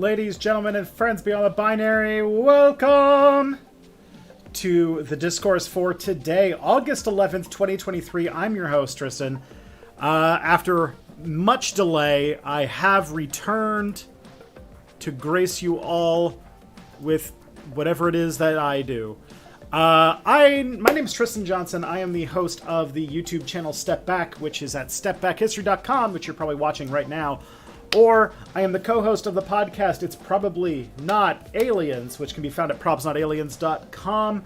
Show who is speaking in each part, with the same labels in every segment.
Speaker 1: Ladies, gentlemen, and friends beyond the binary, welcome to the Discourse for today, August 11th, 2023. I'm your host, Tristan. After much delay, I have returned to grace you all with whatever it is that I do. My name is Tristan Johnson. I am the host of the YouTube channel Step Back, which is at stepbackhistory.com, which you're probably watching right now. Or I am the co-host of the podcast It's Probably Not Aliens, which can be found at propsnotaliens.com.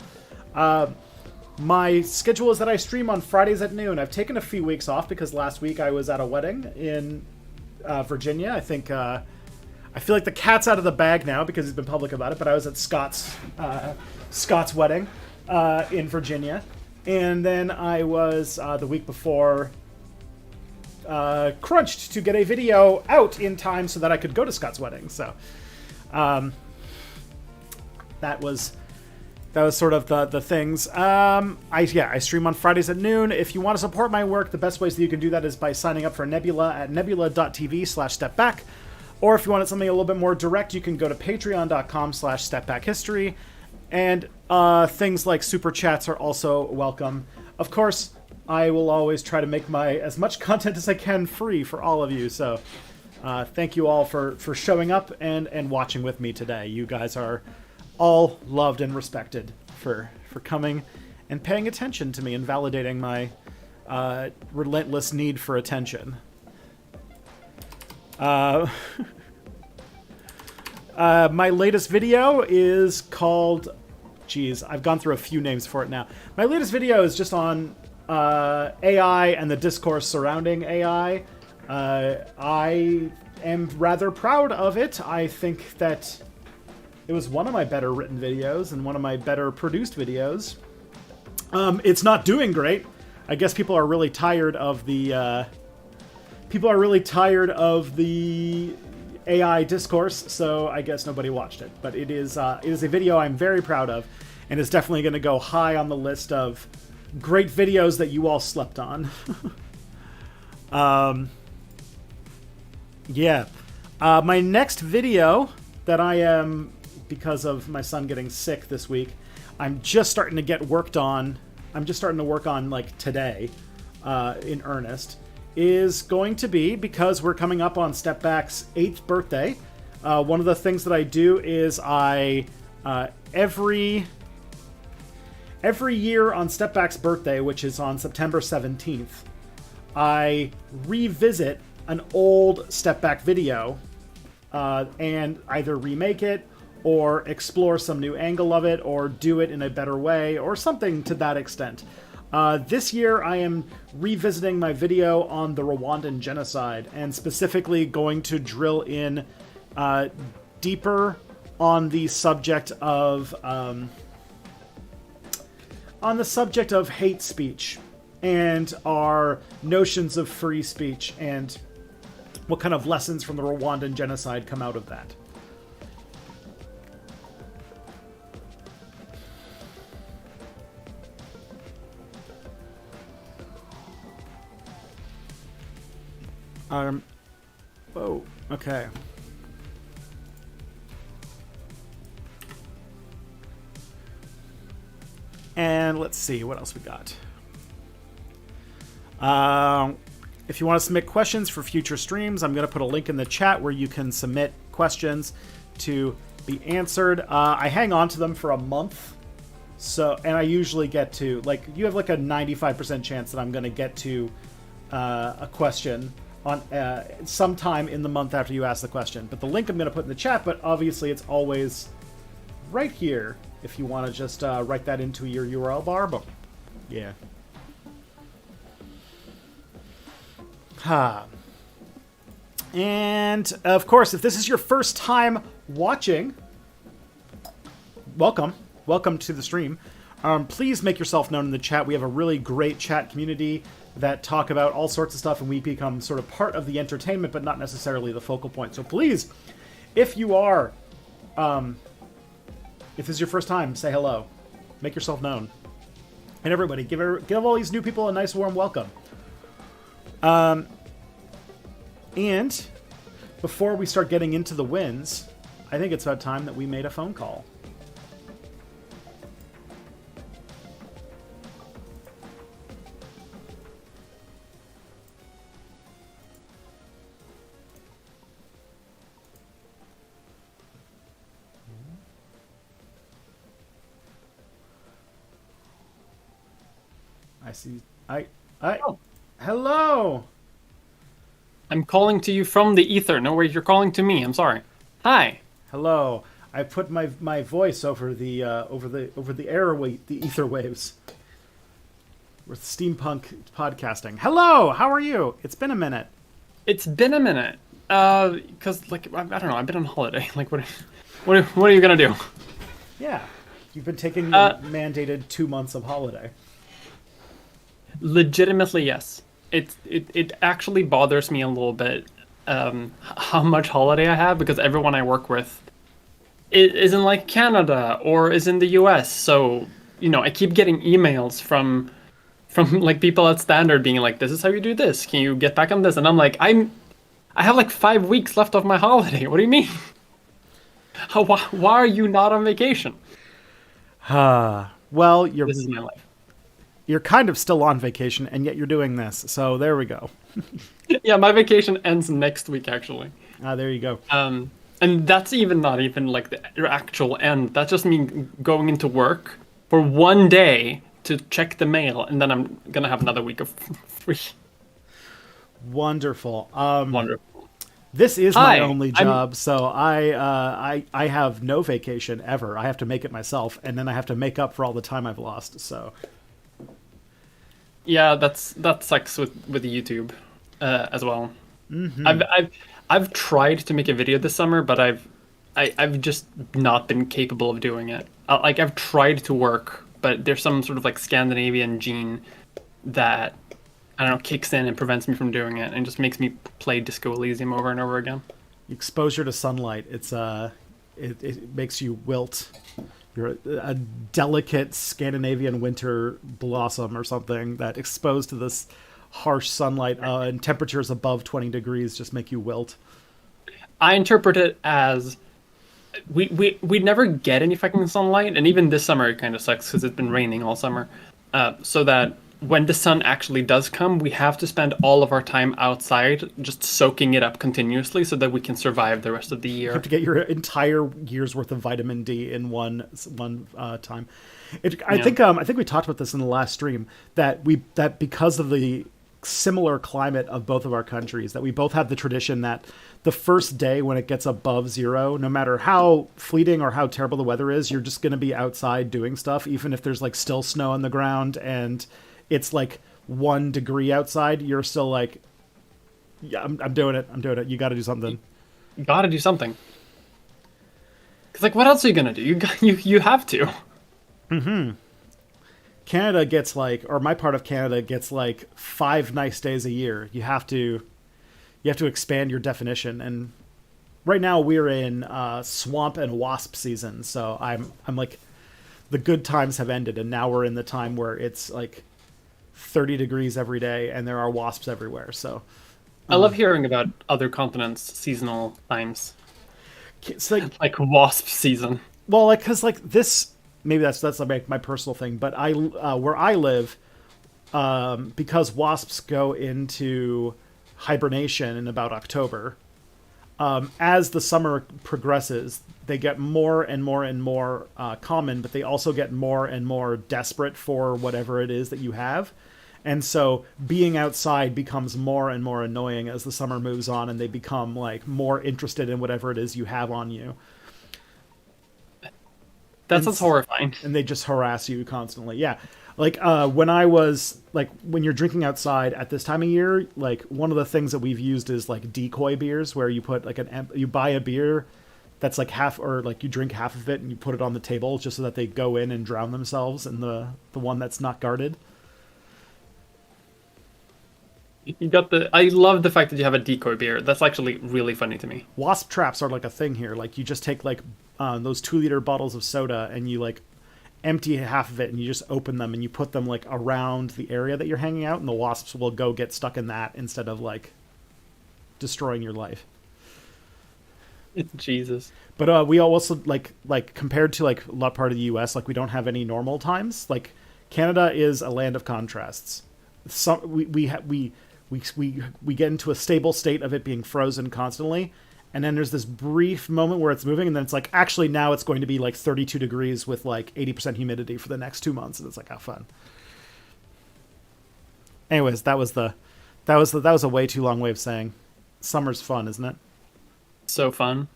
Speaker 1: My schedule is that I stream on Fridays at noon. I've taken a few weeks off because last week I was at a wedding in Virginia. I feel like the cat's out of the bag now because he's been public about it, but I was at Scott's wedding in Virginia. And then I was, the week before, crunched to get a video out in time so that I could go to Scott's wedding. So that was sort of the things. I stream on Fridays at noon. If you want to support my work, the best ways that you can do that is by signing up for Nebula at nebula.tv/stepback. Or if you wanted something a little bit more direct, you can go to patreon.com/stepbackhistory. And things like super chats are also welcome. Of course, I will always try to make as much content as I can free for all of you. So thank you all for showing up and watching with me today. You guys are all loved and respected for coming and paying attention to me and validating my relentless need for attention. My latest video is called... Geez, I've gone through a few names for it now. My latest video is just on AI and the discourse surrounding AI. I am rather proud of it. I think that it was one of my better written videos and one of my better produced videos. It's not doing great. I guess people are really tired of the AI discourse, so I guess nobody watched it. But it is a video I'm very proud of, and it's definitely going to go high on the list of great videos that you all slept on. My next video that I am, because of my son getting sick this week, I'm just starting to get worked on. I'm just starting to work on like today, in earnest, is going to be, because we're coming up on Step Back's 8th birthday. One of the things that I do is every year on Step Back's birthday, which is on September 17th, I revisit an old Step Back video and either remake it or explore some new angle of it or do it in a better way or something to that extent. This year I am revisiting my video on the Rwandan genocide and specifically going to drill in deeper on the subject of hate speech and our notions of free speech and what kind of lessons from the Rwandan genocide come out of that. Whoa, okay. And let's see what else we got. If you want to submit questions for future streams, I'm going to put a link in the chat where you can submit questions to be answered. I hang on to them for a month. And I usually get to, you have like a 95% chance that I'm going to get to a question on sometime in the month after you ask the question. But the link I'm going to put in the chat, but obviously it's always right here if you want to just write that into your URL bar. But yeah. And of course, if this is your first time watching, welcome to the stream. Please make yourself known in the chat. We have a really great chat community that talk about all sorts of stuff, and we become sort of part of the entertainment, but not necessarily the focal point. So please, if you are, if this is your first time, say hello. Make yourself known. And everybody, give all these new people a nice warm welcome. And before we start getting into the wins, I think it's about time that we made a phone call. I see.
Speaker 2: Oh.
Speaker 1: Hello.
Speaker 2: I'm calling to you from the ether. No worries, you're calling to me. I'm sorry. Hi.
Speaker 1: Hello. I put my voice over the the ether waves. With steampunk podcasting. Hello. How are you? It's been a minute.
Speaker 2: It's been a minute. Because like I don't know. I've been on holiday. Like what are you gonna do?
Speaker 1: Yeah. You've been taking your mandated 2 months of holiday.
Speaker 2: Legitimately, yes. It actually bothers me a little bit how much holiday I have because everyone I work with is in like Canada or is in the US. So, I keep getting emails from like people at Standard being like, "This is how you do this. Can you get back on this?" And I'm like, I have like 5 weeks left of my holiday. What do you mean? Why are you not on vacation?
Speaker 1: Well,
Speaker 2: This is my life.
Speaker 1: you're kind of still on vacation, and yet you're doing this. So there we go.
Speaker 2: Yeah, my vacation ends next week actually.
Speaker 1: There you go.
Speaker 2: And that's not even like the actual end. That's just me going into work for 1 day to check the mail, and then I'm gonna have another week of free.
Speaker 1: Wonderful.
Speaker 2: Wonderful.
Speaker 1: This is
Speaker 2: Hi,
Speaker 1: my only job, so I have no vacation ever. I have to make it myself, and then I have to make up for all the time I've lost. So
Speaker 2: Yeah, that sucks with YouTube as well.
Speaker 1: Mm-hmm.
Speaker 2: I've tried to make a video this summer, but I've just not been capable of doing it. Like I've tried to work, but there's some sort of like Scandinavian gene that I don't know kicks in and prevents me from doing it, and just makes me play Disco Elysium over and over again.
Speaker 1: Exposure to sunlight. It makes you wilt. You're a delicate Scandinavian winter blossom or something that exposed to this harsh sunlight and temperatures above 20 degrees just make you wilt.
Speaker 2: I interpret it as we never get any fucking sunlight, and even this summer it kind of sucks because it's been raining all summer. So that when the sun actually does come, we have to spend all of our time outside just soaking it up continuously so that we can survive the rest of the year.
Speaker 1: You have to get your entire year's worth of vitamin D in one time. I think we talked about this in the last stream that because of the similar climate of both of our countries, that we both have the tradition that the first day when it gets above zero, no matter how fleeting or how terrible the weather is, you're just going to be outside doing stuff, even if there's like still snow on the ground and it's like 1 degree outside. You're still like, yeah, I'm doing it. You got to do something.
Speaker 2: You got to do something. Because like, what else are you gonna do? You have to.
Speaker 1: Mm-hmm. Canada gets or my part of Canada gets 5 nice days a year. You have to expand your definition. And right now we're in swamp and wasp season. So I'm like, the good times have ended, and now we're in the time where it's like 30 degrees every day and there are wasps everywhere. So
Speaker 2: I love hearing about other continents' seasonal times.
Speaker 1: it's
Speaker 2: like wasp season.
Speaker 1: Well, because this, maybe that's my personal thing, but where I live, because wasps go into hibernation in about October. As the summer progresses, they get more and more and more common, but they also get more and more desperate for whatever it is that you have. And so being outside becomes more and more annoying as the summer moves on, and they become more interested in whatever it is you have on you.
Speaker 2: That's horrifying.
Speaker 1: And they just harass you constantly. Yeah. When I was when you're drinking outside at this time of year, one of the things that we've used is decoy beers, where you put you buy a beer that's half, or you drink half of it and you put it on the table just so that they go in and drown themselves in the one that's not guarded.
Speaker 2: I love the fact that you have a decoy beer. That's actually really funny to me.
Speaker 1: Wasp traps are a thing here. You just take those 2-liter bottles of soda and you empty half of it and you just open them and you put them around the area that you're hanging out, and the wasps will go get stuck in that instead of destroying your life.
Speaker 2: Jesus.
Speaker 1: But we also like compared to like a lot part of the U.S., like we don't have any normal times. Like Canada is a land of contrasts. Some we get into a stable state of it being frozen constantly, and then there's this brief moment where it's moving, and then it's like actually now it's going to be like 32 degrees with like 80% humidity for the next 2 months, and it's like how fun. Anyways, that was a way too long way of saying summer's fun, isn't it?
Speaker 2: So fun.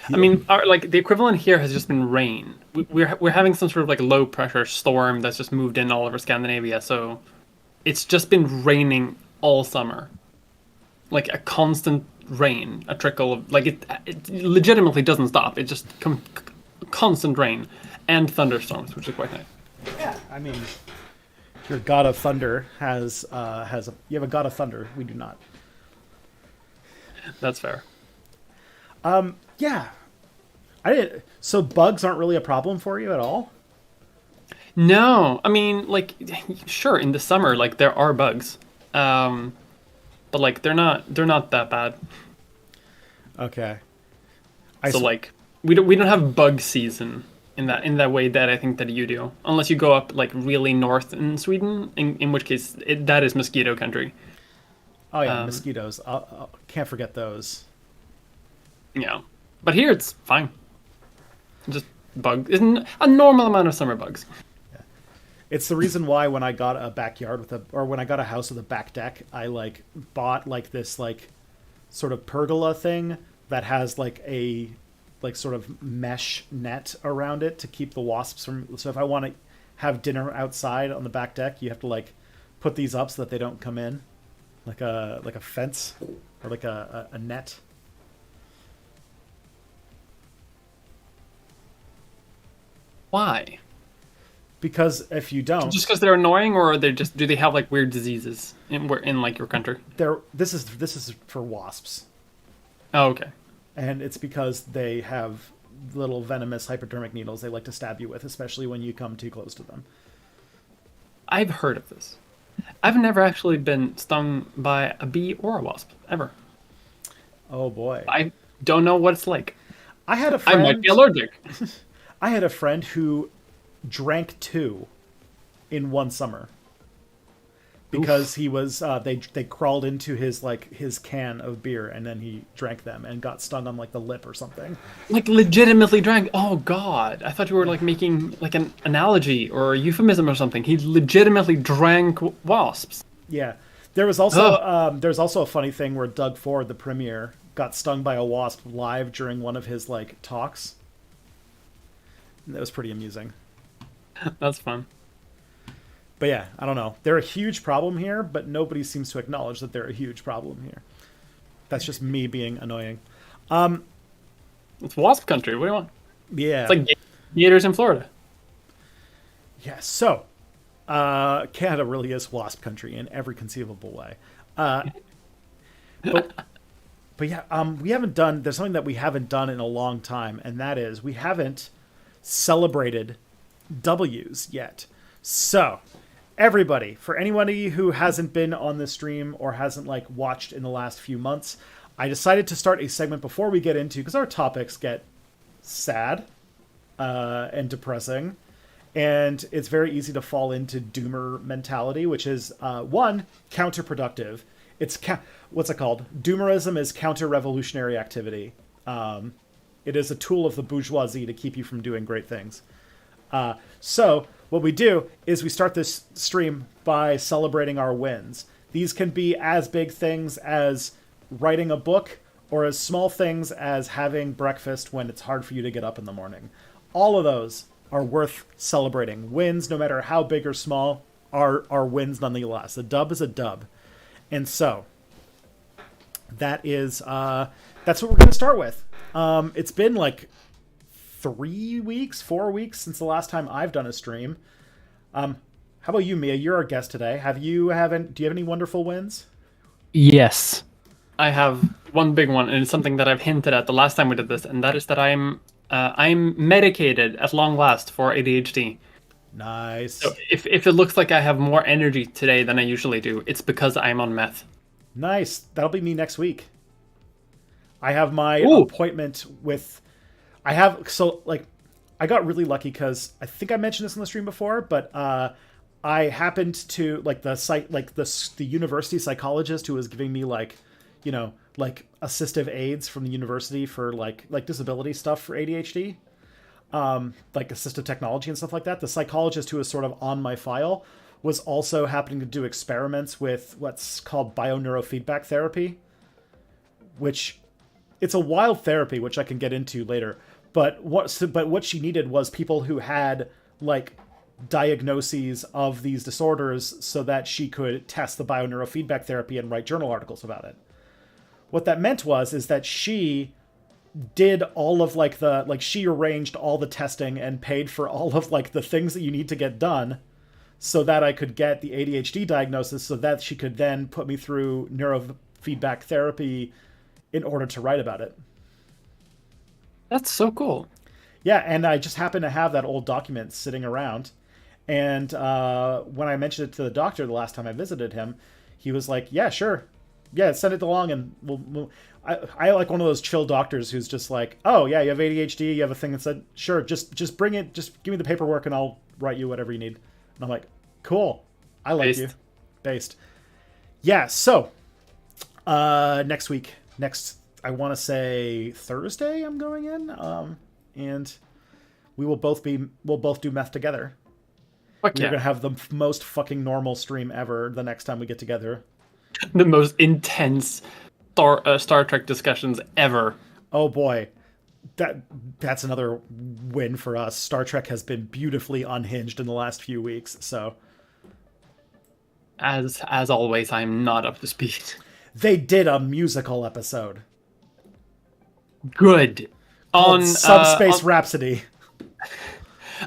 Speaker 2: I mean, like the equivalent here has just been rain. We're having some sort of like low pressure storm that's just moved in all over Scandinavia. So it's just been raining all summer, like a constant rain, a trickle of like it legitimately doesn't stop. It just constant rain and thunderstorms, which is quite nice.
Speaker 1: Yeah, I mean, your god of thunder has you have a god of thunder. We do not.
Speaker 2: That's fair.
Speaker 1: Yeah. So bugs aren't really a problem for you at all?
Speaker 2: No, I mean, like, sure, in the summer, like there are bugs, but like they're not that bad.
Speaker 1: Okay.
Speaker 2: Like we don't have bug season in that way that I think that you do, unless you go up like really north in Sweden, in which case that is mosquito country.
Speaker 1: Oh yeah, mosquitoes. I can't forget those.
Speaker 2: Yeah, but here it's fine. Just isn't a normal amount of summer bugs.
Speaker 1: Yeah. It's the reason why when I got a backyard when I got a house with a back deck, I like bought like this like sort of pergola thing that has like a like sort of mesh net around it to keep the wasps from. So if I want to have dinner outside on the back deck, you have to like put these up so that they don't come in, like a fence or like a net.
Speaker 2: Why?
Speaker 1: Because if you don't,
Speaker 2: Just because they're annoying, or do they have like weird diseases in like your country?
Speaker 1: this is for wasps.
Speaker 2: Oh, okay.
Speaker 1: And it's because they have little venomous hypodermic needles they like to stab you with, especially when you come too close to them.
Speaker 2: I've heard of this. I've never actually been stung by a bee or a wasp, ever.
Speaker 1: Oh boy.
Speaker 2: I don't know what it's like.
Speaker 1: I had a friend.
Speaker 2: I might be allergic.
Speaker 1: I had a friend who drank 2 in one summer because he was they crawled into his can of beer and then he drank them and got stung on like the lip or something.
Speaker 2: Like legitimately drank. Oh God! I thought you were like making like an analogy or a euphemism or something. He legitimately drank wasps.
Speaker 1: Yeah, there was also a funny thing where Doug Ford, the premier, got stung by a wasp live during one of his like talks. That was pretty amusing.
Speaker 2: That's fun.
Speaker 1: But yeah, I don't know. They're a huge problem here, but nobody seems to acknowledge that they're a huge problem here. That's just me being annoying.
Speaker 2: It's wasp country. What do you want?
Speaker 1: Yeah.
Speaker 2: It's like gators in Florida.
Speaker 1: Yeah, so Canada really is wasp country in every conceivable way. But yeah, there's something that we haven't done in a long time, and that is we haven't celebrated W's yet. So, everybody, for anybody who hasn't been on this stream or hasn't like watched in the last few months, I decided to start a segment before we get into, because our topics get sad and depressing, and it's very easy to fall into doomer mentality, which is one, counterproductive. It's what's it called? Doomerism is counter-revolutionary activity. It is a tool of the bourgeoisie to keep you from doing great things. So what we do is we start this stream by celebrating our wins. These can be as big things as writing a book or as small things as having breakfast when it's hard for you to get up in the morning. All of those are worth celebrating. Wins, no matter how big or small, are wins nonetheless. A dub is a dub. And so that's what we're going to start with. It's been like 4 weeks since the last time I've done a stream. How about you, Mia? You're our guest today. Do you have any wonderful wins?
Speaker 2: Yes. I have one big one, and it's something that I've hinted at the last time we did this, and that is that I'm medicated at long last for ADHD.
Speaker 1: Nice.
Speaker 2: So if it looks like I have more energy today than I usually do, it's because I'm on meth.
Speaker 1: Nice. That'll be me next week. I have my
Speaker 2: Ooh.
Speaker 1: appointment with. I got really lucky because I think I mentioned this on the stream before, but I happened to like the university psychologist who was giving me like assistive aids from the university for like disability stuff for ADHD, like assistive technology and stuff like that. The psychologist who was sort of on my file was also happening to do experiments with what's called bioneurofeedback therapy, which it's a wild therapy, which I can get into later. But what she needed was people who had like diagnoses of these disorders so that she could test the bioneurofeedback therapy and write journal articles about it. What that meant is that she did all of she arranged all the testing and paid for all of like the things that you need to get done so that I could get the ADHD diagnosis so that she could then put me through neurofeedback therapy in order to write about it.
Speaker 2: That's so cool.
Speaker 1: Yeah, and I just happened to have that old document sitting around. And when I mentioned it to the doctor the last time I visited him, he was like, yeah, sure. Yeah, send it along and I like one of those chill doctors who's just like, oh, yeah, you have ADHD, you have a thing that said, sure, just bring it, just give me the paperwork and I'll write you whatever you need. And I'm like, cool. I like you. Based. Yeah, so next week, I want to say Thursday I'm going in, and we'll both do meth together.
Speaker 2: Fuck
Speaker 1: We're
Speaker 2: yeah.
Speaker 1: gonna have the most fucking normal stream ever the next time we get together.
Speaker 2: The most intense Star Trek discussions ever.
Speaker 1: Oh boy, that's another win for us. Star Trek has been beautifully unhinged in the last few weeks, so
Speaker 2: As always, I'm not up to speed.
Speaker 1: they did a musical episode
Speaker 2: Good.
Speaker 1: called Subspace Rhapsody.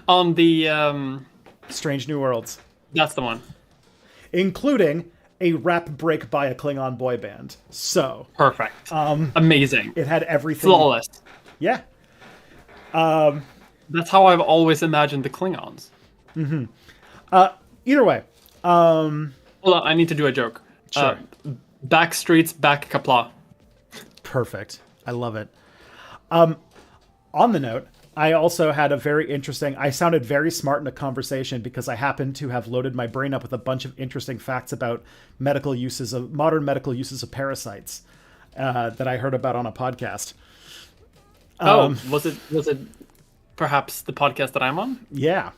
Speaker 2: On the
Speaker 1: Strange New Worlds,
Speaker 2: that's the one.
Speaker 1: including a rap break by a Klingon boy band. So
Speaker 2: Perfect. Amazing.
Speaker 1: it had everything.
Speaker 2: Flawless.
Speaker 1: Yeah.
Speaker 2: That's how I've always imagined the Klingons.
Speaker 1: Either way.
Speaker 2: Hold on, I need to do a joke.
Speaker 1: Sure.
Speaker 2: Back streets, back Kapla.
Speaker 1: Perfect. I love it. On the note, I also had a very interesting... I sounded very smart in a conversation because I happened to have loaded my brain up with a bunch of interesting facts about modern medical uses of parasites that I heard about on a podcast.
Speaker 2: Was it perhaps the podcast that I'm on?
Speaker 1: Yeah.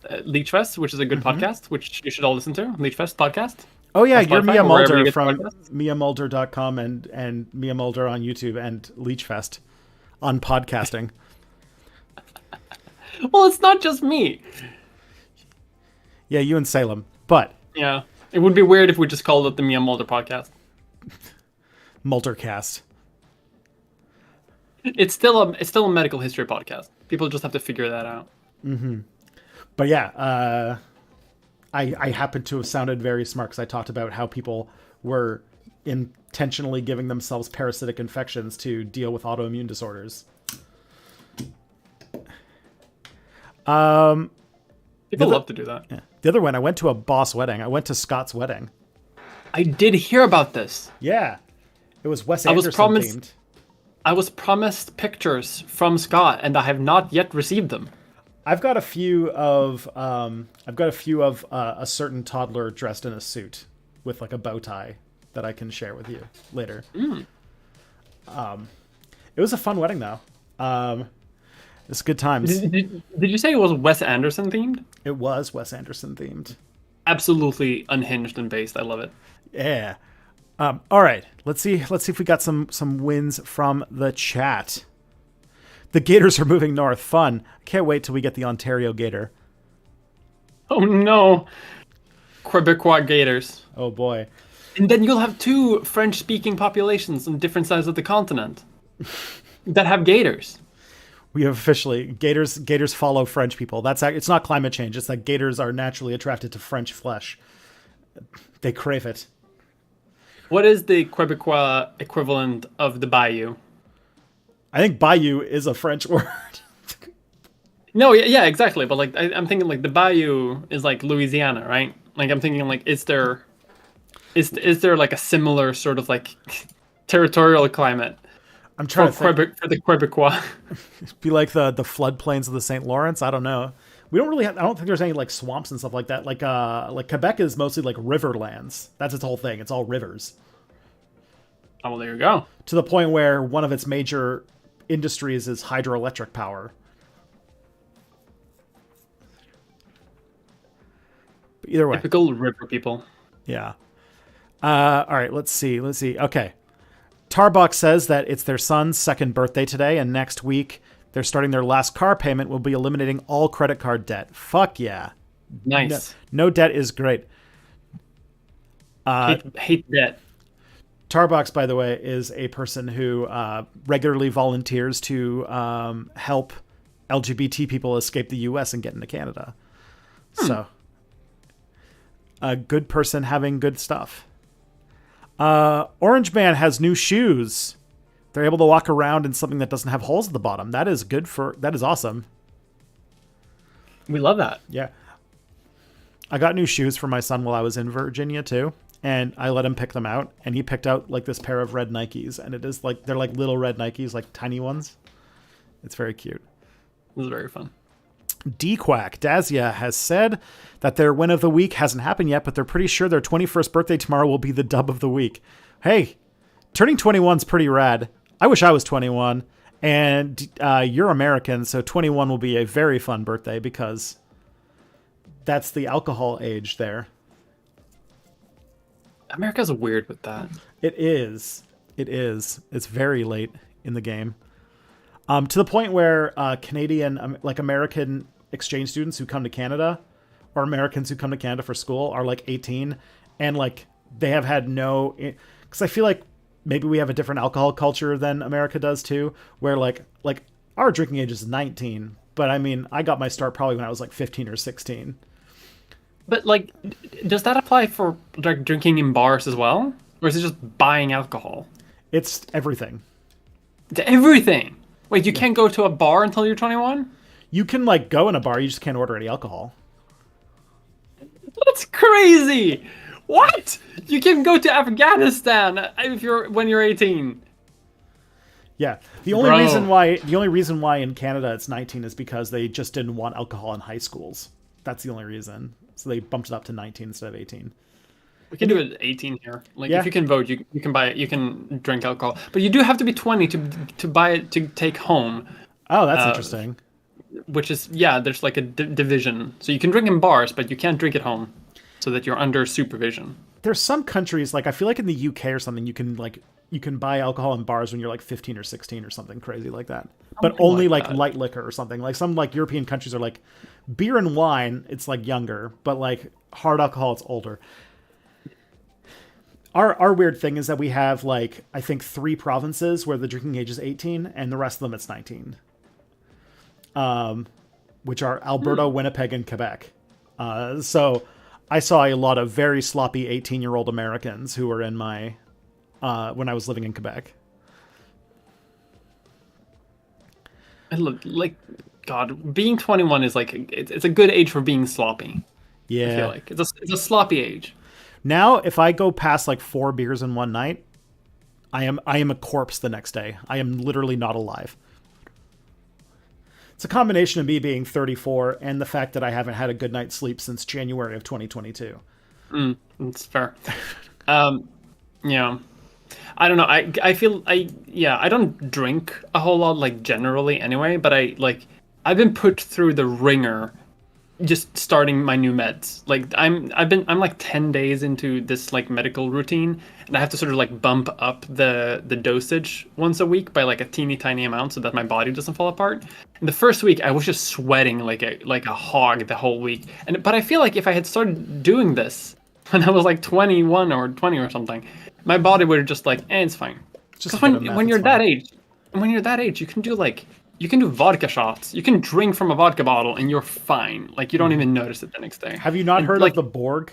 Speaker 2: Leechfest, which is a good podcast, which you should all listen to. Leechfest podcast.
Speaker 1: Oh yeah,
Speaker 2: On
Speaker 1: you're
Speaker 2: Spotify,
Speaker 1: Mia
Speaker 2: or wherever you
Speaker 1: Mulder
Speaker 2: get
Speaker 1: from
Speaker 2: podcasts.
Speaker 1: MiaMulder.com and Mia Mulder on YouTube and Leechfest on podcasting.
Speaker 2: Well, it's not just me.
Speaker 1: Yeah, you and Salem. But
Speaker 2: Yeah. It would be weird if we just called it the Mia Mulder podcast.
Speaker 1: Muldercast.
Speaker 2: It's still a medical history podcast. People just have to figure that out.
Speaker 1: But yeah, I happen to have sounded very smart because I talked about how people were intentionally giving themselves parasitic infections to deal with autoimmune disorders.
Speaker 2: People love to do that.
Speaker 1: Yeah. The other one, I went to a boss wedding. I went to Scott's wedding.
Speaker 2: I did hear about this.
Speaker 1: Yeah. It was Wes
Speaker 2: I was
Speaker 1: Anderson
Speaker 2: promised-
Speaker 1: themed.
Speaker 2: I was promised pictures from Scott, and I have not yet received them.
Speaker 1: I've got a few of a certain toddler dressed in a suit with like a bow tie that I can share with you later. It was a fun wedding though. It's good times.
Speaker 2: Did you say it was Wes Anderson themed?
Speaker 1: It was Wes Anderson themed.
Speaker 2: Absolutely unhinged and based. I love it.
Speaker 1: Yeah. All right. Let's see if we got some wins from the chat. The Gators are moving north. Fun. Can't wait till we get the Ontario Gator.
Speaker 2: Oh no, Quebecois Gators.
Speaker 1: Oh boy.
Speaker 2: And then you'll have two French-speaking populations on different sides of the continent that have gators.
Speaker 1: We have officially Gators follow French people. It's not climate change. It's that gators are naturally attracted to French flesh. They crave it.
Speaker 2: What is the Quebecois equivalent of the Bayou?
Speaker 1: I think Bayou is a French word.
Speaker 2: No, yeah, exactly. But like, I'm thinking like the Bayou is like Louisiana, right? Like I'm thinking like, is there like a similar sort of like territorial climate.
Speaker 1: I'm trying
Speaker 2: For
Speaker 1: to think.
Speaker 2: For the Quebecois.
Speaker 1: Be like the floodplains of the St. Lawrence. I don't know. We don't really have. I don't think there's any like swamps and stuff like that. Like Quebec is mostly like riverlands. That's its whole thing. It's all rivers.
Speaker 2: Oh, well, there you go.
Speaker 1: To the point where one of its major industries is hydroelectric power. But either way,
Speaker 2: Typical river people.
Speaker 1: yeah. All right, let's see. Okay. Tarbuck says that it's their son's second birthday today, and next week they're starting their last car payment. Will be eliminating all credit card debt. Fuck yeah.
Speaker 2: Nice.
Speaker 1: No debt is great.
Speaker 2: Hate debt.
Speaker 1: Tarbox, by the way, is a person who regularly volunteers to help LGBT people escape the U.S. and get into Canada. So, a good person having good stuff. Orange Man has new shoes. They're able to walk around in something that doesn't have holes at the bottom. That is awesome.
Speaker 2: We love that.
Speaker 1: Yeah. I got new shoes for my son while I was in Virginia too. And I let him pick them out, and he picked out like this pair of red Nikes, and it is like they're like little red Nikes, like tiny ones. It's very cute.
Speaker 2: This is very fun.
Speaker 1: D-Quack Dazia has said that their win of the week hasn't happened yet, but they're pretty sure their 21st birthday tomorrow will be the dub of the week. Hey, turning 21 is pretty rad. I wish I was 21, and you're American, so 21 will be a very fun birthday because that's the alcohol age there.
Speaker 2: America's weird with that.
Speaker 1: It is. It's very late in the game. To the point where Canadian, like American exchange students who come to Canada, or Americans who come to Canada for school are like 18, and like they have had no, because I feel like maybe we have a different alcohol culture than America does too, where like our drinking age is 19, but I mean, I got my start probably when I was like 15 or 16.
Speaker 2: But like, does that apply for like drinking in bars as well, or is it just buying alcohol?
Speaker 1: It's everything.
Speaker 2: It's everything. Wait, you can't go to a bar until you're 21?
Speaker 1: You can like go in a bar, you just can't order any alcohol.
Speaker 2: That's crazy. What? You can go to Afghanistan when you're 18.
Speaker 1: Yeah. The only reason why in Canada it's 19 is because they just didn't want alcohol in high schools. That's the only reason. So they bumped it up to 19 instead of 18.
Speaker 2: We can do it at 18 here. Like,
Speaker 1: yeah.
Speaker 2: If you can vote, you can buy it. You can drink alcohol, but you do have to be 20 to buy it to take home.
Speaker 1: Oh, that's interesting.
Speaker 2: Which is there's like a division. So you can drink in bars, but you can't drink at home, so that you're under supervision.
Speaker 1: There's some countries, like I feel like in the UK or something, you can buy alcohol in bars when you're like 15 or 16 or something crazy like that. But only like light liquor or something. Like some like European countries are like beer and wine, it's like younger, but like hard alcohol, it's older. Our weird thing is that we have like I think 3 provinces where the drinking age is 18, and the rest of them it's 19. Which are Alberta, Winnipeg, and Quebec. So I saw a lot of very sloppy 18-year-old Americans who were in my when I was living in Quebec.
Speaker 2: And look, like, God, being 21 is like it's a good age for being sloppy.
Speaker 1: Yeah,
Speaker 2: I feel like it's a sloppy age.
Speaker 1: Now, if I go past like 4 beers in one night, I am a corpse the next day. I am literally not alive. It's a combination of me being 34 and the fact that I haven't had a good night's sleep since January of 2022.
Speaker 2: That's fair. Yeah. I don't know. I feel I don't drink a whole lot, like generally anyway, but I've been put through the ringer just starting my new meds. Like I'm like 10 days into this like medical routine, and I have to sort of like bump up the dosage once a week by like a teeny tiny amount so that my body doesn't fall apart. And the first week I was just sweating like a hog the whole week. But I feel like if I had started doing this when I was like 21 or 20 or something, my body would have just like, it's fine. Because when you're that age, you can do vodka shots. You can drink from a vodka bottle and you're fine. Like you don't even notice it the next day.
Speaker 1: Have you not heard of the Borg?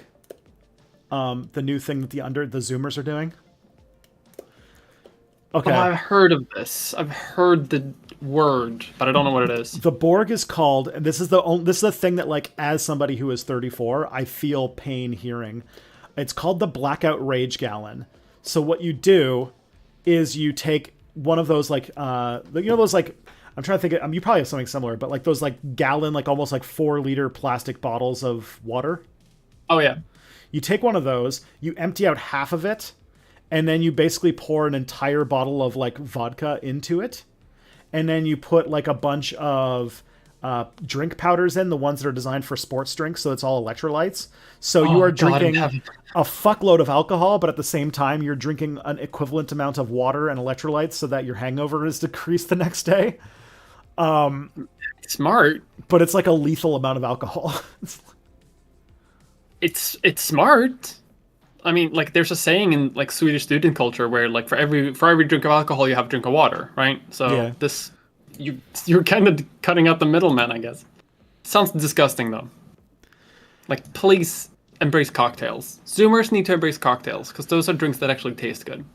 Speaker 1: The new thing that the Zoomers are doing? Okay.
Speaker 2: Oh, I've heard of this. I've heard the word, but I don't know what it is.
Speaker 1: The Borg is called, and this is the thing that like as somebody who is 34, I feel pain hearing. It's called the Blackout Rage Gallon. So what you do is you take one of those like those like I'm trying to think of, you probably have something similar, but like those like gallon, like almost like 4-liter plastic bottles of water.
Speaker 2: Oh yeah.
Speaker 1: You take one of those, you empty out half of it, and then you basically pour an entire bottle of like vodka into it, and then you put like a bunch of drink powders in, the ones that are designed for sports drinks, so it's all electrolytes. So you are drinking a fuckload of alcohol, but at the same time you're drinking an equivalent amount of water and electrolytes so that your hangover is decreased the next day.
Speaker 2: Smart.
Speaker 1: But it's like a lethal amount of alcohol.
Speaker 2: It's smart. I mean, like there's a saying in like Swedish student culture where like for every drink of alcohol you have a drink of water, right? So yeah. You're kind of cutting out the middleman, I guess. Sounds disgusting though. Like please embrace cocktails. Zoomers need to embrace cocktails because those are drinks that actually taste good.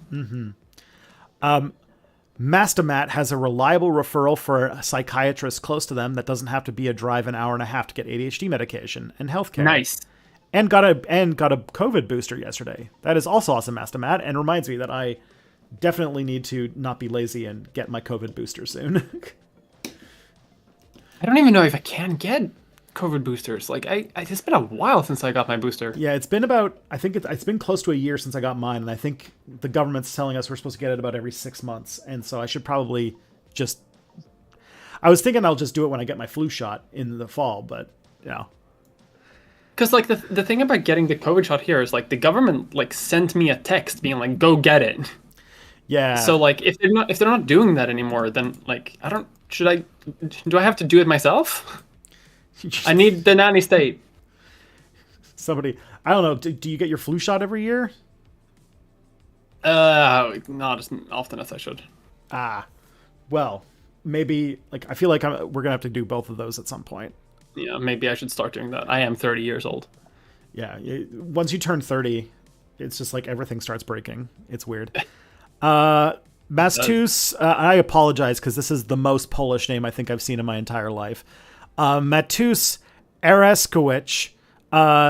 Speaker 1: Master Matt has a reliable referral for a psychiatrist close to them that doesn't have to be a drive an hour and a half to get ADHD medication and healthcare.
Speaker 2: Nice.
Speaker 1: And got a COVID booster yesterday. That is also awesome, Master Matt, and reminds me that I definitely need to not be lazy and get my COVID booster soon.
Speaker 2: I don't even know if I can get COVID boosters. Like it's been a while since I got my booster.
Speaker 1: Yeah, it's been it's been close to a year since I got mine, and I think the government's telling us we're supposed to get it about every 6 months, and so I should probably just. I was thinking I'll just do it when I get my flu shot in the fall, but yeah.
Speaker 2: Because like the thing about getting the COVID shot here is like the government like sent me a text being like go get it.
Speaker 1: Yeah.
Speaker 2: So like if they're not doing that anymore, then like do I have to do it myself? I need the nanny state.
Speaker 1: Somebody, I don't know. Do you get your flu shot every year?
Speaker 2: Not as often as I should.
Speaker 1: Well, maybe like I feel like we're gonna have to do both of those at some point.
Speaker 2: Yeah, maybe I should start doing that. I am 30 years old.
Speaker 1: Yeah, once you turn 30, it's just like everything starts breaking. It's weird. Matus, I apologize because this is the most Polish name I think I've seen in my entire life. Matus Ereskowicz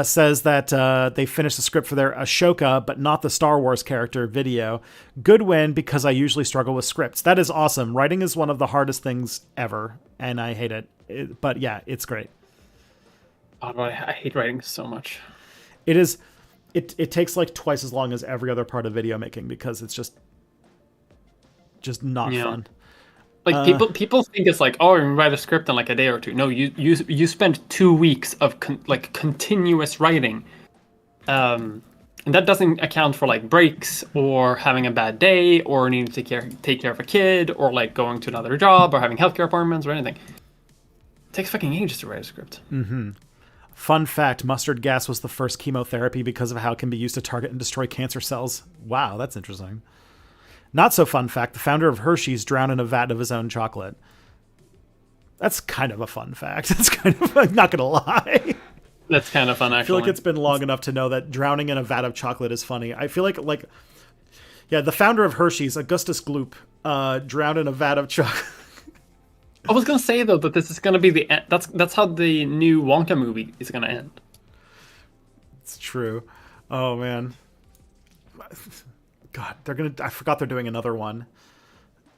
Speaker 1: says that they finished the script for their Ashoka, but not the Star Wars character video. Good win because I usually struggle with scripts. That is awesome. Writing is one of the hardest things ever, and I hate it. But yeah, it's great.
Speaker 2: Oh, I hate writing so much.
Speaker 1: It is. It takes like twice as long as every other part of video making because it's just not fun.
Speaker 2: Like people think it's like, oh, you can write a script in like a day or two. No, you spend 2 weeks of continuous writing, and that doesn't account for like breaks or having a bad day or needing to take care of a kid or like going to another job or having healthcare appointments or anything. It takes fucking ages to write a script.
Speaker 1: Mm-hmm. Fun fact, mustard gas was the first chemotherapy because of how it can be used to target and destroy cancer cells. Wow, that's interesting. Not so fun fact, the founder of Hershey's drowned in a vat of his own chocolate. That's kind of a fun fact. That's kind of, I'm not going to lie.
Speaker 2: That's kind of fun, actually.
Speaker 1: I feel like it's been long enough to know that drowning in a vat of chocolate is funny. I feel like yeah, the founder of Hershey's, Augustus Gloop, drowned in a vat of chocolate.
Speaker 2: I was gonna say though that this is gonna be the end. That's how the new Wonka movie is gonna end.
Speaker 1: It's true. Oh man, God, I forgot they're doing another one.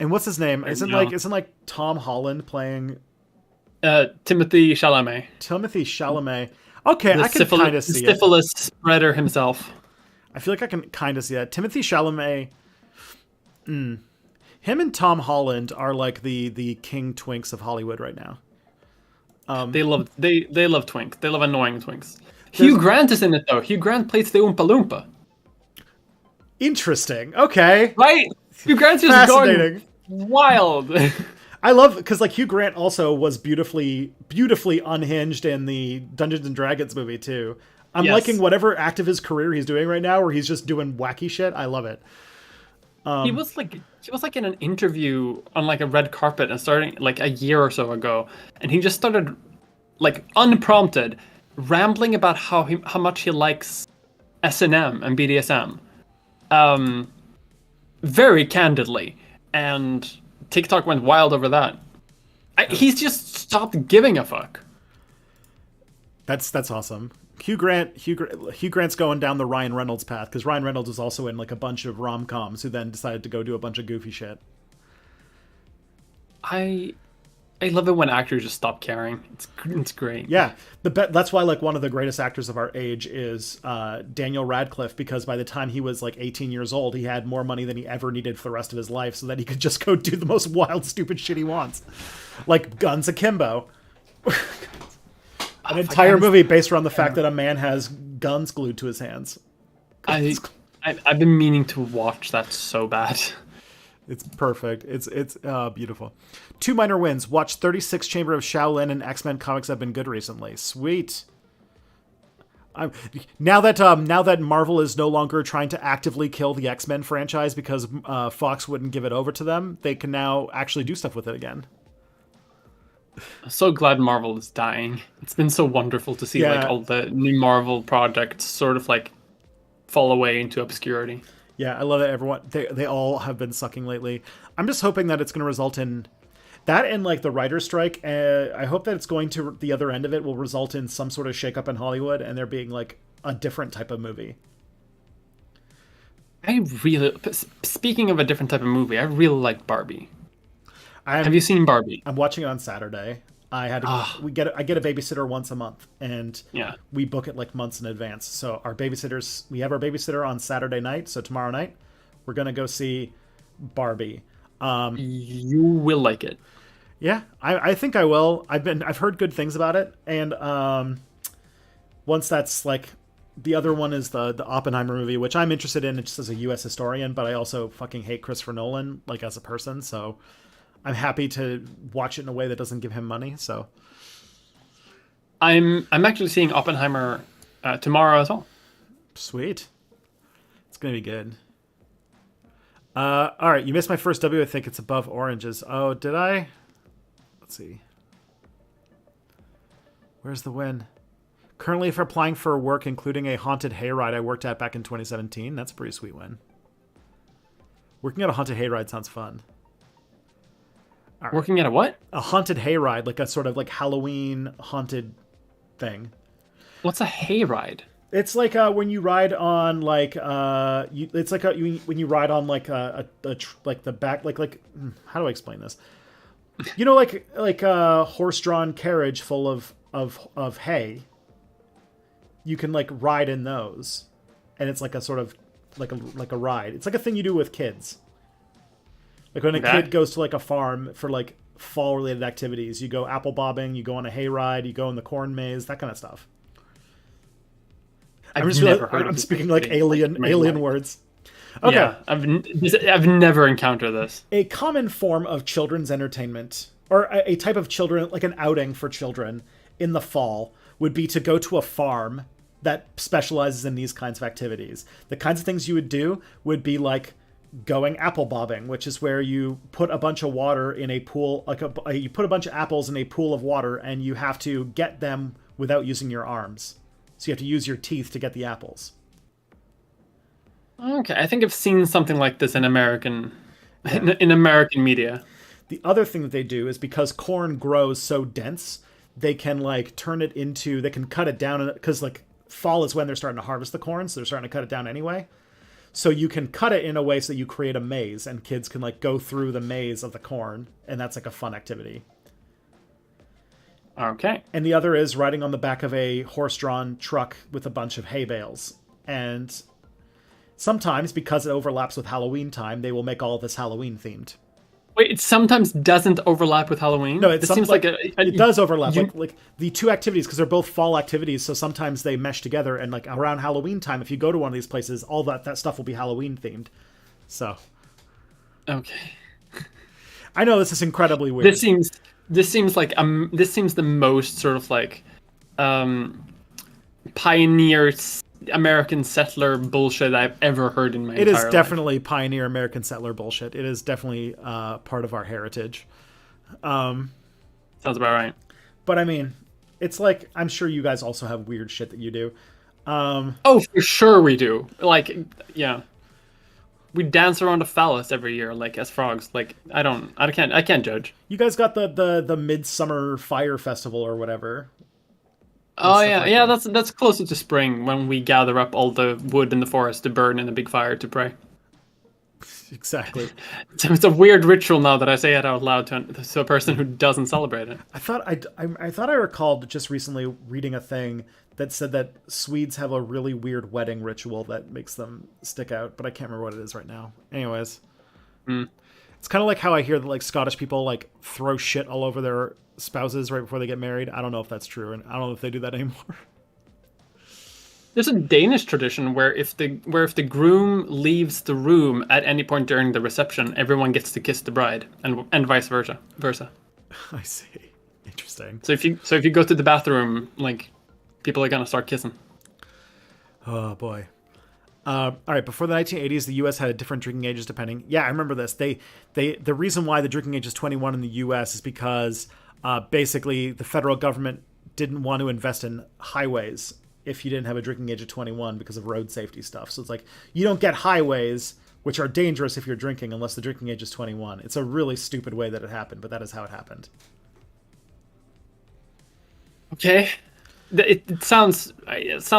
Speaker 1: And what's his name? Isn't like Tom Holland playing?
Speaker 2: Timothy Chalamet.
Speaker 1: Timothy Chalamet. Okay, I can kind of see it.
Speaker 2: Syphilis spreader himself.
Speaker 1: I feel like I can kind of see that. Timothy Chalamet. Him and Tom Holland are like the king twinks of Hollywood right now.
Speaker 2: They love twinks. They love annoying twinks. Hugh Grant is in it though. Hugh Grant plays the Oompa Loompa.
Speaker 1: Interesting. Okay.
Speaker 2: Right? Hugh Grant's just going wild.
Speaker 1: I love because like Hugh Grant also was beautifully unhinged in the Dungeons and Dragons movie too. I'm liking whatever act of his career he's doing right now where he's just doing wacky shit. I love it.
Speaker 2: He was like in an interview on like a red carpet and starting like a year or so ago, and he just started like unprompted rambling about how much he likes S&M and BDSM, very candidly, and TikTok went wild over that. He's just stopped giving a fuck.
Speaker 1: That's awesome. Hugh Grant's going down the Ryan Reynolds path because Ryan Reynolds was also in like a bunch of rom-coms who then decided to go do a bunch of goofy shit.
Speaker 2: I love it when actors just stop caring. It's great.
Speaker 1: Yeah, that's why like one of the greatest actors of our age is Daniel Radcliffe, because by the time he was like 18 years old, he had more money than he ever needed for the rest of his life, so that he could just go do the most wild, stupid shit he wants, like Guns Akimbo. An entire movie based around the fact that a man has guns glued to his hands.
Speaker 2: I've been meaning to watch that so bad.
Speaker 1: It's perfect. It's beautiful. 2 minor wins. Watch 36 Chamber of Shaolin and X-Men comics have been good recently. Sweet. Now that Marvel is no longer trying to actively kill the X-Men franchise because Fox wouldn't give it over to them, they can now actually do stuff with it again.
Speaker 2: I'm so glad Marvel is dying. It's been so wonderful to see like all the new Marvel projects sort of like fall away into obscurity.
Speaker 1: Yeah, I love that everyone they all have been sucking lately. I'm just hoping that it's going to result in that and like the writer's strike. I hope that it's going to the other end of it will result in some sort of shakeup in Hollywood and there being like a different type of movie.
Speaker 2: Speaking of a different type of movie, I really like Barbie. Have you seen Barbie?
Speaker 1: I'm watching it on Saturday. I get a babysitter once a month, and we book it like months in advance. So we have our babysitter on Saturday night. So tomorrow night, we're gonna go see Barbie.
Speaker 2: You will like it.
Speaker 1: Yeah, I think I will. I've heard good things about it, and once that's like, the other one is the Oppenheimer movie, which I'm interested in just as a U.S. historian, but I also fucking hate Christopher Nolan like as a person, so I'm happy to watch it in a way that doesn't give him money. So
Speaker 2: I'm actually seeing Oppenheimer tomorrow as well.
Speaker 1: Sweet. It's gonna be good. All right, you missed my first W. I think it's above oranges. Oh, did I? Let's see. Where's the win? Currently for applying for work, including a haunted hayride I worked at back in 2017. That's a pretty sweet win. Working at a haunted hayride sounds fun.
Speaker 2: Right. Working at a what?
Speaker 1: A haunted hayride, like a sort of like Halloween haunted thing.
Speaker 2: What's a hayride?
Speaker 1: It's like when you ride on like it's like when you ride on like like the back like how do I explain this? You know, like a horse-drawn carriage full of hay. You can like ride in those, and it's like a sort of like a ride. It's like a thing you do with kids. Like when a kid goes to like a farm for like fall-related activities, you go apple bobbing, you go on a hayride, you go in the corn maze, that kind of stuff. I'm speaking like alien words. Okay.
Speaker 2: Yeah, I've never encountered this.
Speaker 1: A common form of children's entertainment, or a type of children, like an outing for children in the fall, would be to go to a farm that specializes in these kinds of activities. The kinds of things you would do would be like going apple bobbing, which is where you put a bunch of water in a pool, you put a bunch of apples in a pool of water, and you have to get them without using your arms. So you have to use your teeth to get the apples.
Speaker 2: Okay, I think I've seen something like this in American media.
Speaker 1: The other thing that they do is because corn grows so dense, they can like they can cut it down, because like fall is when they're starting to harvest the corn, so they're starting to cut it down anyway. So you can cut it in a way so you create a maze, and kids can like go through the maze of the corn, and that's like a fun activity.
Speaker 2: Okay.
Speaker 1: And the other is riding on the back of a horse-drawn truck with a bunch of hay bales. And sometimes, because it overlaps with Halloween time, they will make all of this Halloween themed.
Speaker 2: Wait, it sometimes doesn't overlap with Halloween?
Speaker 1: No, it seems like it does overlap. Like the two activities, because they're both fall activities, so sometimes they mesh together. And like around Halloween time, if you go to one of these places, all that stuff will be Halloween themed. So,
Speaker 2: okay.
Speaker 1: I know this is incredibly weird.
Speaker 2: This seems the most sort of like pioneer American settler bullshit I've ever heard in my entire life. It is
Speaker 1: definitely pioneer American settler bullshit. It is definitely part of our heritage.
Speaker 2: Sounds about right.
Speaker 1: But I mean, it's like, I'm sure you guys also have weird shit that you do.
Speaker 2: Oh, for sure we do. Like, yeah. We dance around a phallus every year, like as frogs. Like I can't judge.
Speaker 1: You guys got the Midsummer Fire Festival or whatever. and
Speaker 2: Oh
Speaker 1: stuff
Speaker 2: yeah,
Speaker 1: like
Speaker 2: yeah.
Speaker 1: that.
Speaker 2: That's closer to spring when we gather up all the wood in the forest to burn in a big fire to pray.
Speaker 1: Exactly.
Speaker 2: So it's a weird ritual now that I say it out loud to a person who doesn't celebrate it.
Speaker 1: I thought I recalled just recently reading a thing that said that Swedes have a really weird wedding ritual that makes them stick out, but I can't remember what it is right now. Anyways,
Speaker 2: Mm.
Speaker 1: it's kind of like how I hear that like Scottish people like throw shit all over their spouses right before they get married. I don't know if that's true, and I don't know if they do that anymore.
Speaker 2: There's a Danish tradition where if the groom leaves the room at any point during the reception, everyone gets to kiss the bride, and vice versa.
Speaker 1: I see. Interesting.
Speaker 2: So if you go to the bathroom, like people are gonna start kissing.
Speaker 1: Oh boy. All right. Before the 1980s, the U.S. had different drinking ages depending. Yeah, I remember this. The reason why the drinking age is 21 in the U.S. is because basically the federal government didn't want to invest in highways if you didn't have a drinking age of 21 because of road safety stuff. So it's like you don't get highways, which are dangerous if you're drinking, unless the drinking age is 21. It's a really stupid way that it happened, but that is how it happened.
Speaker 2: Okay. It sounds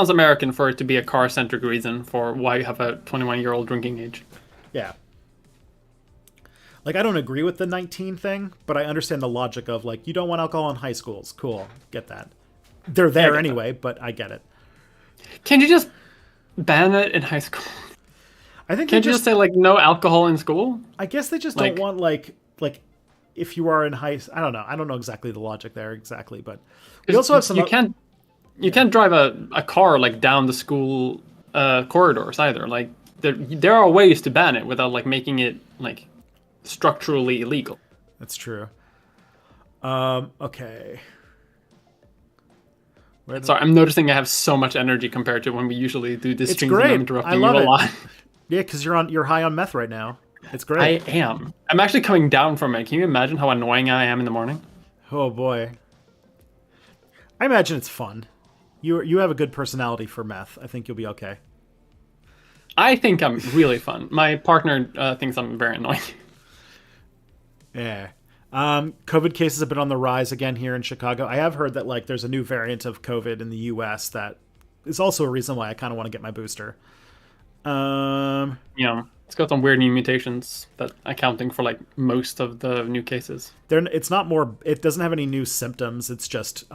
Speaker 2: American for it to be a car-centric reason for why you have a 21-year-old drinking age.
Speaker 1: Yeah. Like, I don't agree with the 19 thing, but I understand the logic of, like, you don't want alcohol in high schools. Cool. Get that. They're there anyway, but I get it.
Speaker 2: Can't you just ban it in high school?
Speaker 1: I think
Speaker 2: Can't you just say, like, no alcohol in school?
Speaker 1: I guess they just
Speaker 2: Like-
Speaker 1: don't want, like if you are in high... I don't know. I don't know exactly the logic there exactly, but we also have some...
Speaker 2: You can't drive a car, like, down the school corridors either. Like, there are ways to ban it without, like, making it, like, structurally illegal.
Speaker 1: That's true. Okay.
Speaker 2: Sorry, I'm noticing I have so much energy compared to when we usually do this
Speaker 1: It's
Speaker 2: stream.
Speaker 1: great.
Speaker 2: I'm interrupting
Speaker 1: I love
Speaker 2: you a
Speaker 1: it.
Speaker 2: lot.
Speaker 1: Yeah, because you're high on meth right now. It's
Speaker 2: I
Speaker 1: great.
Speaker 2: am. I'm actually coming down from it. Can you imagine how annoying I am in the morning?
Speaker 1: Oh boy. I imagine it's fun. You have a good personality for meth. I think you'll be okay.
Speaker 2: I think I'm really fun. My partner thinks I'm very annoying.
Speaker 1: Yeah. COVID cases have been on the rise again here in Chicago. I have heard that like there's a new variant of COVID in the U.S. that is also a reason why I kind of want to get my booster.
Speaker 2: You know, it's got some weird new mutations that accounting for like most of the new cases.
Speaker 1: It's not more. It doesn't have any new symptoms. It's just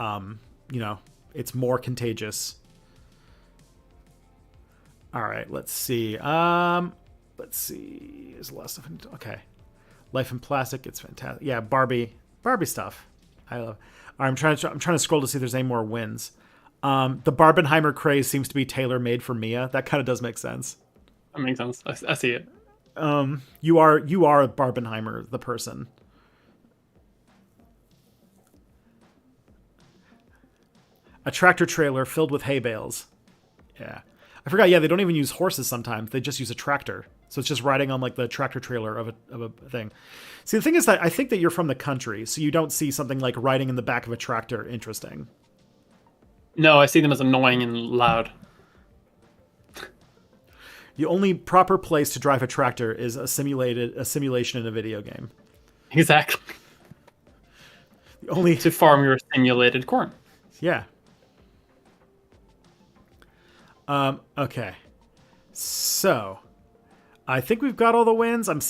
Speaker 1: it's more contagious. All right, let's see. Is the last stuff? Okay. Life in Plastic, it's fantastic. Yeah, Barbie stuff. I love. All right, I'm trying to scroll to see if there's any more wins. The Barbenheimer craze seems to be tailor-made for Mia. That kind of does make sense.
Speaker 2: That makes sense. I see it.
Speaker 1: You are Barbenheimer, the person. A tractor trailer filled with hay bales. Yeah. I forgot, yeah, they don't even use horses sometimes. They just use a tractor. So it's just riding on like the tractor trailer of a thing. See, the thing is that I think that you're from the country, so you don't see something like riding in the back of a tractor interesting.
Speaker 2: No, I see them as annoying and loud.
Speaker 1: The only proper place to drive a tractor is a simulation in a video game.
Speaker 2: Exactly.
Speaker 1: The only
Speaker 2: To farm your simulated corn.
Speaker 1: Yeah. Okay. So, I think we've got all the wins. I'm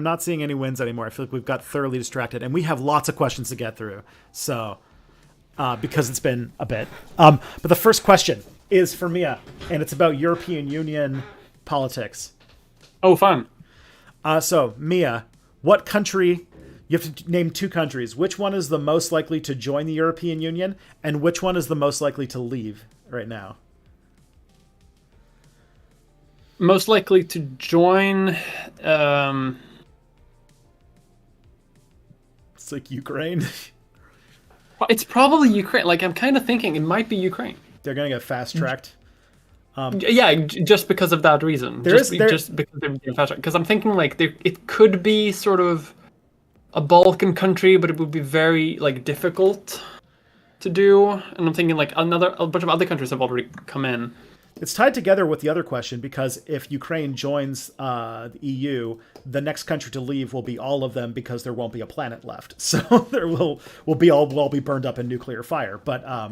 Speaker 1: not seeing any wins anymore. I feel like we've got thoroughly distracted, and we have lots of questions to get through. So, because it's been a bit. But the first question is for Mia, and it's about European Union politics.
Speaker 2: Oh, fun.
Speaker 1: So, Mia, what country... You have to name two countries. Which one is the most likely to join the European Union, and which one is the most likely to leave right now?
Speaker 2: Most likely to join.
Speaker 1: It's like Ukraine.
Speaker 2: It's probably Ukraine. Like, I'm kind of thinking it might be Ukraine.
Speaker 1: They're going to get fast-tracked.
Speaker 2: Yeah, just because of that reason. Just because they're being fast tracked. Because I'm thinking, like, it could be sort of a Balkan country, but it would be very, like, difficult to do. And I'm thinking, like, a bunch of other countries have already come in.
Speaker 1: It's tied together with the other question, because if Ukraine joins the EU, the next country to leave will be all of them, because there won't be a planet left. So there will all be burned up in nuclear fire. But
Speaker 2: I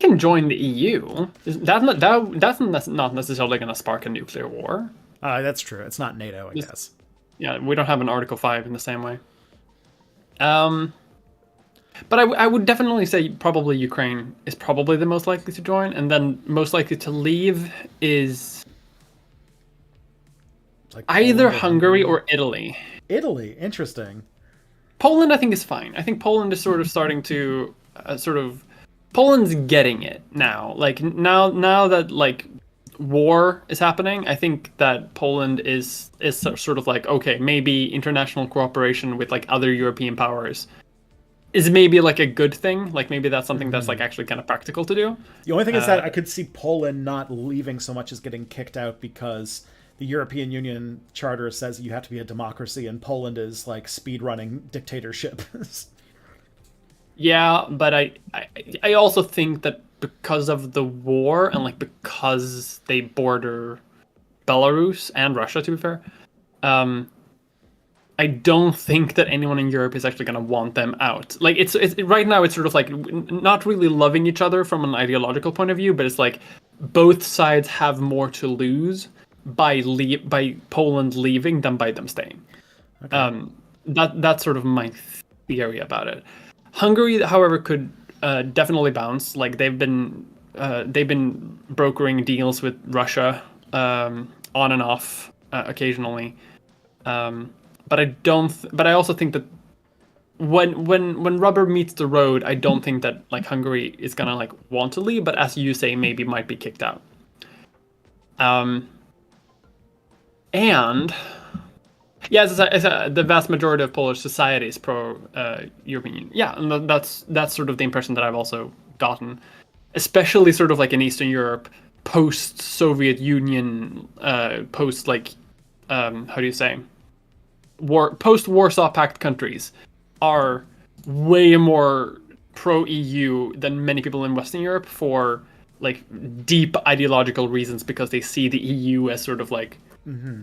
Speaker 2: can join the EU. That's not necessarily going to spark a nuclear war.
Speaker 1: That's true. It's not NATO, I guess.
Speaker 2: Yeah, we don't have an Article 5 in the same way. But I would definitely say probably Ukraine is probably the most likely to join, and then most likely to leave is like either Hungary or Italy.
Speaker 1: Italy, interesting.
Speaker 2: Poland, I think, is fine. I think Poland is sort of starting to Poland's getting it now. Like now that like war is happening, I think that Poland is sort of like, okay, maybe international cooperation with like other European powers is maybe like a good thing. Like maybe that's something that's like actually kind of practical to do.
Speaker 1: The only thing is that I could see Poland not leaving so much as getting kicked out because the European Union Charter says you have to be a democracy, and Poland is like speedrunning dictatorship.
Speaker 2: Yeah, but I also think that because of the war and like because they border Belarus and Russia, to be fair, I don't think that anyone in Europe is actually going to want them out. Like it's right now it's sort of like not really loving each other from an ideological point of view, but it's like both sides have more to lose by Poland leaving than by them staying. Okay. That's sort of my theory about it. Hungary, however, could definitely bounce. Like they've been brokering deals with Russia on and off occasionally. But I also think that when rubber meets the road, I don't think that like Hungary is gonna like want to leave, but as you say, maybe might be kicked out. And yeah, the vast majority of Polish society is pro European Union. Yeah, and that's sort of the impression that I've also gotten, especially sort of like in Eastern Europe, post Soviet Union, post like how do you say, post Warsaw Pact countries are way more pro EU than many people in Western Europe for like deep ideological reasons, because they see the EU as sort of like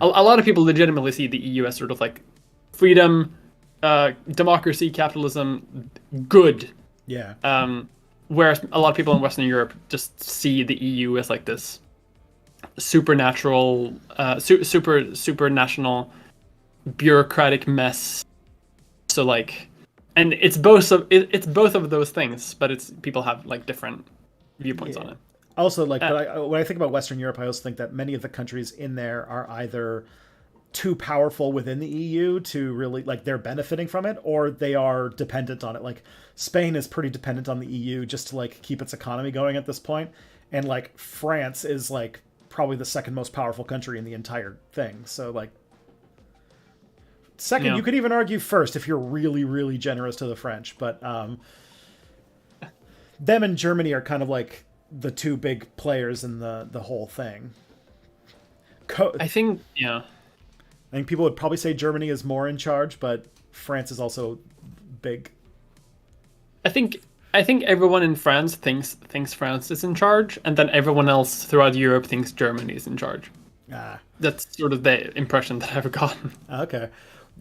Speaker 2: a lot of people legitimately see the EU as sort of like freedom, democracy, capitalism, good.
Speaker 1: Yeah.
Speaker 2: Whereas a lot of people in Western Europe just see the EU as like this supernatural, super national, bureaucratic mess. So like, and it's both of those things, but it's people have like different viewpoints on it.
Speaker 1: Also, like, but when I think about Western Europe, I also think that many of the countries in there are either too powerful within the EU to really, like, they're benefiting from it, or they are dependent on it. Like, Spain is pretty dependent on the EU just to, like, keep its economy going at this point. And, like, France is, like, probably the second most powerful country in the entire thing. So, like, second, yeah. You could even argue first if you're really, really generous to the French. But them and Germany are kind of, like, the two big players in the whole thing.
Speaker 2: I think
Speaker 1: people would probably say Germany is more in charge, but France is also big.
Speaker 2: I think everyone in France thinks France is in charge, and then everyone else throughout Europe thinks Germany is in charge. That's sort of the impression that I've gotten.
Speaker 1: Okay.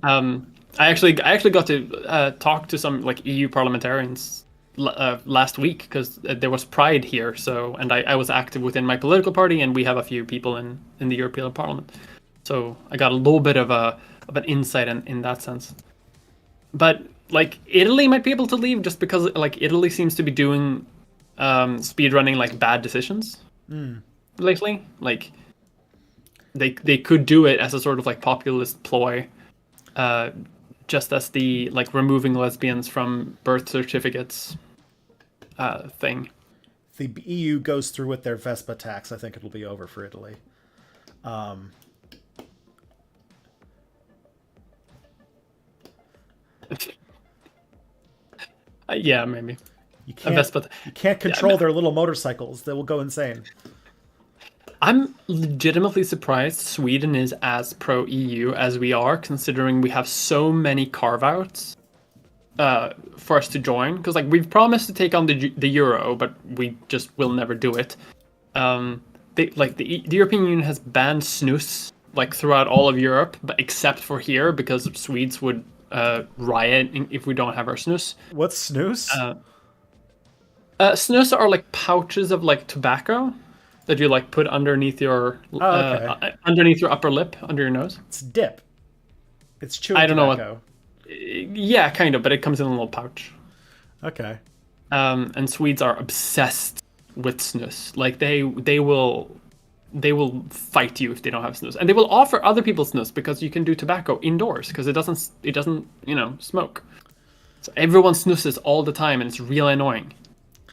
Speaker 2: I actually got to talk to some like EU parliamentarians last week, because there was Pride here, and I was active within my political party, and we have a few people in the European Parliament, so I got a little bit of an insight in that sense. But like Italy might be able to leave just because like Italy seems to be doing speedrunning like bad decisions lately. Like they could do it as a sort of like populist ploy, just as the like removing lesbians from birth certificates thing.
Speaker 1: If the EU goes through with their Vespa tax, I think it'll be over for Italy.
Speaker 2: Yeah, maybe.
Speaker 1: You can't control their little motorcycles. They will go insane.
Speaker 2: I'm legitimately surprised Sweden is as pro-EU as we are, considering we have so many carve-outs for us to join. Because like we've promised to take on the euro, but we just will never do it. The European Union has banned snus like throughout all of Europe, but except for here, because Swedes would riot if we don't have our snus.
Speaker 1: What's snus?
Speaker 2: Snus are like pouches of like tobacco that you like put
Speaker 1: Oh, okay.
Speaker 2: underneath your upper lip, under your nose.
Speaker 1: It's dip. It's chewing
Speaker 2: I don't know what.
Speaker 1: tobacco.
Speaker 2: Yeah, kind of, but it comes in a little pouch.
Speaker 1: Okay.
Speaker 2: And Swedes are obsessed with snus. Like they will fight you if they don't have snus, and they will offer other people snus because you can do tobacco indoors because it doesn't smoke. So everyone snuses all the time, and it's really annoying.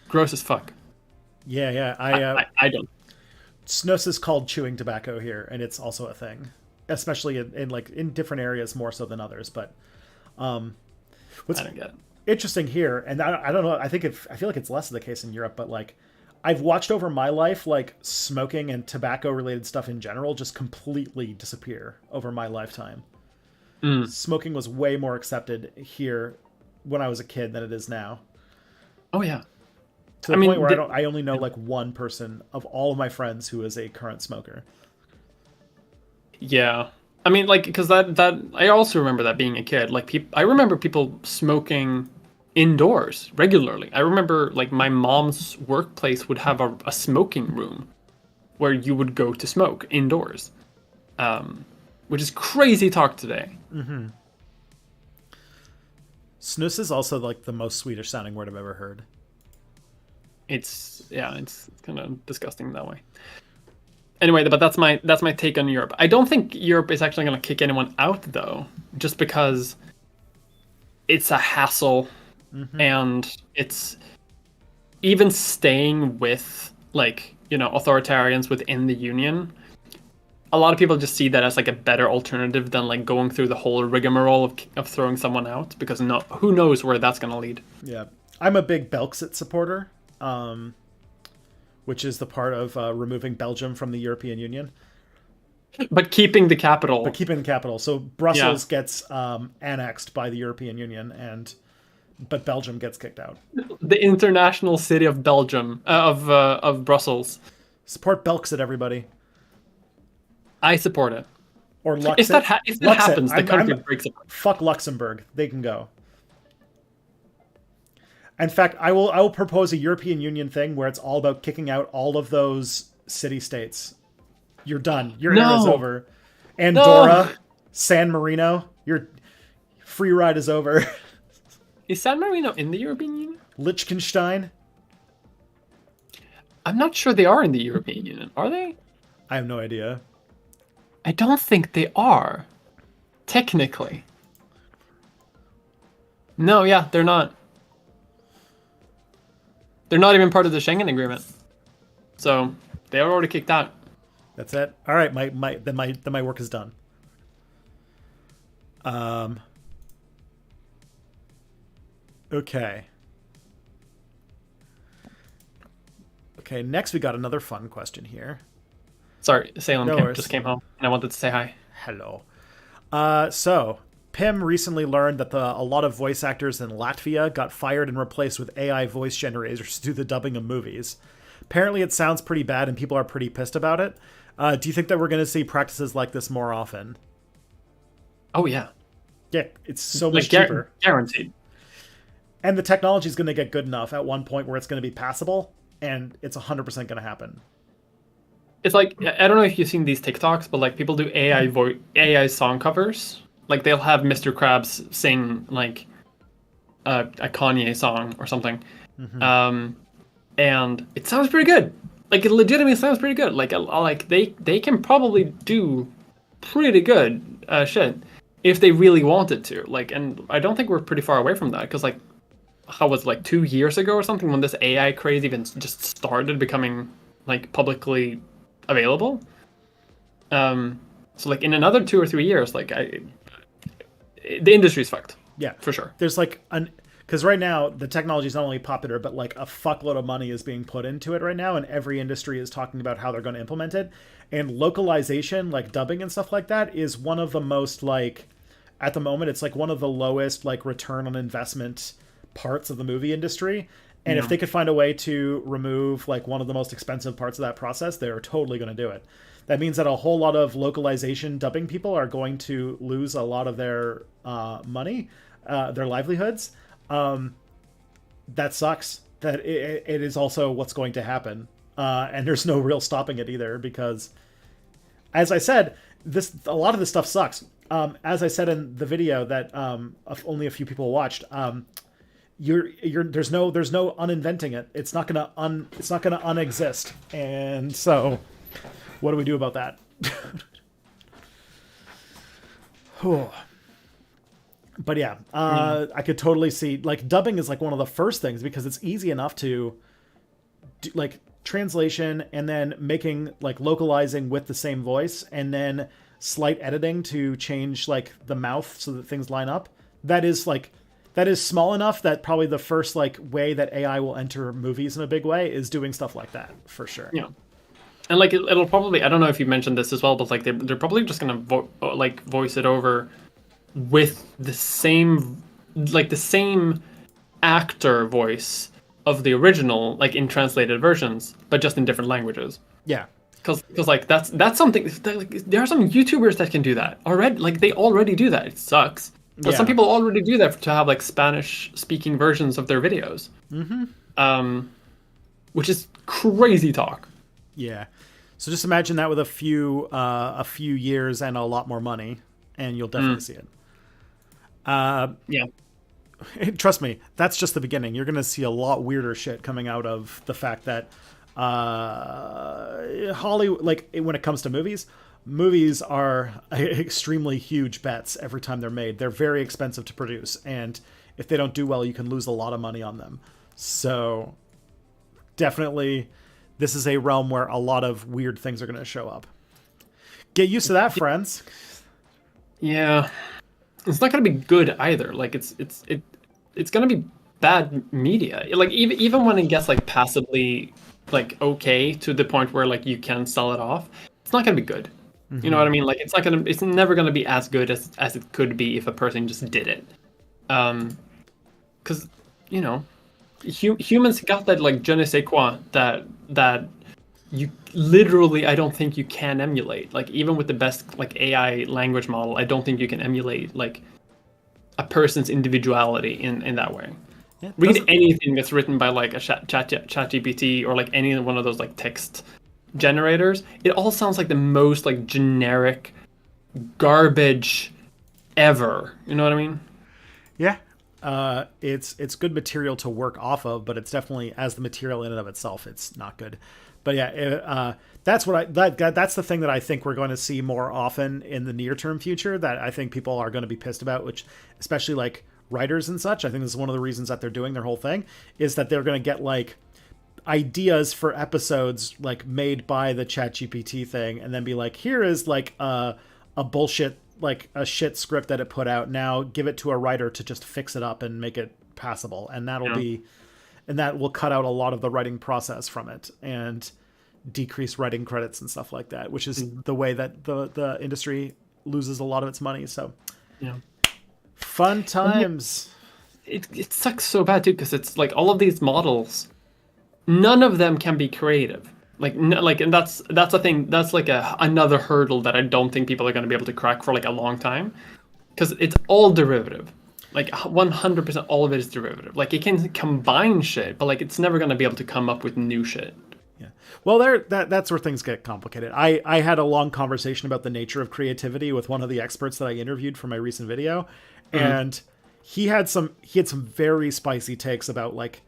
Speaker 2: Gross as fuck.
Speaker 1: Yeah, yeah.
Speaker 2: I don't.
Speaker 1: Snus is called chewing tobacco here, and it's also a thing, especially in like in different areas more so than others. But what's
Speaker 2: I don't get it.
Speaker 1: interesting here, and I don't know. I feel like it's less of the case in Europe, but like I've watched over my life, like smoking and tobacco related stuff in general just completely disappear over my lifetime. Smoking was way more accepted here when I was a kid than it is now.
Speaker 2: Oh yeah.
Speaker 1: To the point where I only know like one person of all of my friends who is a current smoker.
Speaker 2: Yeah. I mean, like, because that I also remember that being a kid. Like, I remember people smoking indoors regularly. I remember, like, my mom's workplace would have a smoking room where you would go to smoke indoors, which is crazy talk today.
Speaker 1: Mm-hmm. Snus is also like the most Swedish sounding word I've ever heard.
Speaker 2: It's kind of disgusting that way. Anyway, but that's my take on Europe. I don't think Europe is actually going to kick anyone out though, just because it's a hassle, and it's even staying with like authoritarians within the union. A lot of people just see that as like a better alternative than like going through the whole rigmarole of throwing someone out, because who knows where that's going to lead.
Speaker 1: Yeah, I'm a big Belxit supporter. Which is the part of removing Belgium from the European Union.
Speaker 2: But keeping the capital.
Speaker 1: So Brussels gets annexed by the European Union, but Belgium gets kicked out.
Speaker 2: The international city of Belgium, of Brussels.
Speaker 1: Support Belxit, everybody.
Speaker 2: I support it.
Speaker 1: Or Luxit.
Speaker 2: If that happens, the country breaks apart.
Speaker 1: Fuck Luxembourg. They can go. In fact, I will propose a European Union thing where it's all about kicking out all of those city-states. You're done. Your era's over. Andorra, San Marino, your free ride is over.
Speaker 2: Is San Marino in the European Union?
Speaker 1: Liechtenstein?
Speaker 2: I'm not sure they are in the European Union. Are they?
Speaker 1: I have no idea.
Speaker 2: I don't think they are. Technically. No, yeah, they're not. They're not even part of the Schengen agreement, so they are already kicked out.
Speaker 1: That's it. All right, then my work is done. Okay. Okay. Next, we got another fun question here.
Speaker 2: Sorry, Salem just came home, and I wanted to say hi.
Speaker 1: Hello. So Pim recently learned that a lot of voice actors in Latvia got fired and replaced with AI voice generators to do the dubbing of movies. Apparently it sounds pretty bad and people are pretty pissed about it. Do you think that we're going to see practices like this more often?
Speaker 2: Oh, yeah.
Speaker 1: Yeah, it's so much cheaper.
Speaker 2: Guaranteed.
Speaker 1: And the technology is going to get good enough at one point where it's going to be passable, and it's 100% going to happen.
Speaker 2: It's like, I don't know if you've seen these TikToks, but like people do AI song covers. Like they'll have Mr. Krabs sing like a Kanye song or something, and it sounds pretty good. Like it legitimately sounds pretty good. Like they can probably do pretty good shit if they really wanted to. Like, and I don't think we're pretty far away from that, because like how was it, like 2 years ago or something when this AI craze even just started becoming like publicly available. So like in another 2 or 3 years, like the industry's fucked.
Speaker 1: Yeah,
Speaker 2: for sure.
Speaker 1: There's like because right now the technology is not only popular, but like a fuckload of money is being put into it right now, and every industry is talking about how they're going to implement it. And localization, like dubbing and stuff like that, is one of the most like at the moment it's like one of the lowest like return on investment parts of the movie industry. And if they could find a way to remove like one of the most expensive parts of that process, they're totally going to do it. That means that a whole lot of localization dubbing people are going to lose a lot of their money, their livelihoods. That sucks. that it is also what's going to happen, and there's no real stopping it either, because, as I said, a lot of this stuff sucks. As I said in the video that only a few people watched, there's no uninventing it. It's not gonna unexist, and so what do we do about that? But yeah, I could totally see, like, dubbing is like one of the first things, because it's easy enough to do, like, translation and then making, like, localizing with the same voice and then slight editing to change, like, the mouth so that things line up. That is small enough that probably the first, like, way that AI will enter movies in a big way is doing stuff like that, for sure.
Speaker 2: Yeah. And, like, it'll probably, I don't know if you mentioned this as well, but, like, they're probably just gonna voice it over with the same actor voice of the original, like, in translated versions, but just in different languages.
Speaker 1: Yeah.
Speaker 2: Because like that's something like, there are some YouTubers that can do that already. Like, they already do that. It sucks, but some people already do that to have, like, Spanish speaking versions of their videos. Which is crazy talk.
Speaker 1: Yeah. So just imagine that with a few years and a lot more money, and you'll definitely see it.
Speaker 2: Yeah.
Speaker 1: Trust me, that's just the beginning. You're going to see a lot weirder shit coming out of the fact that Hollywood, like, when it comes to movies are extremely huge bets every time they're made. They're very expensive to produce, and if they don't do well, you can lose a lot of money on them. So definitely, this is a realm where a lot of weird things are going to show up. Get used to that, friends.
Speaker 2: Yeah. It's not going to be good either. Like, it's going to be bad media. Like, even when it gets, like, passably, like, okay to the point where, like, you can sell it off, it's not going to be good. Mm-hmm. You know what I mean? Like, it's never going to be as good as it could be if a person just did it. Because, you know, humans got that, like, je ne sais quoi that you literally, I don't think you can emulate. Like, even with the best, like, AI language model, I don't think you can emulate, like, a person's individuality in that way. Yeah, read anything that's written by, like, a ChatGPT or, like, any one of those, like, text generators. It all sounds like the most, like, generic garbage ever. You know what I mean?
Speaker 1: Yeah. It's good material to work off of, but it's definitely, as the material in and of itself, it's not good. But yeah, that's that's the thing that I think we're going to see more often in the near term future, that I think people are going to be pissed about, which, especially, like, writers and such, I think this is one of the reasons that they're doing their whole thing, is that they're going to get, like, ideas for episodes, like, made by the ChatGPT thing, and then be like, here is, like, a bullshit, like, a shit script that it put out. Now give it to a writer to just fix it up and make it passable, and that will cut out a lot of the writing process from it and decrease writing credits and stuff like that, which is the way that the industry loses a lot of its money. So
Speaker 2: yeah,
Speaker 1: fun times.
Speaker 2: It sucks so bad too, because it's like all of these models, none of them can be creative. And that's a thing. That's like another hurdle that I don't think people are going to be able to crack for, like, a long time, because it's all derivative. Like, 100% all of it is derivative. Like, it can combine shit, but, like, it's never going to be able to come up with new shit.
Speaker 1: Yeah. Well, that's where things get complicated. I had a long conversation about the nature of creativity with one of the experts that I interviewed for my recent video, and he had some very spicy takes about, like,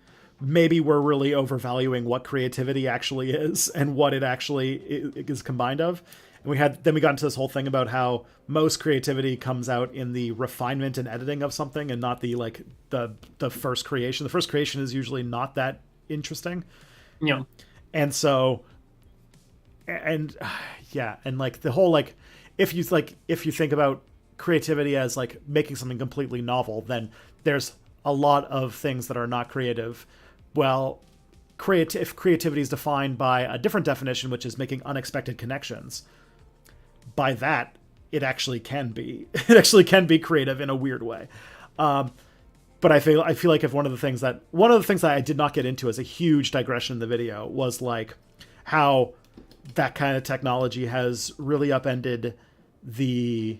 Speaker 1: maybe we're really overvaluing what creativity actually is and what it actually is combined of. And then we got into this whole thing about how most creativity comes out in the refinement and editing of something, and not the, like, the first creation. The first creation is usually not that interesting.
Speaker 2: Yeah.
Speaker 1: And so, and yeah, and, like, the whole, like, if you think about creativity as, like, making something completely novel, then there's a lot of things that are not creative. Well, if creativity is defined by a different definition, which is making unexpected connections, by that, it actually can be creative in a weird way. But I feel like if one of the things that I did not get into as a huge digression in the video was, like, how that kind of technology has really upended the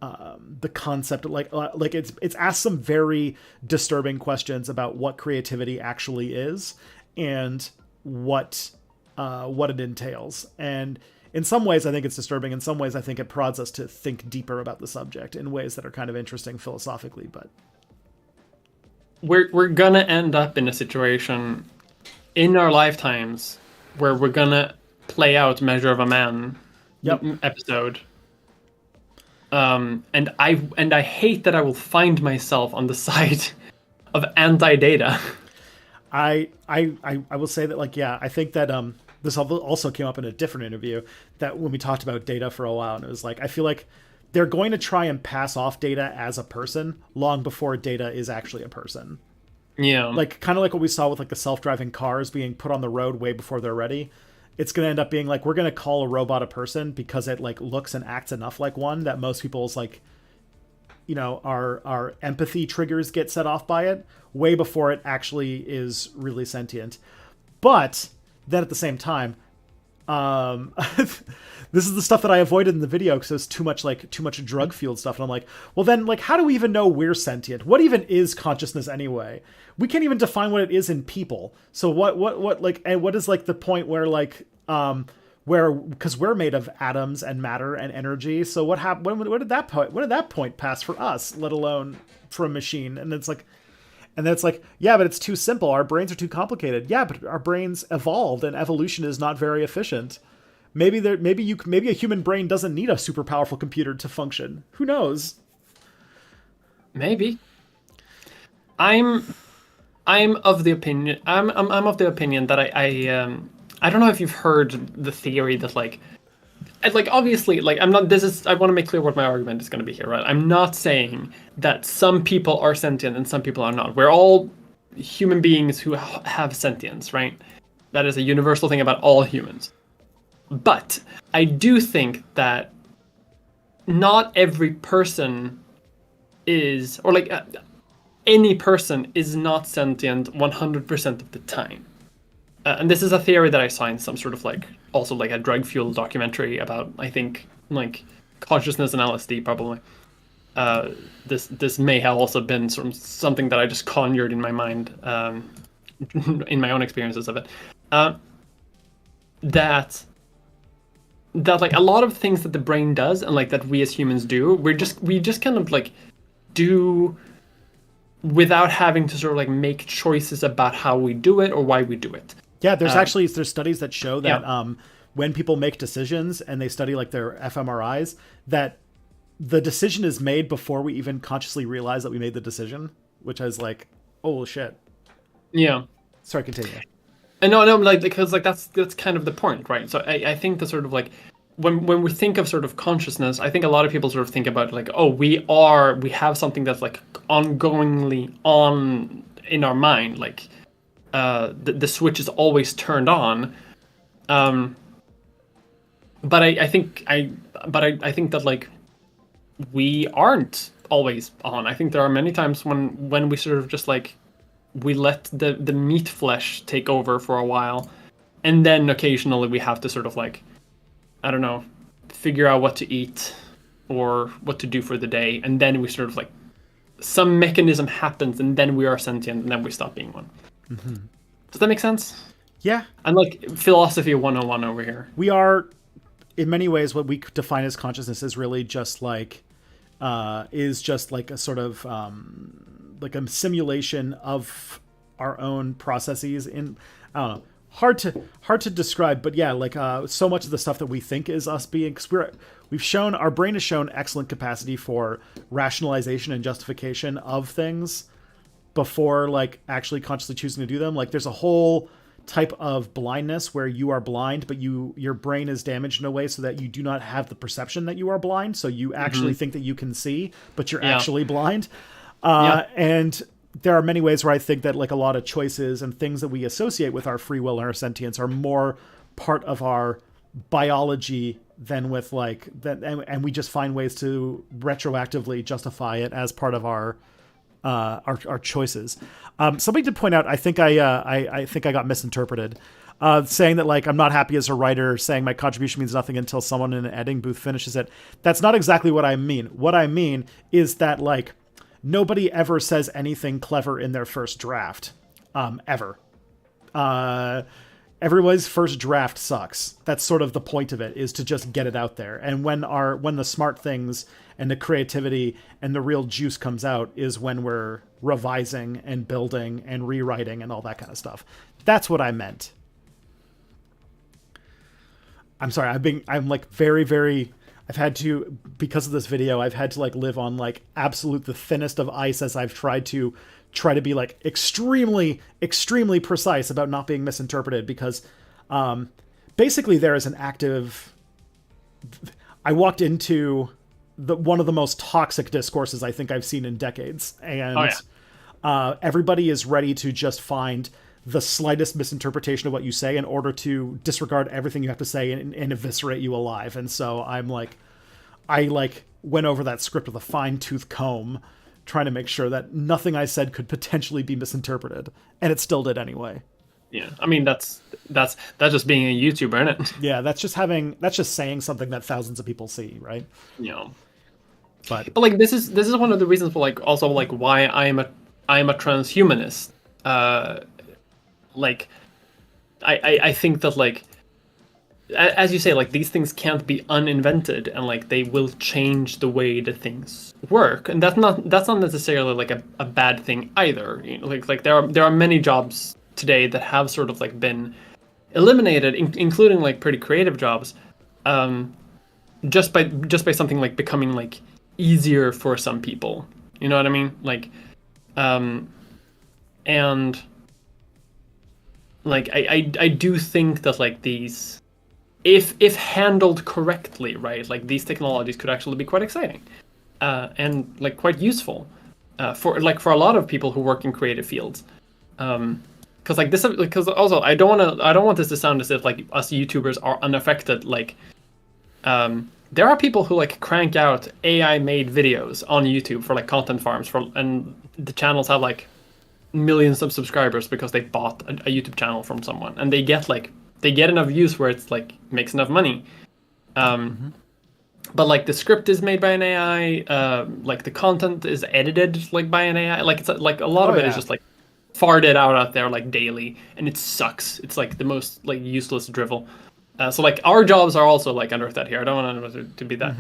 Speaker 1: the concept of like it's asked some very disturbing questions about what creativity actually is and what it entails. And in some ways I think it's disturbing, in some ways I think it prods us to think deeper about the subject in ways that are kind of interesting philosophically. But
Speaker 2: we're gonna end up in a situation in our lifetimes where we're gonna play out Measure of a Man episode. And I hate that I will find myself on the side of anti-data.
Speaker 1: I will say that, like, yeah, I think that this also came up in a different interview, that when we talked about data for a while, and it was like, I feel like they're going to try and pass off data as a person long before data is actually a person.
Speaker 2: Yeah.
Speaker 1: Like, kind of like what we saw with like the self-driving cars being put on the road way before they're ready. It's going to end up being like, we're going to call a robot a person because it like looks and acts enough like one that most people's like, you know, our empathy triggers get set off by it way before it actually is really sentient. But then at the same time, this is the stuff that I avoided in the video because it's too much drug fueled stuff. And I'm like, well then, like, how do we even know we're sentient? What even is consciousness anyway? We can't even define what it is in people. So what like, and what is like the point where like, because we're made of atoms and matter and energy. So what happened? When did that point pass for us, let alone for a machine? And it's like, and then it's like, yeah, but it's too simple. Our brains are too complicated. Yeah, but our brains evolved, and evolution is not very efficient. Maybe a human brain doesn't need a super powerful computer to function. Who knows?
Speaker 2: Maybe. I'm of the opinion. I'm of the opinion that I don't know if you've heard the theory that like obviously, like, I'm not, I want to make clear what my argument is going to be here, right? I'm not saying that some people are sentient and some people are not. We're all human beings who have sentience, right? That is a universal thing about all humans. But I do think that not every person is, or like any person is not sentient 100% of the time. And this is a theory that I saw in some sort of like, also like a drug fueled documentary about, I think, like consciousness and LSD probably. This may have also been sort of something that I just conjured in my mind, in my own experiences of it. That like a lot of things that the brain does and like that we as humans do, we just kind of like do without having to sort of like make choices about how we do it or why we do it.
Speaker 1: Yeah, there's studies that show that when people make decisions and they study like their fMRIs, that the decision is made before we even consciously realize that we made the decision, which is like, oh shit.
Speaker 2: Yeah.
Speaker 1: Sorry, continue.
Speaker 2: And no, like, because like that's kind of the point, right? So I think that sort of like when we think of sort of consciousness, I think a lot of people sort of think about like, oh, we have something that's like ongoingly on in our mind, like the switch is always turned on. But I think that like we aren't always on. I think there are many times when we sort of just like we let the meat flesh take over for a while, and then occasionally we have to sort of like, I don't know, figure out what to eat or what to do for the day, and then we sort of like some mechanism happens, and then we are sentient, and then we stop being one. Mm-hmm. Does that make sense?
Speaker 1: Yeah.
Speaker 2: And like philosophy 101 over here.
Speaker 1: We are, in many ways, what we define as consciousness is really just like a sort of like a simulation of our own processes in, I don't know, hard to describe, but yeah, like so much of the stuff that we think is us being, because our brain has shown excellent capacity for rationalization and justification of things before like actually consciously choosing to do them. Like there's a whole type of blindness where you are blind, but your brain is damaged in a way so that you do not have the perception that you are blind. So you actually think that you can see, but you're actually blind. And there are many ways where I think that like a lot of choices and things that we associate with our free will and our sentience are more part of our biology than with like that, and we just find ways to retroactively justify it as part of our choices. Somebody did point out, I think I got misinterpreted. saying that like I'm not happy as a writer, saying my contribution means nothing until someone in an editing booth finishes it. That's not exactly what I mean. What I mean is that like nobody ever says anything clever in their first draft, ever. Everybody's first draft sucks. That's sort of the point of it, is to just get it out there. And when the smart things and the creativity and the real juice comes out is when we're revising and building and rewriting and all that kind of stuff. That's what I meant. I'm sorry. I'm like very, very, I've had to, because of this video, I've had to like live on like absolute the thinnest of ice as I've tried to be like extremely, extremely precise about not being misinterpreted, because basically there is an active, I walked into one of the most toxic discourses I think I've seen in decades. And everybody is ready to just find the slightest misinterpretation of what you say in order to disregard everything you have to say and eviscerate you alive. And so I went over that script with a fine-tooth comb, trying to make sure that nothing I said could potentially be misinterpreted, and it still did anyway.
Speaker 2: Yeah, I mean that's just being a YouTuber, isn't it?
Speaker 1: Yeah, that's just saying something that thousands of people see, right?
Speaker 2: Yeah.
Speaker 1: But
Speaker 2: like this is one of the reasons for like also like why I am a transhumanist. Like I think that like as you say, like these things can't be uninvented, and like they will change the way that things work, and that's not necessarily like a bad thing either. You know, like there are many jobs today that have sort of like been eliminated, including like pretty creative jobs, just by something like becoming like easier for some people. You know what I mean? Like, and like I do think that like these, if handled correctly, right, like these technologies could actually be quite exciting, and like quite useful, for a lot of people who work in creative fields. Because also I don't want this to sound as if like us YouTubers are unaffected. Like, there are people who like crank out AI made videos on YouTube for like content farms and the channels have like millions of subscribers because they bought a YouTube channel from someone, and they get enough views where it's like makes enough money. But like the script is made by an AI, like the content is edited like by an AI. Like it's like a lot of it is just like farted out there like daily, and it sucks. It's like the most like useless drivel. So like our jobs are also like under threat here. I don't want it to be that.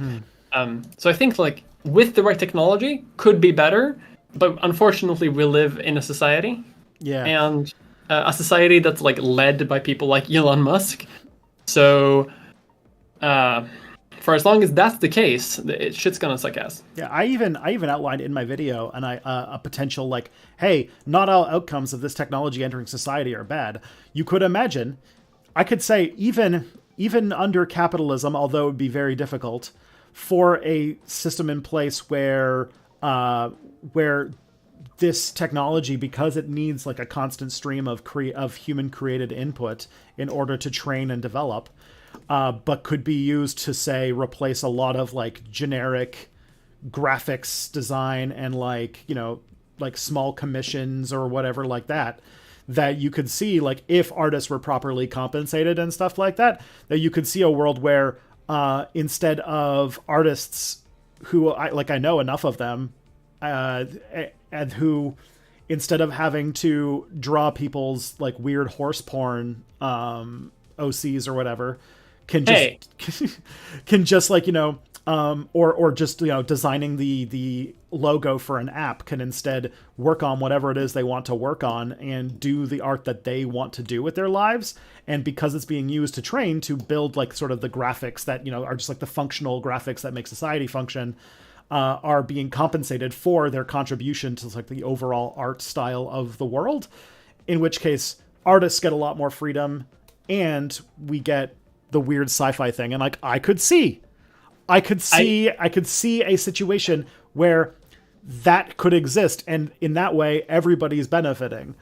Speaker 2: So I think like with the right technology could be better, but unfortunately we live in a society, and a society that's like led by people like Elon Musk. So for as long as that's the case, shit's gonna suck ass.
Speaker 1: Yeah, I even outlined in my video a potential like, hey, not all outcomes of this technology entering society are bad. You could imagine, I could say even under capitalism, although it would be very difficult, for a system in place where this technology, because it needs like a constant stream of human created input in order to train and develop, but could be used to say replace a lot of like generic graphics design and like, you know, like small commissions or whatever like that you could see, like if artists were properly compensated and stuff like that you could see a world where instead of artists who I know enough of them, and who, instead of having to draw people's like weird horse porn OCs or whatever, can just like, you know, or just, you know, designing the logo for an app, can instead work on whatever it is they want to work on and do the art that they want to do with their lives. And because it's being used to train to build like sort of the graphics that, you know, are just like the functional graphics that make society function, are being compensated for their contribution to like the overall art style of the world, in which case artists get a lot more freedom and we get the weird sci-fi thing. And like I could see a situation where that could exist, and in that way everybody's benefiting.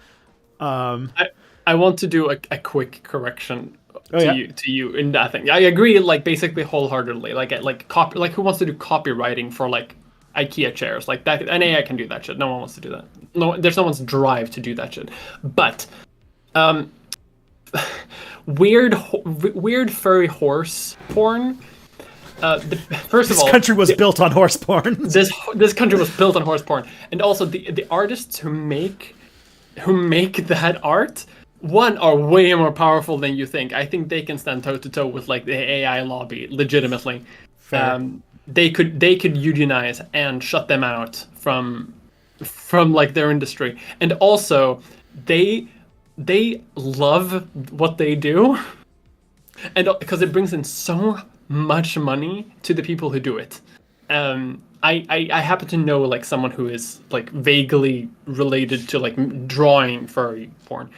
Speaker 2: I want to do a quick correction to you in that thing. I agree, like basically wholeheartedly. Like who wants to do copywriting for like IKEA chairs? Like that, an AI can do that shit. No one wants to do that. No, there's no one's drive to do that shit. But weird furry horse porn. First of all,
Speaker 1: this country was built on horse porn.
Speaker 2: this country was built on horse porn, and also the artists who make that art, one, are way more powerful than you think. I think they can stand toe to toe with like the AI lobby, legitimately. They could unionize and shut them out from like their industry, and also they love what they do, and because it brings in so much money to the people who do it. I happen to know like someone who is like vaguely related to like drawing furry porn,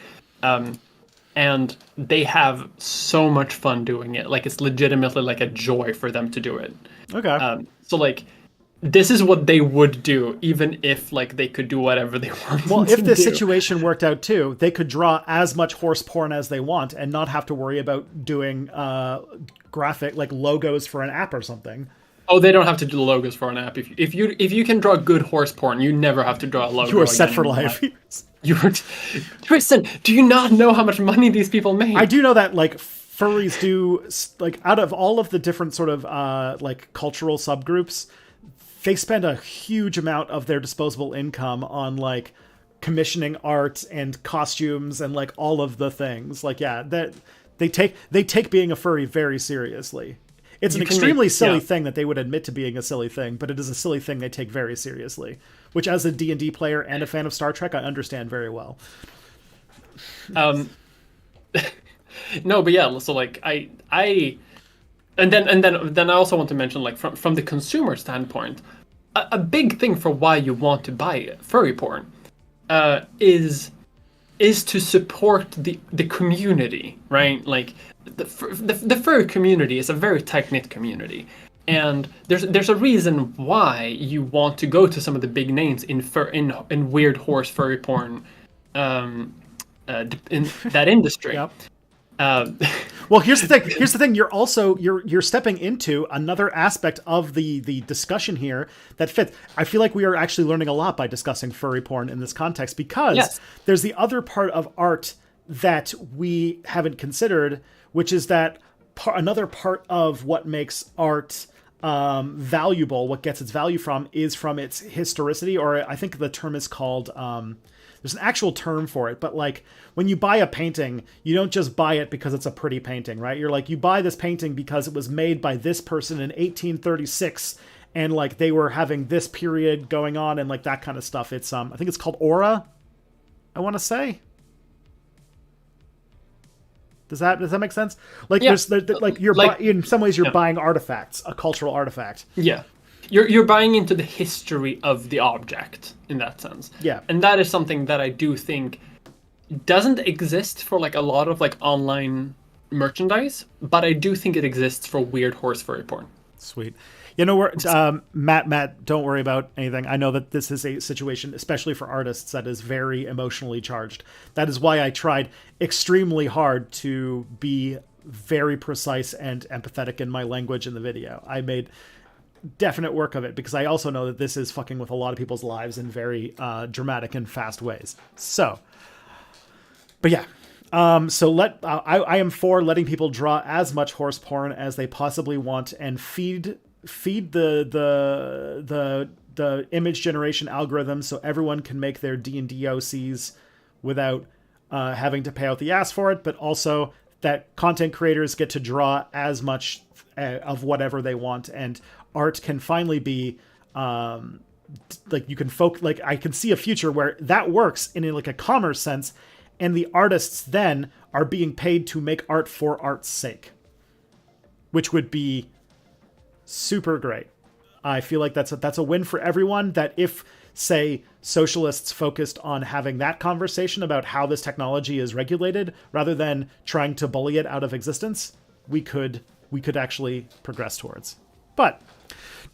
Speaker 2: and they have so much fun doing it. Like it's legitimately like a joy for them to do it.
Speaker 1: Okay.
Speaker 2: So like, this is what they would do, even if like they could do whatever they want.
Speaker 1: Well, if this situation worked out too, they could draw as much horse porn as they want and not have to worry about doing graphic like logos for an app or something.
Speaker 2: Oh, they don't have to do the logos for an app. If you can draw good horse porn, you never have to draw a logo.
Speaker 1: You are set for life.
Speaker 2: Tristan, do you not know how much money these people make?
Speaker 1: I do know that like furries do, like, out of all of the different sort of like cultural subgroups, they spend a huge amount of their disposable income on like commissioning art and costumes and like all of the things. Like, yeah, that they take being a furry very seriously. It's an extremely silly thing that they would admit to being a silly thing, but it is a silly thing they take very seriously, which as a D&D player and a fan of Star Trek, I understand very well.
Speaker 2: No, but yeah, so like and then I also want to mention, like, from the consumer standpoint, a big thing for why you want to buy furry porn is to support the community, right? Like the furry community is a very tight-knit community, and there's a reason why you want to go to some of the big names in weird horse furry porn in that industry.
Speaker 1: Yep. Well, here's the thing. You're also you're stepping into another aspect of the discussion here that fits. I feel like we are actually learning a lot by discussing furry porn in this context, because there's the other part of art that we haven't considered, which is that another part of what makes art valuable, what gets its value is from its historicity, or I think the term is called. There's an actual term for it, but like when you buy a painting, you don't just buy it because it's a pretty painting, right? You're like, you buy this painting because it was made by this person in 1836, and like they were having this period going on and like that kind of stuff. It's I think it's called aura, I want to say. Does that make sense? Like there's like you're in some ways you're buying artifacts, a cultural artifact.
Speaker 2: Yeah. You're buying into the history of the object in that sense.
Speaker 1: Yeah.
Speaker 2: And that is something that I do think doesn't exist for like a lot of like online merchandise, but I do think it exists for weird horse furry porn.
Speaker 1: Sweet. You know, we're Matt, don't worry about anything. I know that this is a situation, especially for artists, that is very emotionally charged. That is why I tried extremely hard to be very precise and empathetic in my language in the video. I made definite work of it, because I also know that this is fucking with a lot of people's lives in very dramatic and fast ways. So, but yeah, so I am for letting people draw as much horse porn as they possibly want and feed the image generation algorithm so everyone can make their D&D OCs without having to pay out the ass for it, but also that content creators get to draw as much of whatever they want, and art can finally be like you can like I can see a future where that works in like a commerce sense, and the artists then are being paid to make art for art's sake, which would be super great. I feel like that's a win for everyone. That if, say, socialists focused on having that conversation about how this technology is regulated rather than trying to bully it out of existence, we could actually progress towards. But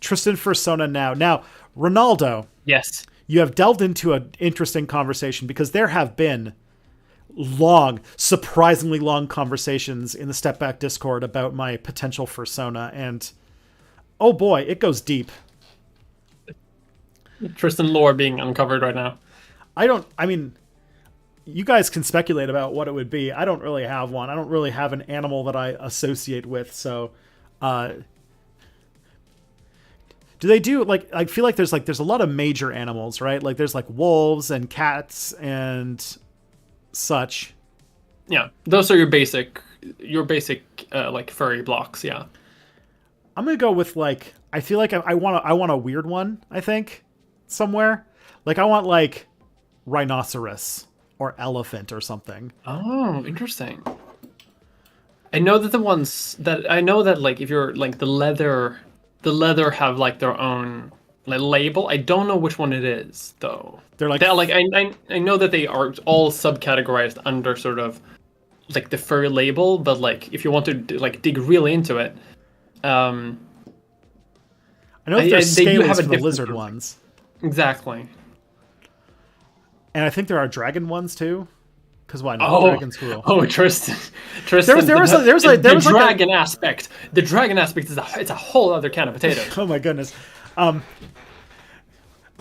Speaker 1: Tristan Fursona now, Ronaldo.
Speaker 2: Yes.
Speaker 1: You have delved into an interesting conversation, because there have been surprisingly long conversations in the Step Back Discord about my potential Fursona, and oh boy, it goes deep.
Speaker 2: Tristan lore being uncovered right now.
Speaker 1: I mean, you guys can speculate about what it would be. I don't really have one. I don't really have an animal that I associate with. So, do they do like? I feel like there's a lot of major animals, right? Like there's like wolves and cats and such.
Speaker 2: Yeah, those are your basic like furry blocks. Yeah,
Speaker 1: I'm gonna go with like. I feel like I want a weird one. I think somewhere like I want like rhinoceros or elephant or something.
Speaker 2: Oh, interesting. I know that like if you're like the leather have like their own like label. I don't know which one it is though. I know that they are all subcategorized under sort of like the furry label, but like if you want to like dig really into it,
Speaker 1: I know there's scalies for the lizard ones.
Speaker 2: Exactly.
Speaker 1: And I think there are dragon ones too. Because why not? Dragon's cool.
Speaker 2: Oh, Tristan.
Speaker 1: There was
Speaker 2: the dragon aspect. The dragon aspect is it's a whole other can of potatoes.
Speaker 1: Oh my goodness. Yeah,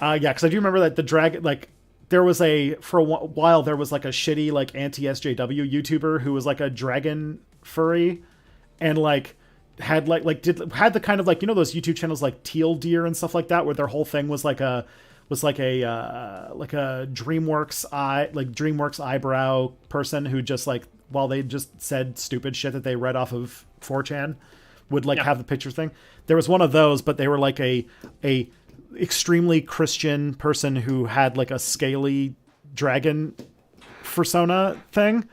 Speaker 1: because I do remember that the dragon, like, there was for a while there was like a shitty like anti-SJW YouTuber who was like a dragon furry, and like had had the kind of like, you know, those YouTube channels like Teal Deer and stuff like that, where their whole thing was like a DreamWorks eyebrow person who just like, while they just said stupid shit that they read off of 4chan, would like have the picture thing. There was one of those, but they were like a extremely Christian person who had like a scaly dragon fursona thing.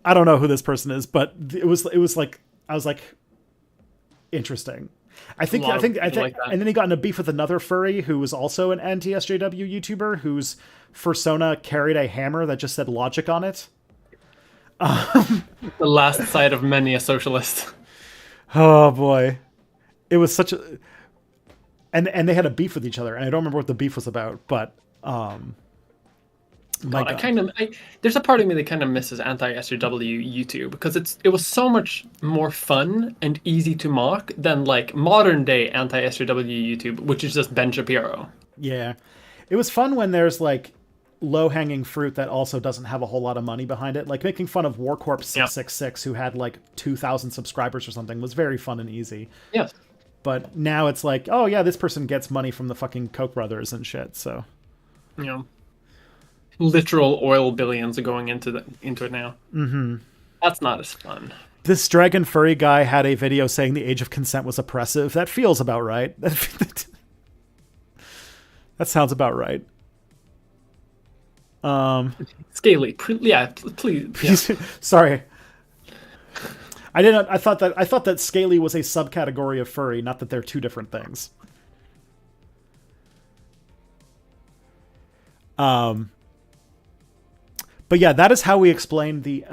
Speaker 1: I don't know who this person is, but it was like, I was like, interesting. I think, and then he got in a beef with another furry who was also an anti-SJW YouTuber whose fursona carried a hammer that just said logic on it.
Speaker 2: The last sight of many a socialist.
Speaker 1: Oh boy, it was such a, and they had a beef with each other, and I don't remember what the beef was about, but
Speaker 2: there's a part of me that kind of misses anti-SJW YouTube because it was so much more fun and easy to mock than like modern day anti-SJW YouTube, which is just Ben Shapiro.
Speaker 1: Yeah, it was fun when there's like low-hanging fruit that also doesn't have a whole lot of money behind it. Like making fun of Warcorp 666, who had like 2,000 subscribers or something, was very fun and easy.
Speaker 2: Yes.
Speaker 1: But now it's like, oh yeah, this person gets money from the fucking Koch brothers and shit. So,
Speaker 2: yeah. Literal oil billions are going into it now.
Speaker 1: Mm-hmm.
Speaker 2: That's not as fun.
Speaker 1: This dragon furry guy had a video saying the age of consent was oppressive. That feels about right. That sounds about right.
Speaker 2: Scaly, please. Yeah.
Speaker 1: Sorry. I thought that scaly was a subcategory of furry, not that they're two different things. But yeah, that is how we explain the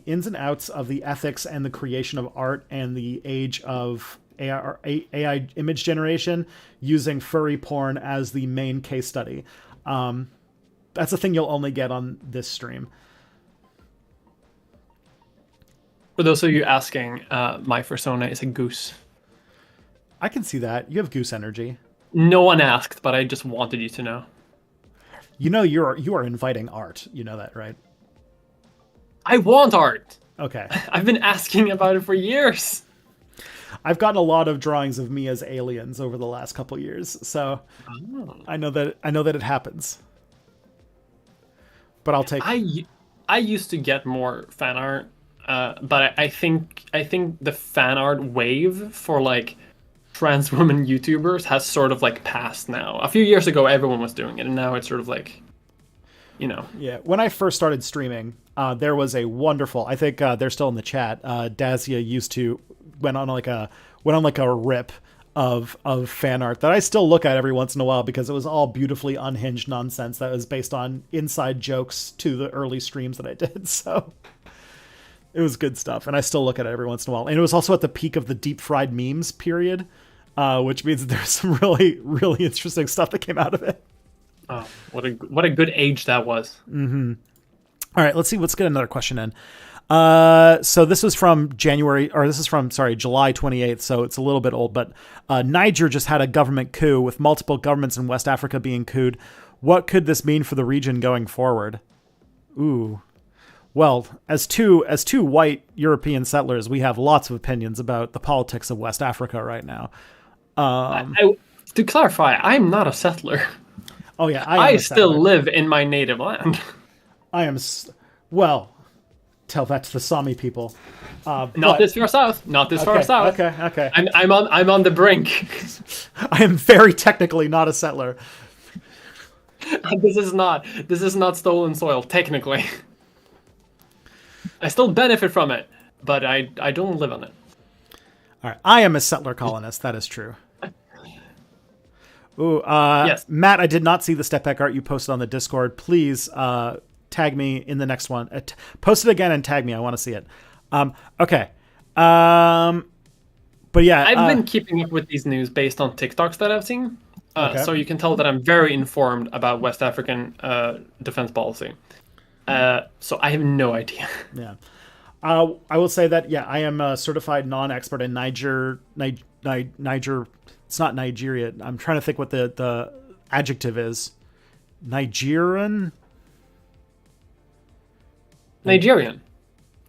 Speaker 1: ins and outs of the ethics and the creation of art and the age of AI image generation using furry porn as the main case study. That's a thing you'll only get on this stream.
Speaker 2: For those of you asking, my fursona is a goose.
Speaker 1: I can see that. You have goose energy.
Speaker 2: No one asked, but I just wanted you to know.
Speaker 1: You know you are inviting art. You know that, right?
Speaker 2: I want art.
Speaker 1: Okay.
Speaker 2: I've been asking about it for years.
Speaker 1: I've gotten a lot of drawings of me as aliens over the last couple years, so I know that it happens. But I'll take.
Speaker 2: I used to get more fan art, but I think the fan art wave for like trans women YouTubers has sort of like passed now. A few years ago, everyone was doing it, and now it's sort of like, you know. Yeah,
Speaker 1: when I first started streaming, there was a wonderful. I think they're still in the chat. Dazia used to went on like a rip of fan art that I still look at every once in a while because it was all beautifully unhinged nonsense that was based on inside jokes to the early streams that I did. So it was good stuff, and I still look at it every once in a while. And it was also at the peak of the deep fried memes period, which means that there's some really, really interesting stuff that came out of it.
Speaker 2: Oh, what a good age that was.
Speaker 1: Mm-hmm. All right, let's see. Let's get another question in. So this was from July 28th, so it's a little bit old, but Niger just had a government coup with multiple governments in West Africa being couped. What could this mean for the region going forward? Ooh. Well, as two white European settlers, we have lots of opinions about the politics of West Africa right now.
Speaker 2: To clarify, I'm not a settler.
Speaker 1: Oh yeah, I am
Speaker 2: I
Speaker 1: a
Speaker 2: still
Speaker 1: settler.
Speaker 2: live in my native land.
Speaker 1: I am. Well, tell that to the Sami people.
Speaker 2: Not this far south. Not this far south.
Speaker 1: Okay.
Speaker 2: I'm on the brink.
Speaker 1: I am very technically not a settler.
Speaker 2: This is not stolen soil technically. I still benefit from it, but I don't live on it.
Speaker 1: All right, I am a settler colonist. That is true. Ooh,
Speaker 2: yes.
Speaker 1: Matt, I did not see the step back art you posted on the Discord. Please tag me in the next one. Post it again and tag me. I want to see it. Okay. But yeah,
Speaker 2: I've been keeping up with these news based on TikToks that I've seen. So you can tell that I'm very informed about West African defense policy. So I have no idea.
Speaker 1: Yeah. I will say that, yeah, I am a certified non-expert in Niger. It's not Nigeria. I'm trying to think what the adjective is. Nigerian?
Speaker 2: Nigerian,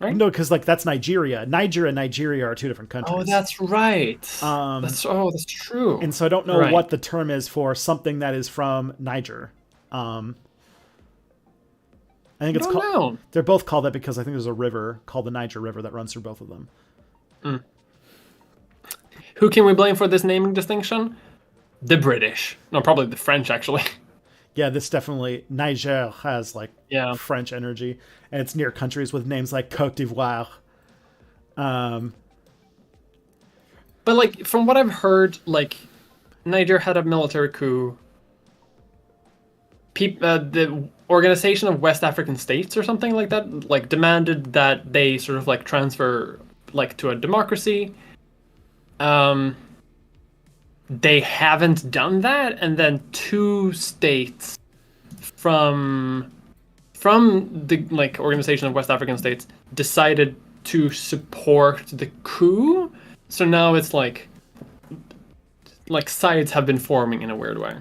Speaker 2: right?
Speaker 1: No, because like that's Nigeria. Niger and Nigeria are two different countries.
Speaker 2: Oh, that's right. That's true.
Speaker 1: And so I don't know what the term is for something that is from Niger. I think it's called. They're both called that because I think there's a river called the Niger River that runs through both of them.
Speaker 2: Mm. Who can we blame for this naming distinction? The British. No, probably the French, actually.
Speaker 1: Yeah, this definitely... Niger has, like, French energy. And it's near countries with names like Côte d'Ivoire.
Speaker 2: But, like, from what I've heard, like, Niger had a military coup. The Organization of West African States or something like that, like, demanded that they sort of, like, transfer, like, to a democracy. They haven't done that, and then two states from the like Organization of West African States decided to support the coup. So now it's like sides have been forming in a weird way.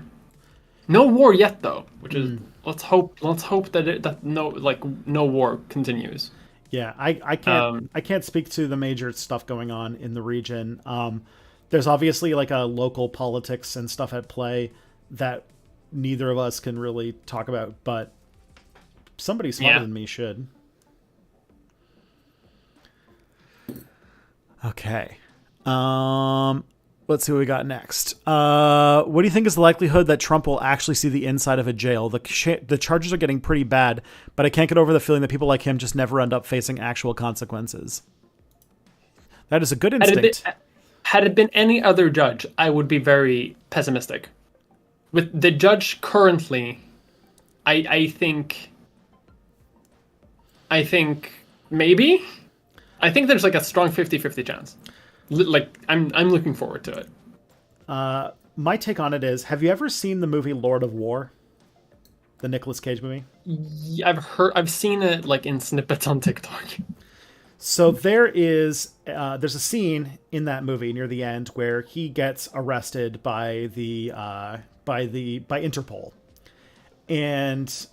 Speaker 2: No war yet, though, which is let's hope that no war continues.
Speaker 1: Yeah, I can't speak to the major stuff going on in the region. There's obviously like a local politics and stuff at play that neither of us can really talk about, but somebody smarter than me should. Okay. Let's see what we got next. What do you think is the likelihood that Trump will actually see the inside of a jail? The charges are getting pretty bad, but I can't get over the feeling that people like him just never end up facing actual consequences. That is a good instinct.
Speaker 2: Had it been any other judge, I would be very pessimistic. With the judge currently, I think maybe. I think there's like a strong 50-50 chance. Like I'm looking forward to it.
Speaker 1: My take on it is: have you ever seen the movie Lord of War? The Nicolas Cage movie?
Speaker 2: Yeah, I've seen it like in snippets on TikTok.
Speaker 1: So there's a scene in that movie near the end where he gets arrested by Interpol, and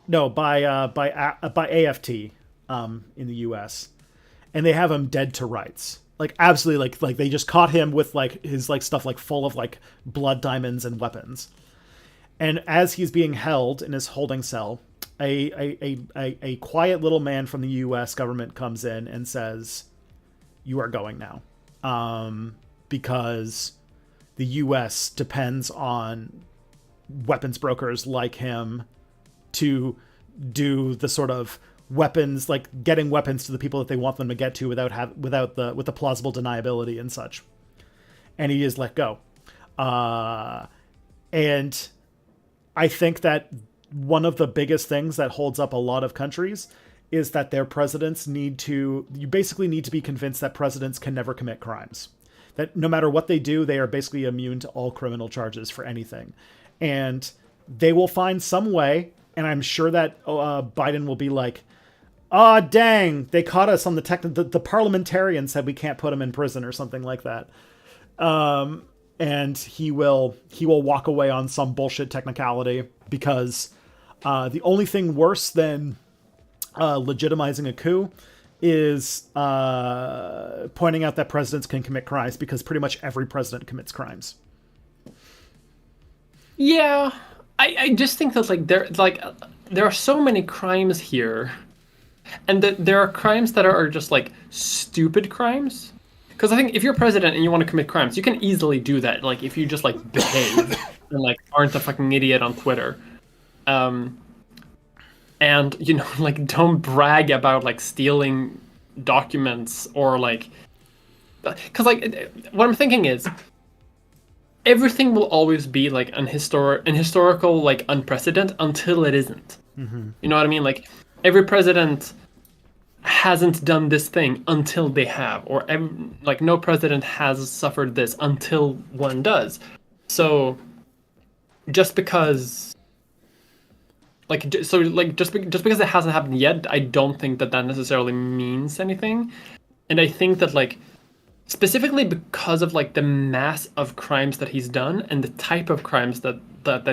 Speaker 1: no, by AFT in the U.S. and they have him dead to rights, like absolutely like they just caught him with like his like stuff like full of like blood diamonds and weapons, and as he's being held in his holding cell, a quiet little man from the U.S. government comes in and says, "You are going now," because the U.S. depends on weapons brokers like him to do the sort of weapons, like getting weapons to the people that they want them to get to with the plausible deniability and such. And he is let go. And I think that one of the biggest things that holds up a lot of countries is that their presidents you basically need to be convinced that presidents can never commit crimes. That no matter what they do, they are basically immune to all criminal charges for anything. And they will find some way, and I'm sure that Biden will be like, "Ah, dang, they caught us on the parliamentarian said we can't put him in prison," or something like that. And he will walk away on some bullshit technicality, because the only thing worse than legitimizing a coup is pointing out that presidents can commit crimes, because pretty much every president commits crimes.
Speaker 2: Yeah, I just think that there are so many crimes here, and that there are crimes that are just like stupid crimes. Because I think if you're president and you want to commit crimes, you can easily do that. Like if you just like behave and like aren't a fucking idiot on Twitter, and you know like don't brag about like stealing documents or like, because like what I'm thinking is everything will always be like an historical like unprecedented until it isn't.
Speaker 1: Mm-hmm.
Speaker 2: You know what I mean? Like every president hasn't done this thing until they have, or like no president has suffered this until one does. So just because just because it hasn't happened yet, I don't think that necessarily means anything. And I think that like specifically because of like the mass of crimes that he's done and the type of crimes that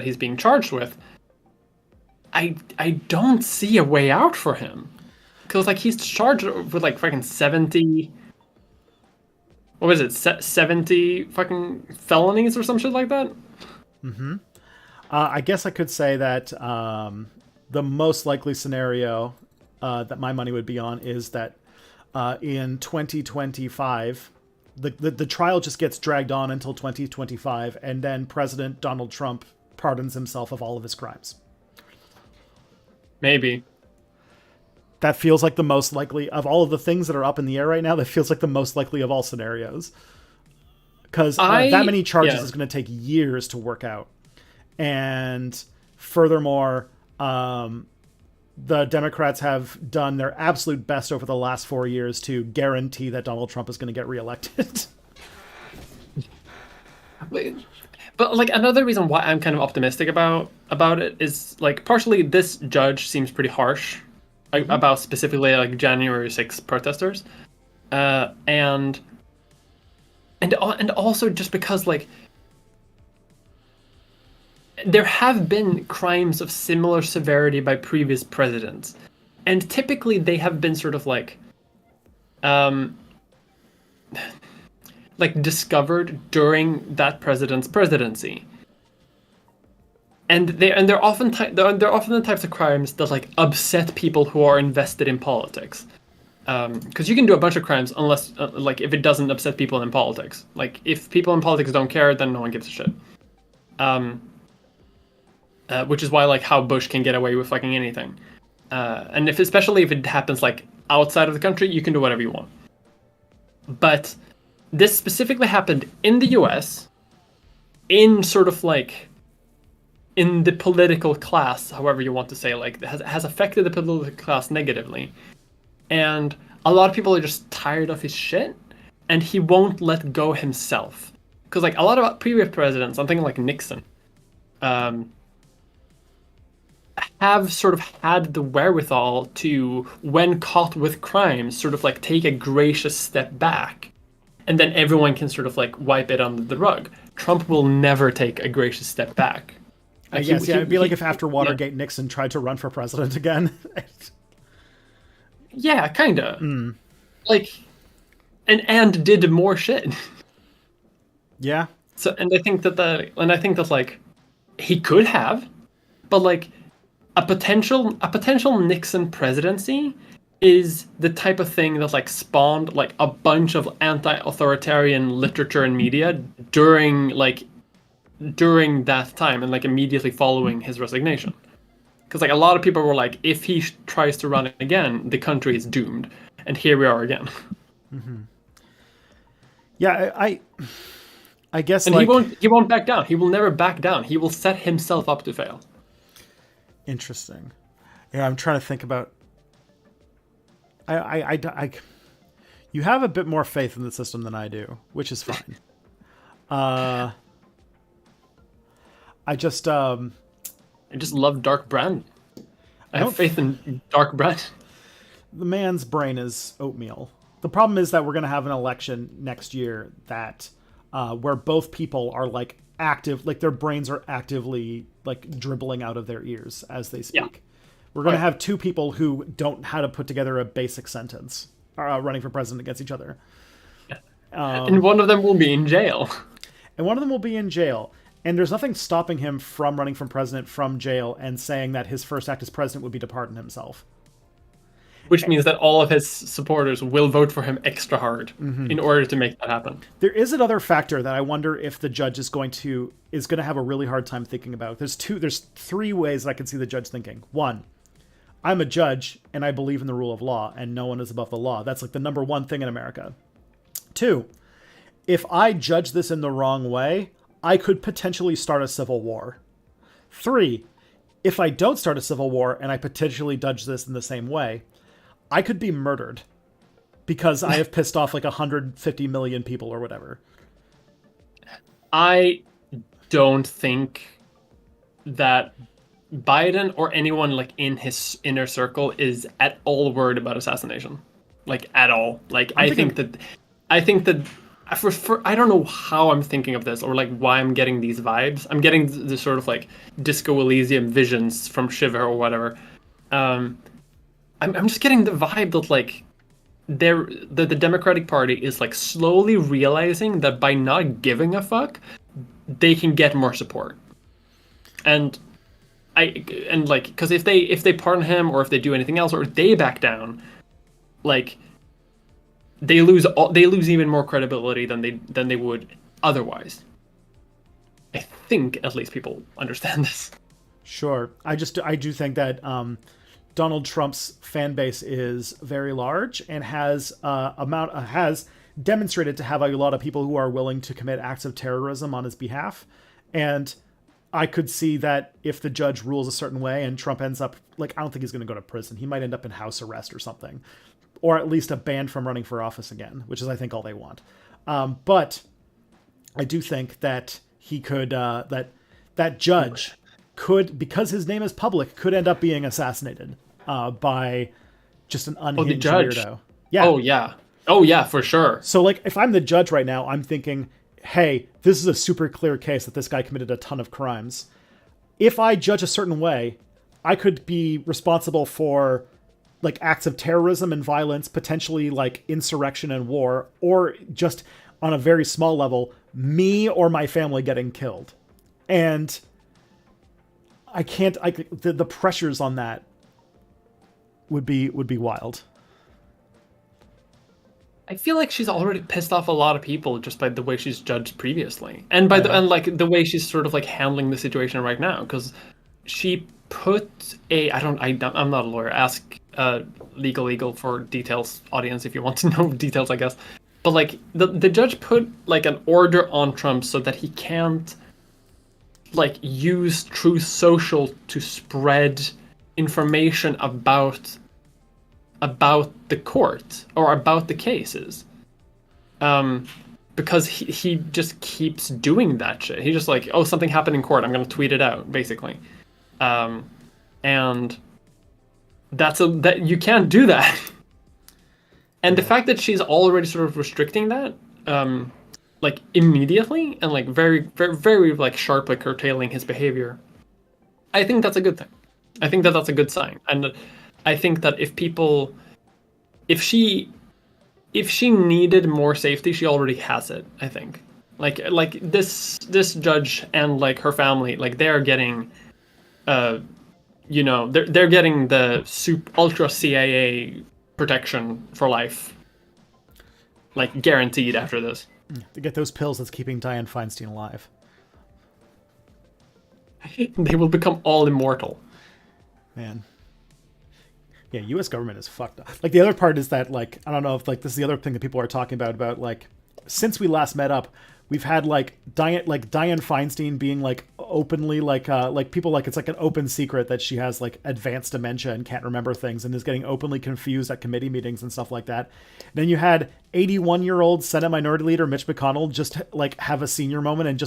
Speaker 2: he's being charged with, I don't see a way out for him. Because like he's charged with like fucking 70, what was it, 70 fucking felonies or some shit like that.
Speaker 1: Mm-hmm. I guess I could say that the most likely scenario that my money would be on is that in 2025, the trial just gets dragged on until 2025, and then President Donald Trump pardons himself of all of his crimes.
Speaker 2: Maybe.
Speaker 1: That feels like the most likely of all of the things that are up in the air right now. That feels like the most likely of all scenarios. Because that many charges is going to take years to work out. And furthermore, the Democrats have done their absolute best over the last 4 years to guarantee that Donald Trump is going to get reelected.
Speaker 2: But like another reason why I'm kind of optimistic about it is like partially this judge seems pretty harsh about specifically like January 6th protesters, and also just because like there have been crimes of similar severity by previous presidents, and typically they have been sort of like discovered during that president's presidency. And they're often the types of crimes that like upset people who are invested in politics. Because you can do a bunch of crimes unless like if it doesn't upset people in politics. Like if people in politics don't care, then no one gives a shit. Which is why like how Bush can get away with fucking anything. And especially if it happens like outside of the country, you can do whatever you want. But this specifically happened in the US, in sort of like in the political class, however you want to say, like has affected the political class negatively. And a lot of people are just tired of his shit, and he won't let go himself. Because like a lot of previous presidents, I'm thinking like Nixon, have sort of had the wherewithal to, when caught with crimes, sort of like take a gracious step back, and then everyone can sort of like wipe it under the rug. Trump will never take a gracious step back.
Speaker 1: I guess, it'd be like if after Watergate, Nixon tried to run for president again.
Speaker 2: Yeah, kinda. Like, and did more shit.
Speaker 1: Yeah.
Speaker 2: So, and I think that like he could have, but like a potential Nixon presidency is the type of thing that like spawned like a bunch of anti-authoritarian literature and media during that time and like immediately following his resignation. Because like a lot of people were like, if he tries to run again, the country is doomed. And here we are again.
Speaker 1: Mm-hmm. Yeah, I guess.
Speaker 2: And
Speaker 1: like,
Speaker 2: he won't back down. He will never back down. He will set himself up to fail.
Speaker 1: Interesting. Yeah, I'm trying to think about. You have a bit more faith in the system than I do, which is fine. I just
Speaker 2: love Dark Brand. I have faith in Dark Brand.
Speaker 1: The man's brain is oatmeal. The problem is that we're going to have an election next year that where both people are like active, like their brains are actively like dribbling out of their ears as they speak, We're going to have two people who don't know how to put together a basic sentence running for president against each other.
Speaker 2: And one of them will be in jail.
Speaker 1: And one of them will be in jail. And there's nothing stopping him from running for president from jail and saying that his first act as president would be to pardon himself.
Speaker 2: Which means that all of his supporters will vote for him extra hard in order to make that happen.
Speaker 1: There is another factor that I wonder if the judge is going to have a really hard time thinking about. There's three ways I can see the judge thinking. One, I'm a judge and I believe in the rule of law and no one is above the law. That's like the number one thing in America. Two, if I judge this in the wrong way, I could potentially start a civil war. Three, if I don't start a civil war and I potentially judge this in the same way, I could be murdered because I have pissed off like 150 million people or whatever.
Speaker 2: I don't think that Biden or anyone like in his inner circle is at all worried about assassination. Like at all. Like I think that I don't know how I'm thinking of this or like why I'm getting these vibes. I'm getting the sort of like Disco Elysium visions from Shiver or whatever. I'm just getting the vibe that like the Democratic Party is like slowly realizing that by not giving a fuck, they can get more support. And like because if they pardon him or if they do anything else or if they back down, like they lose even more credibility than they would otherwise. I think at least people understand this.
Speaker 1: Sure. I do think that Donald Trump's fan base is very large and has demonstrated to have a lot of people who are willing to commit acts of terrorism on his behalf. And I could see that if the judge rules a certain way and Trump ends up, like, I don't think he's going to go to prison. He might end up in house arrest or something, or at least a ban from running for office again, which is, I think, all they want. But I do think that he could, that judge could, because his name is public, could end up being assassinated by just an unhinged weirdo. Yeah.
Speaker 2: Oh yeah, for sure.
Speaker 1: So like, if I'm the judge right now, I'm thinking, hey, this is a super clear case that this guy committed a ton of crimes. If I judge a certain way, I could be responsible for like acts of terrorism and violence, potentially like insurrection and war, or just on a very small level, me or my family getting killed. And the pressures on that would be wild.
Speaker 2: I feel like she's already pissed off a lot of people just by the way she's judged previously, and by and like the way she's sort of like handling the situation right now. Because she put I'm not a lawyer. Ask legal for details, audience, if you want to know details, I guess. But like the judge put like an order on Trump so that he can't like use Truth Social to spread information about the court or about the cases, because he just keeps doing that shit. He's just like, oh, something happened in court, I'm gonna tweet it out, basically, and that you can't do that. And the fact that she's already sort of restricting that, like immediately and like very, very, very like sharply curtailing his behavior, I think that's a good thing. I think that's a good sign. And I think that if she needed more safety, she already has it. I think like this judge and like her family, like they're getting, they're getting the ultra CIA protection for life, like guaranteed after this.
Speaker 1: To get those pills that's keeping Dianne Feinstein alive.
Speaker 2: They will become all immortal.
Speaker 1: Man. Yeah, U.S. government is fucked up. Like, the other part is that, like, I don't know if, like, this is the other thing that people are talking about, like, since we last met up, we've had, like, Dianne Feinstein being, like, openly, like people, like, it's like an open secret that she has, like, advanced dementia and can't remember things and is getting openly confused at committee meetings and stuff like that. Then you had 81-year-old Senate Minority Leader Mitch McConnell just, like, have a senior moment and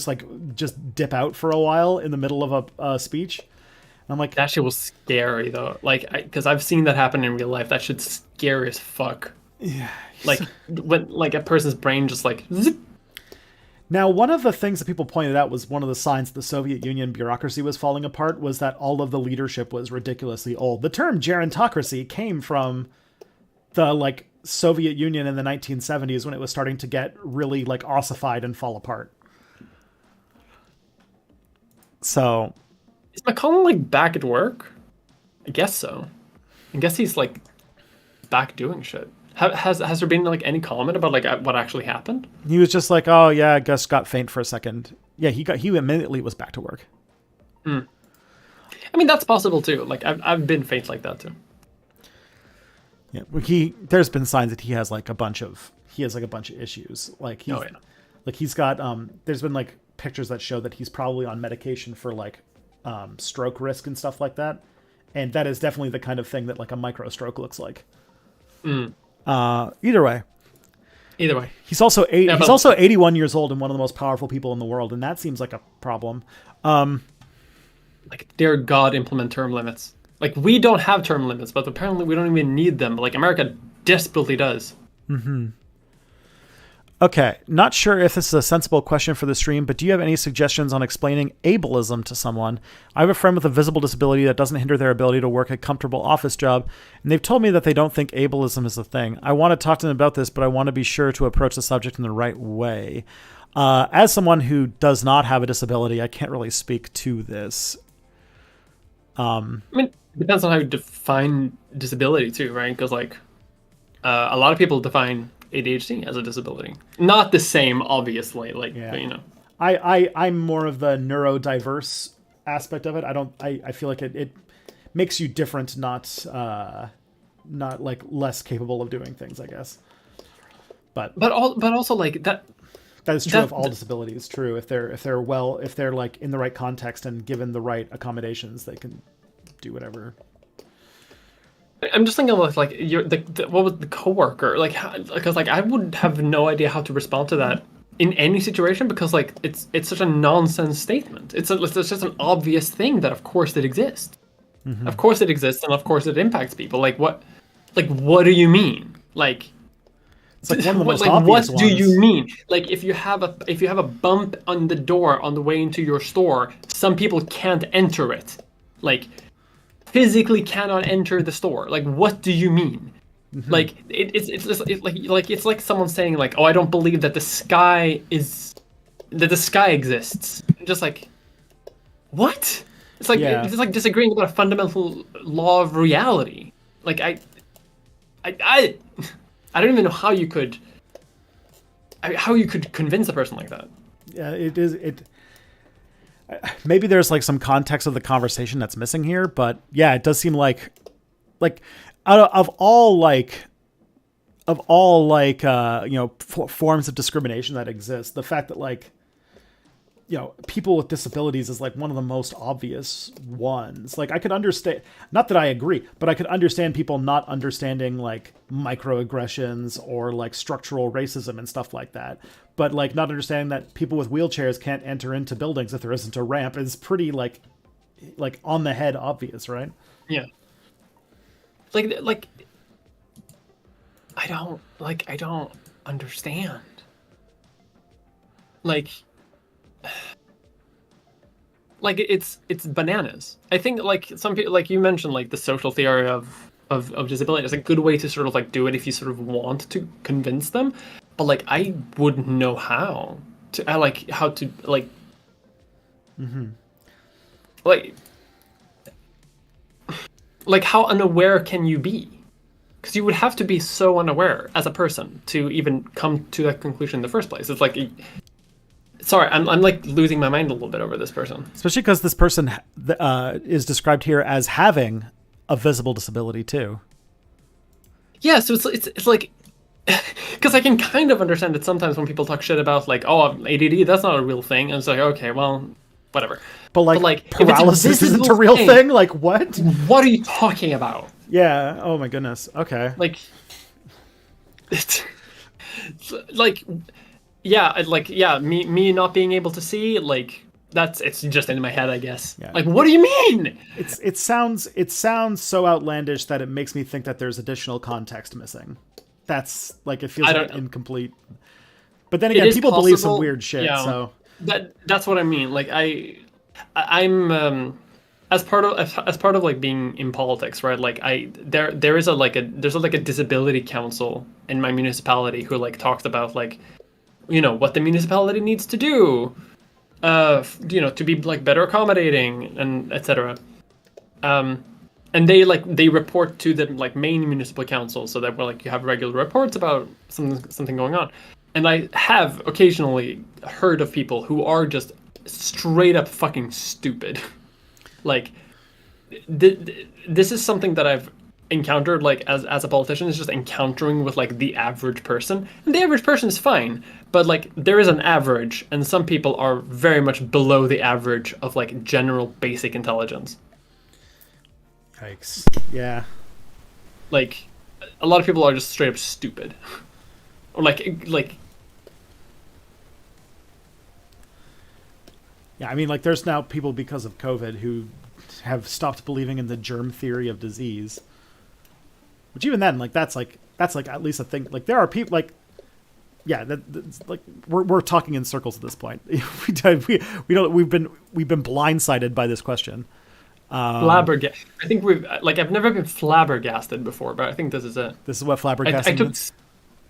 Speaker 1: just dip out for a while in the middle of a speech. I'm like,
Speaker 2: that shit was scary though. Like, because I've seen that happen in real life. That shit's scary as fuck.
Speaker 1: Yeah.
Speaker 2: Like when like a person's brain just like zip.
Speaker 1: Now, one of the things that people pointed out was one of the signs that the Soviet Union bureaucracy was falling apart was that all of the leadership was ridiculously old. The term gerontocracy came from the like Soviet Union in the 1970s when it was starting to get really like ossified and fall apart. So,
Speaker 2: is McConnell like back at work? I guess so. I guess he's like back doing shit. Has there been like any comment about like what actually happened?
Speaker 1: He was just like, "Oh yeah, I guess got faint for a second." Yeah, he immediately was back to work.
Speaker 2: I mean, that's possible too. Like I've been faint like that too.
Speaker 1: Yeah, there's been signs that he has like a bunch of issues. Like he's got there's been like pictures that show that he's probably on medication for like stroke risk and stuff like that. And that is definitely the kind of thing that like a micro stroke looks like. Either way, he's also he's also 81 years old and one of the most powerful people in the world, and that seems like a problem.
Speaker 2: Like, dear God, implement term limits. Like, we don't have term limits, but apparently we don't even need them. But like, America desperately does.
Speaker 1: Okay, not sure if this is a sensible question for the stream, but do you have any suggestions on explaining ableism to someone? I have a friend with a visible disability that doesn't hinder their ability to work a comfortable office job, and they've told me that they don't think ableism is a thing. I want to talk to them about this, but I want to be sure to approach the subject in the right way. As someone who does not have a disability, I can't really speak to this.
Speaker 2: I mean, it depends on how you define disability too, right? Because like, a lot of people define ADHD as a disability. Not the same, obviously. Like,
Speaker 1: yeah.
Speaker 2: But, you know,
Speaker 1: I'm more of the neurodiverse aspect of it. I feel like it makes you different, not like less capable of doing things, I guess. But also like that. That is true of all disabilities. True if they're like in the right context and given the right accommodations, they can do whatever.
Speaker 2: I'm just thinking of like what was the coworker like? Because like I would have no idea how to respond to that in any situation because like it's such a nonsense statement. It's just an obvious thing that of course it exists. Mm-hmm. Of course it exists, and of course it impacts people. Like what do you mean? Like
Speaker 1: it's like one of the most obvious
Speaker 2: what do you mean? Like if you have a bump on the door on the way into your store, some people can't enter it. Like physically cannot enter the store. Like, what do you mean? Mm-hmm. Like, it's like someone saying like, "Oh, I don't believe that the sky exists." Just like, what? It's like it's like disagreeing about a fundamental law of reality. Like, I don't even know how you could convince a person like that.
Speaker 1: Yeah, it is. Maybe there's like some context of the conversation that's missing here, but yeah, it does seem like out of all forms of discrimination that exist, the fact that like, you know, people with disabilities is like one of the most obvious ones. Like I could understand, not that I agree, but I could understand people not understanding like microaggressions or like structural racism and stuff like that. But like not understanding that people with wheelchairs can't enter into buildings if there isn't a ramp is pretty like on the head obvious, right?
Speaker 2: Yeah. Like I don't understand. Like it's bananas. I think like some people, like you mentioned, like the social theory of disability is a good way to sort of like do it if you sort of want to convince them. But like I wouldn't know how to
Speaker 1: mm-hmm.
Speaker 2: like how unaware can you be? Because you would have to be so unaware as a person to even come to that conclusion in the first place. It's like, sorry, I'm like losing my mind a little bit over this person.
Speaker 1: Especially because this person is described here as having a visible disability too.
Speaker 2: Yeah, so it's like, because I can kind of understand it sometimes when people talk shit about like, oh, ADD, that's not a real thing. And it's like, okay, well, whatever.
Speaker 1: But like paralysis isn't a real thing? Like what?
Speaker 2: What are you talking about?
Speaker 1: Yeah. Oh my goodness. Okay.
Speaker 2: Like, it's like, yeah, me not being able to see, like, it's just in my head, I guess. Yeah. Like, what do you mean?
Speaker 1: It sounds so outlandish that it makes me think that there's additional context missing. That's like, it feels like incomplete. But then
Speaker 2: It
Speaker 1: again,
Speaker 2: is
Speaker 1: people believe some
Speaker 2: possible,
Speaker 1: weird shit.
Speaker 2: yeah.
Speaker 1: So
Speaker 2: That's what I mean. Like I'm as part of like being in politics, right? Like there is a disability council in my municipality who like talks about like what the municipality needs to do, to be like better accommodating and etc. And they report to the like main municipal council so that you have regular reports about something going on. And I have occasionally heard of people who are just straight up fucking stupid. Like this is something that I've encountered like as a politician, is just encountering with like the average person. And the average person is fine, but like there is an average, and some people are very much below the average of like general basic intelligence.
Speaker 1: yikes. Yeah.
Speaker 2: Like a lot of people are just straight up stupid. Or like
Speaker 1: Yeah, I mean, like, there's now people because of COVID who have stopped believing in the germ theory of disease. Which even then, like, that's like at least a thing. Like, there are people like, yeah, that's like we're talking in circles at this point. We've been blindsided by this question.
Speaker 2: Flabbergasted. I think I've never been flabbergasted before, but I think this is it.
Speaker 1: This is what flabbergasting means.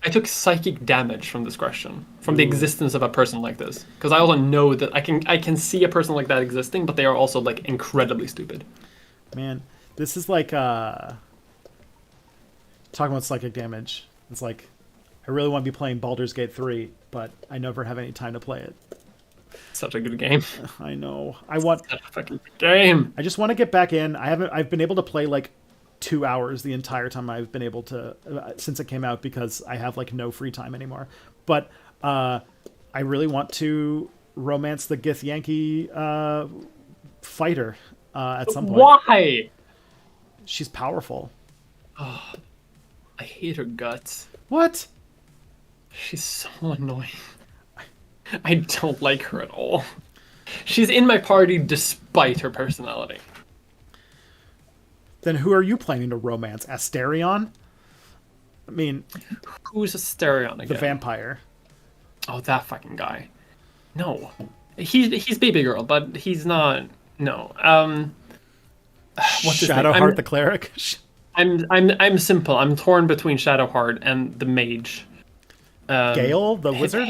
Speaker 2: I took psychic damage from this question, from the existence of a person like this, because I also know that I can see a person like that existing, but they are also like incredibly stupid.
Speaker 1: Man, this is like talking about psychic damage. It's like I really want to be playing Baldur's Gate 3, but I never have any time to play it.
Speaker 2: Such a good game.
Speaker 1: I know. I want
Speaker 2: such a fucking good game.
Speaker 1: I just want to get back in. I've been able to play like 2 hours the entire time I've been able to since it came out, because I have like no free time anymore. But I really want to romance the Gith Yankee fighter at some point.
Speaker 2: Why?
Speaker 1: She's powerful.
Speaker 2: Oh, I hate her guts.
Speaker 1: What?
Speaker 2: She's so annoying. I don't like her at all. She's in my party despite her personality.
Speaker 1: Then who are you planning to romance? Asterion? I mean,
Speaker 2: who's Asterion again?
Speaker 1: The vampire.
Speaker 2: Oh, that fucking guy. No, he's baby girl, but he's not. No. What's his name?
Speaker 1: Shadowheart the cleric.
Speaker 2: I'm simple. I'm torn between Shadowheart and the mage.
Speaker 1: Gale the wizard.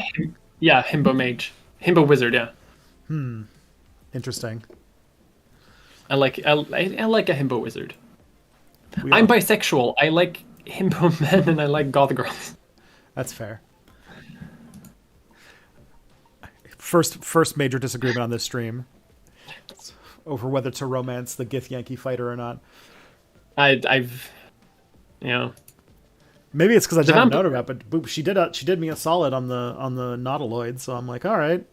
Speaker 2: Yeah, Himbo mage, Himbo wizard. Yeah.
Speaker 1: Interesting.
Speaker 2: I like a Himbo wizard. I'm bisexual. I like himbo men and I like goth girls.
Speaker 1: That's fair. First major disagreement on this stream over whether to romance the Gith Yankee fighter or not.
Speaker 2: I've
Speaker 1: maybe it's because I haven't known about it, but she did me a solid on the Nautiloid, so I'm like, all right.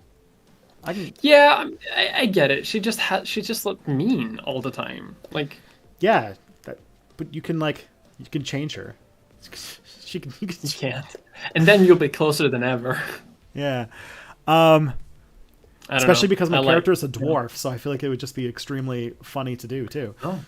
Speaker 2: Yeah, I get it. She just looked mean all the time. Like,
Speaker 1: yeah, but you can change her. You
Speaker 2: can't, and then you'll be closer than ever.
Speaker 1: Yeah,
Speaker 2: especially
Speaker 1: because my character is a dwarf, so I feel like it would just be extremely funny to do too.
Speaker 2: Oh.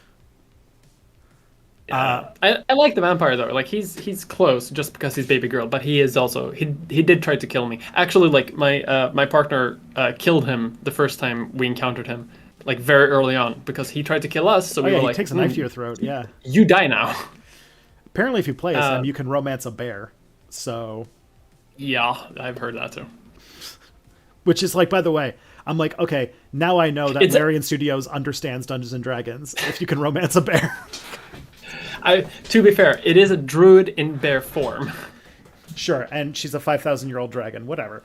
Speaker 2: I like the vampire though. Like he's close just because he's baby girl, but he is also he did try to kill me. Actually, like my partner killed him the first time we encountered him, like very early on, because he tried to kill us. So we were
Speaker 1: he
Speaker 2: like,
Speaker 1: takes a knife to your throat. Yeah,
Speaker 2: you die now.
Speaker 1: Apparently, if you play as him, you can romance a bear. So
Speaker 2: yeah, I've heard that too.
Speaker 1: Which is like, by the way, I'm like, okay, now I know that Larian Studios understands Dungeons and Dragons. If you can romance a bear.
Speaker 2: To be fair, it is a druid in bear form.
Speaker 1: Sure, and she's a 5,000-year-old dragon. Whatever.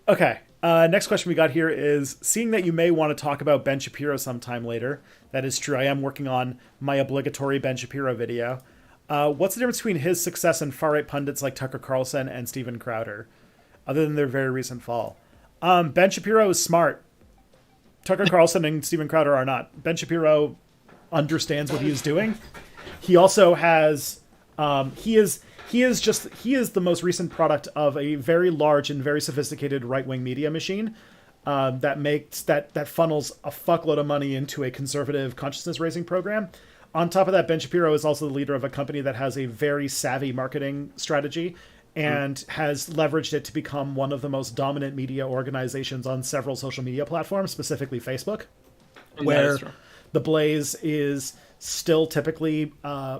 Speaker 1: Okay. Next question we got here is, seeing that you may want to talk about Ben Shapiro sometime later. That is true. I am working on my obligatory Ben Shapiro video. What's the difference between his success and far-right pundits like Tucker Carlson and Steven Crowder, other than their very recent fall? Ben Shapiro is smart. Tucker Carlson and Steven Crowder are not. Ben Shapiro understands what he is doing. He also has, he is the most recent product of a very large and very sophisticated right-wing media machine that funnels a fuckload of money into a conservative consciousness raising program. On top of that, Ben Shapiro is also the leader of a company that has a very savvy marketing strategy and has leveraged it to become one of the most dominant media organizations on several social media platforms, specifically Facebook, where The Blaze is still typically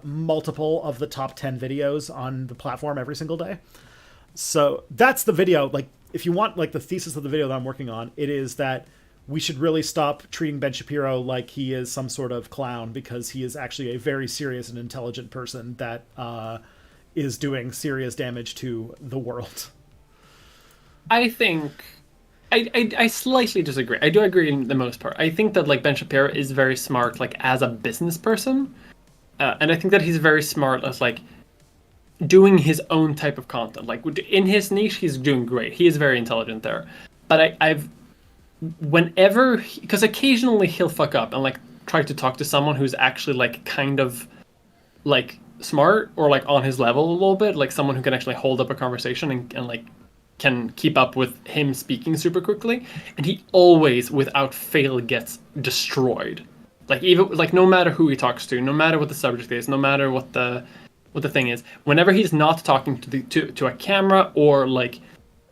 Speaker 1: multiple of the top 10 videos on the platform every single day. So that's the video. Like, if you want like the thesis of the video that I'm working on, it is that we should really stop treating Ben Shapiro like he is some sort of clown, because he is actually a very serious and intelligent person that is doing serious damage to the world.
Speaker 2: I think I slightly disagree. I do agree in the most part. I think that like Ben Shapiro is very smart, like as a business person, and I think that he's very smart as like doing his own type of content. Like in his niche, he's doing great. He is very intelligent there. But I've whenever, because occasionally he'll fuck up and like try to talk to someone who's actually like kind of like smart or like on his level a little bit, like someone who can actually hold up a conversation and like can keep up with him speaking super quickly, and he always without fail gets destroyed. Like even like no matter who he talks to, no matter what the subject is, no matter what the thing is, whenever he's not talking to a camera or like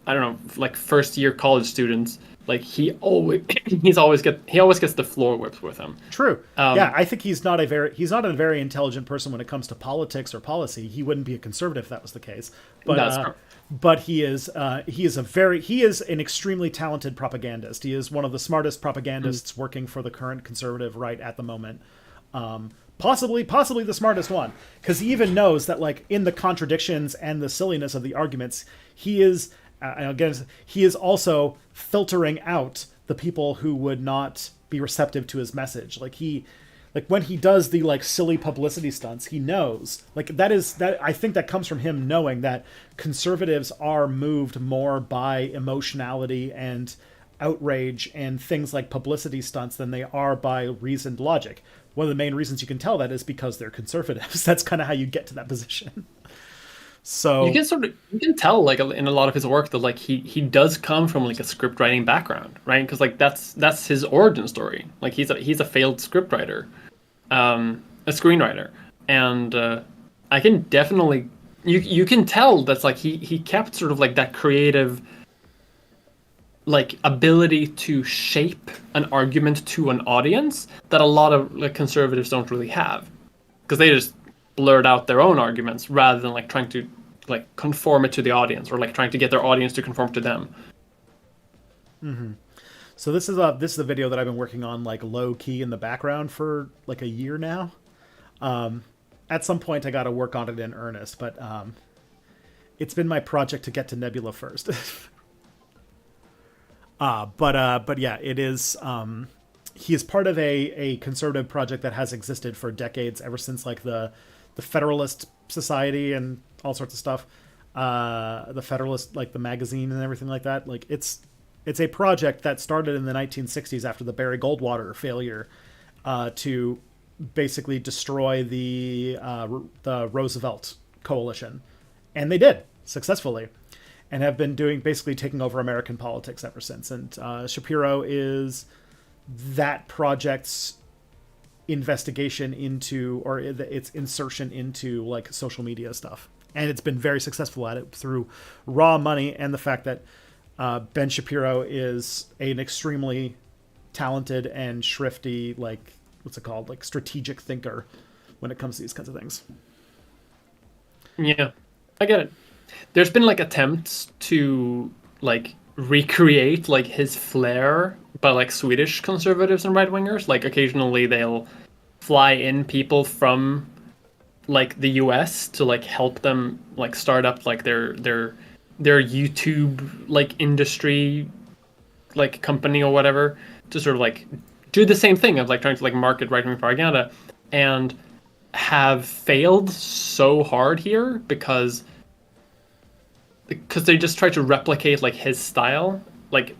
Speaker 2: I don't know, like first year college students, like he always gets the floor whipped with him.
Speaker 1: True. Yeah, I think he's not a very intelligent person when it comes to politics or policy. He wouldn't be a conservative if that was the case. But he is an extremely talented propagandist. He is one of the smartest propagandists working for the current conservative right at the moment. Possibly the smartest one, because he even knows that like in the contradictions and the silliness of the arguments, he is also filtering out the people who would not be receptive to his message. Like when he does the like silly publicity stunts, he knows like that I think that comes from him knowing that conservatives are moved more by emotionality and outrage and things like publicity stunts than they are by reasoned logic. One of the main reasons you can tell that is because they're conservatives. That's kind of how you get to that position. So
Speaker 2: you can tell like in a lot of his work that like he does come from like a script writing background, right? Because like that's his origin story. Like he's a failed script writer, a screenwriter, and I can definitely you can tell that's like he kept sort of like that creative like ability to shape an argument to an audience that a lot of like conservatives don't really have, because they just blurt out their own arguments rather than like trying to like conform it to the audience or like trying to get their audience to conform to them.
Speaker 1: Mm-hmm. So this is a video that I've been working on like low key in the background for like a year now. At some point I got to work on it in earnest, but it's been my project to get to Nebula first. But yeah, it is. He is part of a conservative project that has existed for decades, ever since like the Federalist Society and all sorts of stuff. The Federalist, like the magazine and everything like that. Like it's a project that started in the 1960s after the Barry Goldwater failure to basically destroy the Roosevelt coalition, and they did successfully, and have been basically taking over American politics ever since. And Shapiro is that project's investigation into, or its insertion into like social media stuff. And it's been very successful at it through raw money and the fact that Ben Shapiro is an extremely talented and shrifty, like, what's it called? Like strategic thinker when it comes to these kinds of things.
Speaker 2: Yeah, I get it. There's been like attempts to like recreate like his flair by like Swedish conservatives and right wingers. Like occasionally they'll fly in people from like the US to like help them like start up like their YouTube like industry like company or whatever, to sort of like do the same thing of like trying to like market right wing propaganda, and have failed so hard here because they just try to replicate like his style, like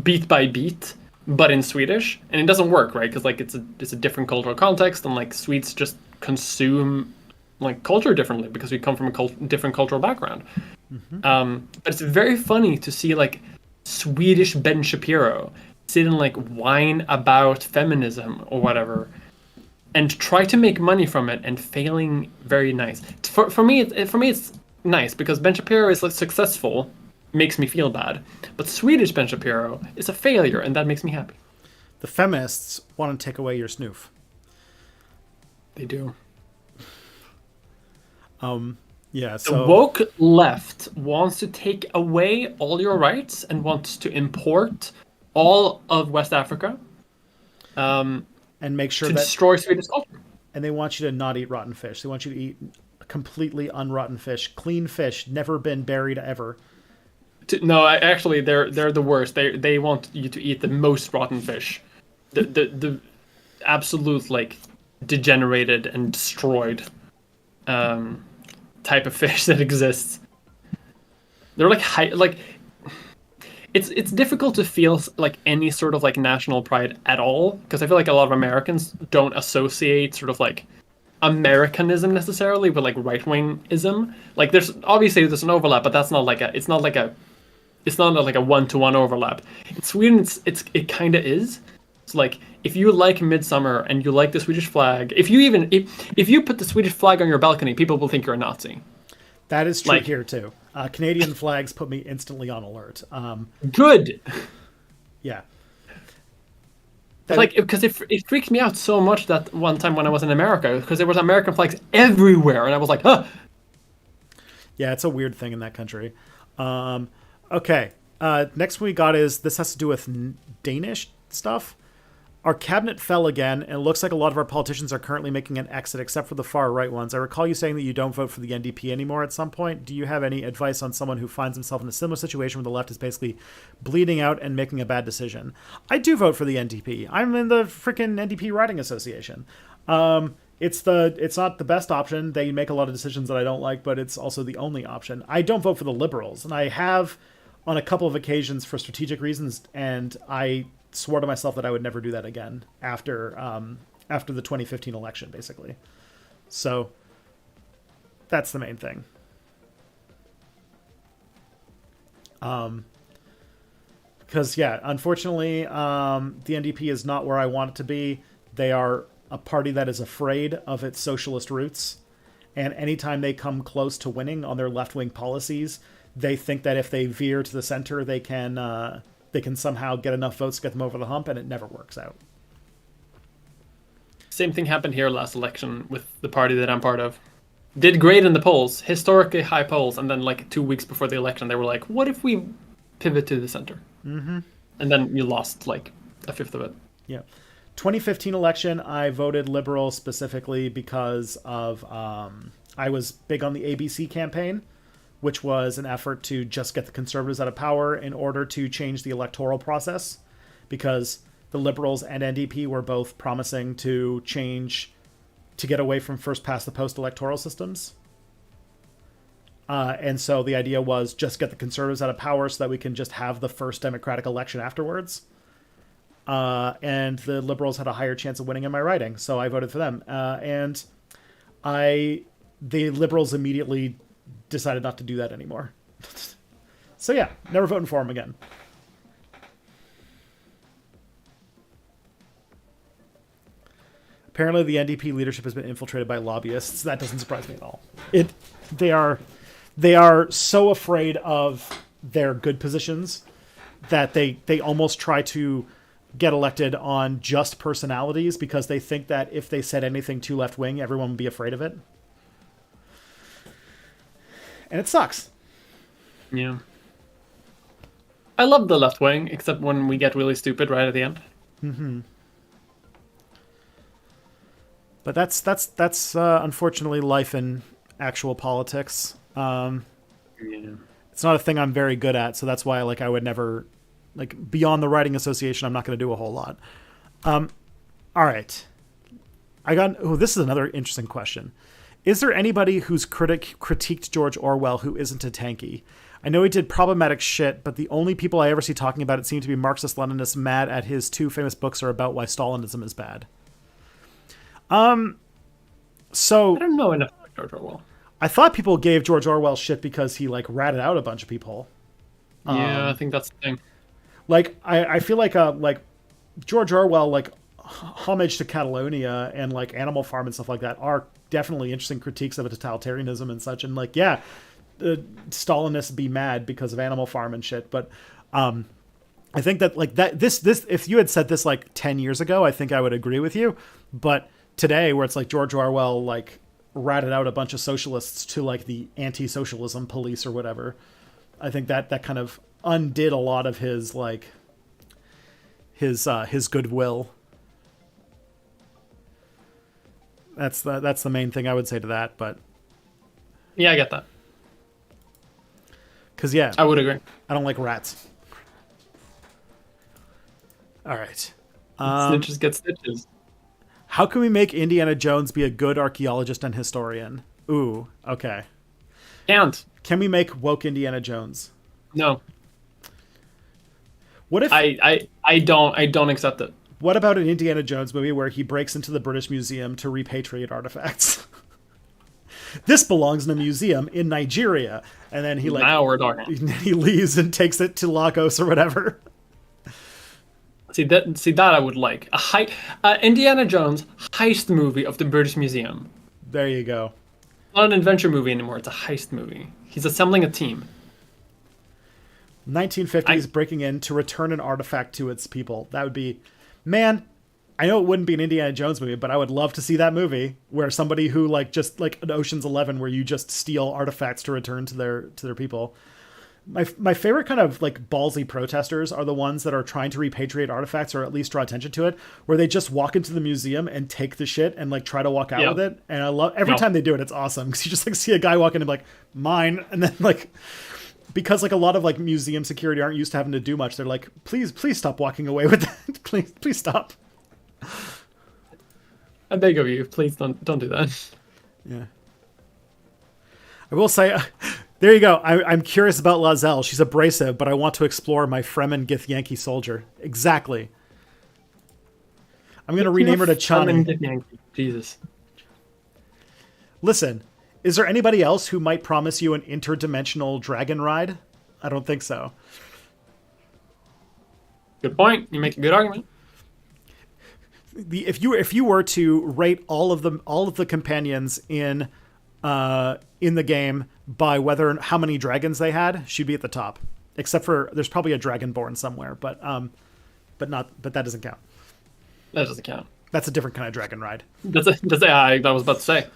Speaker 2: beat by beat, but in Swedish, and it doesn't work, right? Because like it's a different cultural context, and like Swedes just consume like culture differently because we come from a different cultural background. Mm-hmm. But it's very funny to see like Swedish Ben Shapiro sit and like whine about feminism or whatever, and try to make money from it and failing very nice. For me, it's nice because Ben Shapiro is like successful, makes me feel bad, but Swedish Ben Shapiro is a failure, and that makes me happy.
Speaker 1: The feminists want to take away your snoof.
Speaker 2: They do.
Speaker 1: Yeah,
Speaker 2: The
Speaker 1: so
Speaker 2: woke left wants to take away all your rights and wants to import all of West Africa.
Speaker 1: And make sure
Speaker 2: to
Speaker 1: that
Speaker 2: destroy Swedish culture.
Speaker 1: And they want you to not eat rotten fish. They want you to eat completely unrotten fish, clean fish, never been buried ever.
Speaker 2: No, actually, they're the worst. They want you to eat the most rotten fish, the absolute like degenerated and destroyed type of fish that exists. They're like it's difficult to feel like any sort of like national pride at all, because I feel like a lot of Americans don't associate sort of like Americanism necessarily with like right-wingism. Like there's an overlap, but that's not like a it's not like a one-to-one overlap. In Sweden it kind of is. It's like if you like Midsummer and you like the Swedish flag, if you put the Swedish flag on your balcony, people will think you're a Nazi.
Speaker 1: That is true here too. Canadian flags put me instantly on alert.
Speaker 2: Good.
Speaker 1: Yeah.
Speaker 2: Because it freaked me out so much that one time when I was in America, because there was American flags everywhere, and I was like, huh.
Speaker 1: Yeah, it's a weird thing in that country. Okay. Next one we got is, this has to do with Danish stuff. Our cabinet fell again, and it looks like a lot of our politicians are currently making an exit, except for the far-right ones. I recall you saying that you don't vote for the NDP anymore at some point. Do you have any advice on someone who finds himself in a similar situation where the left is basically bleeding out and making a bad decision? I do vote for the NDP. I'm in the freaking NDP Riding Association. It's not the best option. They make a lot of decisions that I don't like, but it's also the only option. I don't vote for the Liberals, and I have on a couple of occasions for strategic reasons, and I swore to myself that I would never do that again after the 2015 election, basically. So that's the main thing. Because yeah, unfortunately, the NDP is not where I want it to be. They are a party that is afraid of its socialist roots, and anytime they come close to winning on their left-wing policies, they think that if they veer to the center, they can somehow get enough votes to get them over the hump, and it never works out.
Speaker 2: Same thing happened here last election with the party that I'm part of. Did great in the polls, historically high polls, and then like 2 weeks before the election, they were like, what if we pivot to the center?
Speaker 1: Mm-hmm.
Speaker 2: And then you lost like a fifth of it.
Speaker 1: Yeah. 2015 election, I voted Liberal specifically because of I was big on the ABC campaign, which was an effort to just get the Conservatives out of power in order to change the electoral process, because the Liberals and NDP were both promising to change, to get away from first-past-the-post electoral systems. And so the idea was just get the Conservatives out of power so that we can just have the first democratic election afterwards. And the Liberals had a higher chance of winning in my riding, so I voted for them. And the Liberals immediately decided not to do that anymore. So yeah, never voting for him again. Apparently the NDP leadership has been infiltrated by lobbyists. That doesn't surprise me at all. They are so afraid of their good positions that they almost try to get elected on just personalities, because they think that if they said anything too left-wing, everyone would be afraid of it. And it sucks.
Speaker 2: Yeah. I love the left wing, except when we get really stupid right at the end.
Speaker 1: Mm-hmm. But that's unfortunately life in actual politics.
Speaker 2: Yeah.
Speaker 1: It's not a thing I'm very good at, so that's why I would never, beyond the writing association, I'm not going to do a whole lot. All right. This is another interesting question. Is there anybody who's critiqued George Orwell who isn't a tanky? I know he did problematic shit, but the only people I ever see talking about it seem to be Marxist-Leninists mad at his two famous books are about why Stalinism is bad. So
Speaker 2: I don't know enough about George Orwell.
Speaker 1: I thought people gave George Orwell shit because he ratted out a bunch of people.
Speaker 2: Yeah, I think that's the thing.
Speaker 1: I feel like George Orwell Homage to Catalonia and like Animal Farm and stuff like that are definitely interesting critiques of a totalitarianism and such. And like, yeah, Stalinists be mad because of Animal Farm and shit. But I think that like this if you had said this like 10 years ago, I think I would agree with you. But today, where it's like George Orwell like ratted out a bunch of socialists to like the anti-socialism police or whatever, I think that kind of undid a lot of his like his goodwill. That's the main thing I would say to that. But
Speaker 2: yeah, I get that.
Speaker 1: Because yeah,
Speaker 2: I would agree.
Speaker 1: I don't like rats. All right.
Speaker 2: Snitches get stitches.
Speaker 1: How can we make Indiana Jones be a good archaeologist and historian? Ooh, okay.
Speaker 2: Can't.
Speaker 1: Can we make woke Indiana Jones?
Speaker 2: No.
Speaker 1: What if
Speaker 2: I don't accept it.
Speaker 1: What about an Indiana Jones movie where he breaks into the British Museum to repatriate artifacts? This belongs in a museum in Nigeria, and then he like
Speaker 2: now we're talking.
Speaker 1: He leaves and takes it to Lagos or whatever.
Speaker 2: See that I would like Indiana Jones heist movie of the British Museum.
Speaker 1: There you go.
Speaker 2: Not an adventure movie anymore. It's a heist movie. He's assembling a team.
Speaker 1: 1950s breaking in to return an artifact to its people. That would be, man. I know it wouldn't be an Indiana Jones movie, but I would love to see that movie where somebody who like just like an Ocean's 11 where you just steal artifacts to return to their people. My favorite kind of like ballsy protesters are the ones that are trying to repatriate artifacts or at least draw attention to it, where they just walk into the museum and take the shit and like try to walk out with it. And I love every time they do it. It's awesome because you just like see a guy walk in and be like mine, and then like because like a lot of like museum security aren't used to having to do much. They're like, please stop walking away with that. please stop.
Speaker 2: I beg of you, please don't do that.
Speaker 1: Yeah. I will say, there you go. I'm curious about Lazelle. She's abrasive, but I want to explore my Fremen Gith Yankee soldier. Exactly. I'm going to rename her to Chani.
Speaker 2: Jesus.
Speaker 1: Listen, is there anybody else who might promise you an interdimensional dragon ride? I don't think so.
Speaker 2: Good point. You make a good argument.
Speaker 1: If you were to rate all of the companions in the game by how many dragons they had, she'd be at the top. Except for there's probably a dragonborn somewhere, but that doesn't count.
Speaker 2: That doesn't count.
Speaker 1: That's a different kind of dragon ride.
Speaker 2: Does it? I was about to say.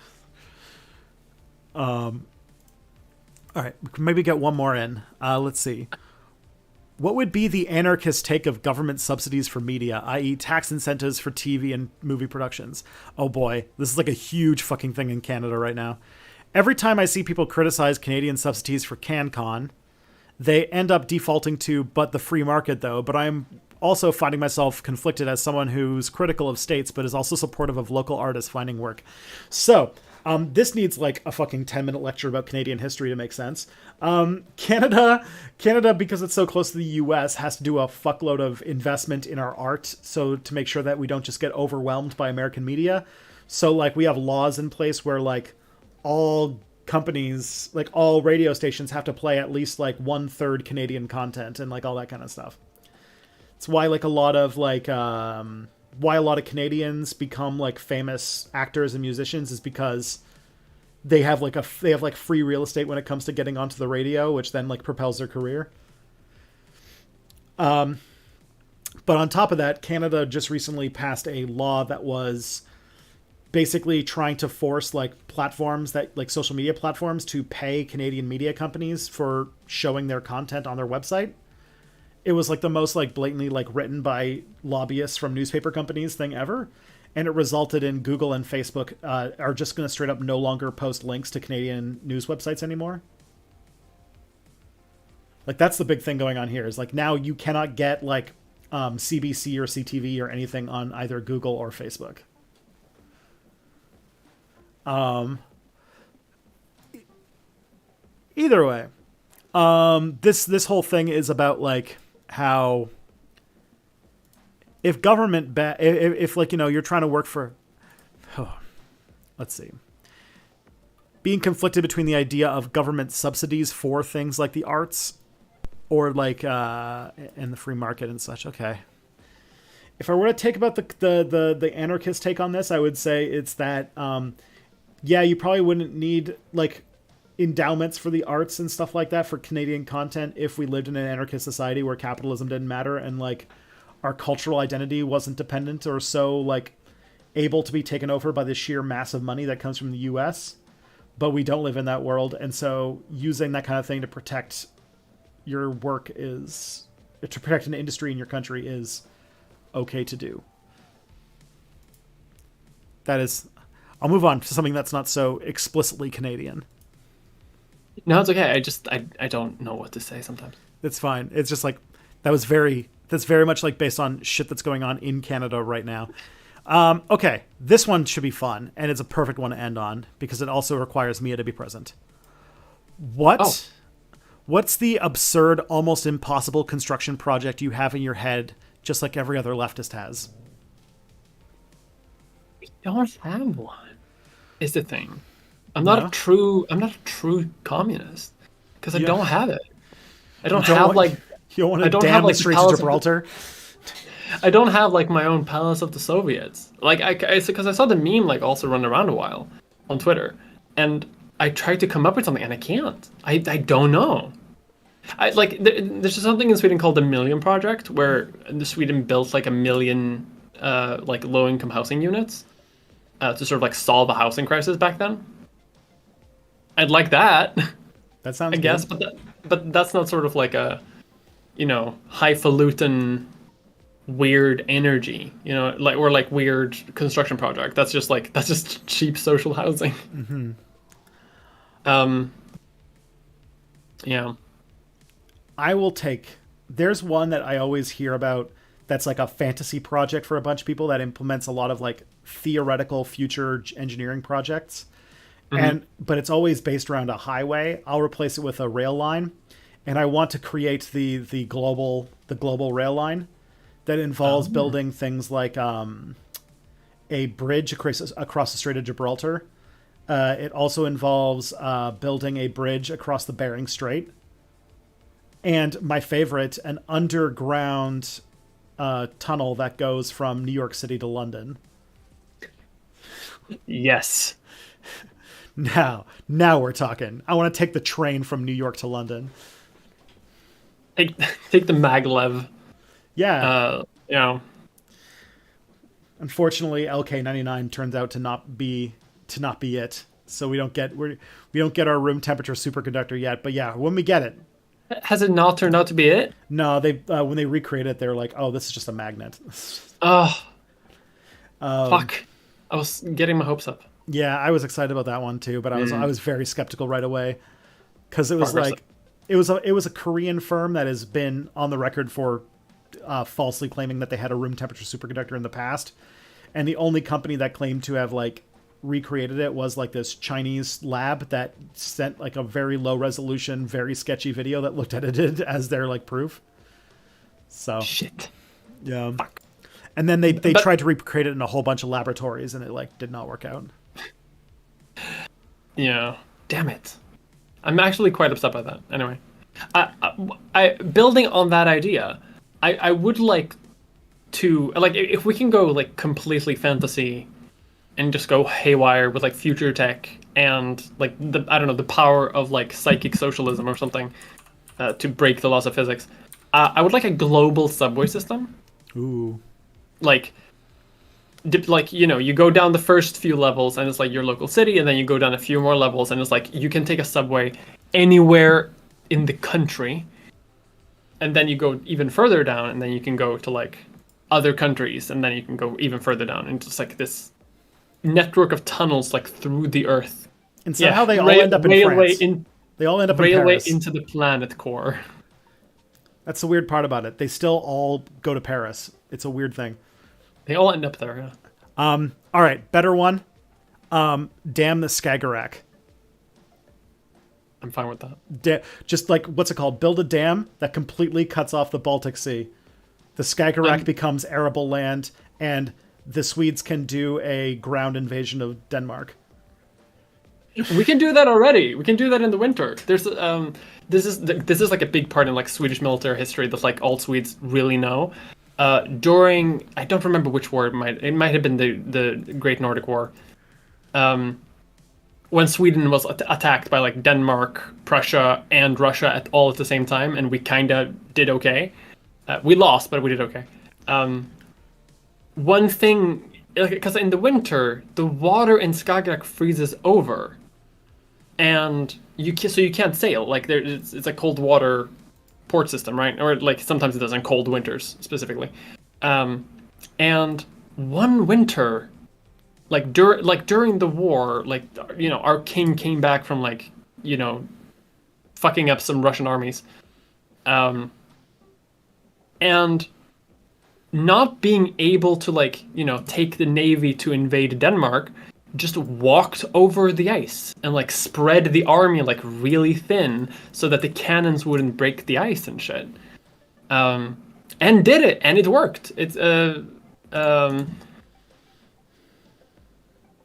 Speaker 1: All right, we can maybe get one more in. Let's see. What would be the anarchist take of government subsidies for media, i.e. tax incentives for TV and movie productions? Oh boy, this is like a huge fucking thing in Canada right now. Every time I see people criticize Canadian subsidies for CanCon, they end up defaulting to, but the free market though. But I'm also finding myself conflicted as someone who's critical of states, but is also supportive of local artists finding work. So, this needs like a fucking 10-minute lecture about Canadian history to make sense. Canada, because it's so close to the US, has to do a fuckload of investment in our art. So to make sure that we don't just get overwhelmed by American media. So like we have laws in place where like all companies, like all radio stations have to play at least like 1/3 Canadian content and like all that kind of stuff. It's why like a lot of Canadians become like famous actors and musicians is because they have free real estate when it comes to getting onto the radio, which then like propels their career. But on top of that, Canada just recently passed a law that was basically trying to force like platforms that like social media platforms to pay Canadian media companies for showing their content on their website. It was like the most like blatantly like written by lobbyists from newspaper companies thing ever. And it resulted in Google and Facebook are just going to straight up no longer post links to Canadian news websites anymore. Like that's the big thing going on here is like now you cannot get like CBC or CTV or anything on either Google or Facebook. Either way, this whole thing is about like how if government if like, you know, you're trying to work for let's see, being conflicted between the idea of government subsidies for things like the arts or like and the free market and such. Okay, if I were to take about the anarchist take on this, I would say it's that yeah, you probably wouldn't need like endowments for the arts and stuff like that for Canadian content if we lived in an anarchist society where capitalism didn't matter and like our cultural identity wasn't dependent or so like able to be taken over by the sheer mass of money that comes from the US. But we don't live in that world, and so using that kind of thing to protect your work is to protect an industry in your country is okay to do. That is, I'll move on to something that's not so explicitly Canadian.
Speaker 2: No, it's okay. I don't know what to say sometimes.
Speaker 1: It's fine. It's just like that's very much like based on shit that's going on in Canada right now. Okay, this one should be fun, and it's a perfect one to end on because it also requires Mia to be present. What's the absurd, almost impossible construction project you have in your head, just like every other leftist has?
Speaker 2: I don't have one. Is the thing. I'm not a true communist because I don't have it. I don't have like
Speaker 1: you don't want to dam the streets of Gibraltar.
Speaker 2: I don't have like my own palace of the Soviets. Like because I saw the meme like also run around a while on Twitter, and I tried to come up with something and I can't. I don't know. There's something in Sweden called the Million Project where Sweden built like 1 million like low income housing units to sort of like solve a housing crisis back then. I'd like that.
Speaker 1: That sounds
Speaker 2: I guess, but that's not sort of like a highfalutin weird energy, like weird construction project. That's just cheap social housing.
Speaker 1: Mm-hmm.
Speaker 2: Yeah.
Speaker 1: I will take. There's one that I always hear about that's like a fantasy project for a bunch of people that implements a lot of like theoretical future engineering projects. But it's always based around a highway. I'll replace it with a rail line, and I want to create the global rail line that involves building things like a bridge across the Strait of Gibraltar. It also involves building a bridge across the Bering Strait, and my favorite, an underground tunnel that goes from New York City to London.
Speaker 2: Yes.
Speaker 1: Now we're talking. I want to take the train from New York to London.
Speaker 2: Take the maglev.
Speaker 1: Yeah.
Speaker 2: Unfortunately,
Speaker 1: LK99 turns out to not be it. So we don't get our room temperature superconductor yet. But yeah, when we get it.
Speaker 2: Has it not turned out to be it?
Speaker 1: No, they when they recreate it, they're like, oh, this is just a magnet.
Speaker 2: Oh. Fuck. I was getting my hopes up.
Speaker 1: Yeah, I was excited about that one too, but I was very skeptical right away because it was like it was a Korean firm that has been on the record for falsely claiming that they had a room temperature superconductor in the past, and the only company that claimed to have like recreated it was like this Chinese lab that sent like a very low resolution, very sketchy video that looked edited as their like proof. So
Speaker 2: shit.
Speaker 1: Yeah. Fuck. And then they tried to recreate it in a whole bunch of laboratories, and it like did not work out.
Speaker 2: Yeah. Damn it. I'm actually quite upset by that. Anyway, I building on that idea, I would like to like if we can go like completely fantasy and just go haywire with like future tech and like the power of like psychic socialism or something to break the laws of physics. I would like a global subway system.
Speaker 1: Ooh.
Speaker 2: You go down the first few levels and it's like your local city, and then you go down a few more levels and it's like you can take a subway anywhere in the country, and then you go even further down and then you can go to like other countries, and then you can go even further down, and just like this network of tunnels like through the earth.
Speaker 1: And somehow they all end up in France. They all end up in Paris.
Speaker 2: Railway into the planet core. That's
Speaker 1: the weird part about it. They still all go to Paris. It's a weird thing.
Speaker 2: They all end up there, yeah.
Speaker 1: All right, better one. Dam the Skagerrak.
Speaker 2: I'm fine with that.
Speaker 1: Just like, what's it called? Build a dam that completely cuts off the Baltic Sea. The Skagerrak becomes arable land, and the Swedes can do a ground invasion of Denmark.
Speaker 2: We can do that already. We can do that in the winter. There's this is like a big part in like Swedish military history that like all Swedes really know. during, I don't remember which war it might have been the Great Nordic War. When Sweden was attacked by like Denmark, Prussia, and Russia all at the same time, and we kind of did okay. We lost, but we did okay. One thing, because in the winter, the water in Skagerrak freezes over, and you can't sail. Like it's a cold water port system, right? Or like sometimes it does in cold winters specifically. And one winter, during the war, our king came back from fucking up some Russian armies, and not being able to take the navy to invade Denmark, just walked over the ice and spread the army really thin so that the cannons wouldn't break the ice and shit. And did it, and it worked. It's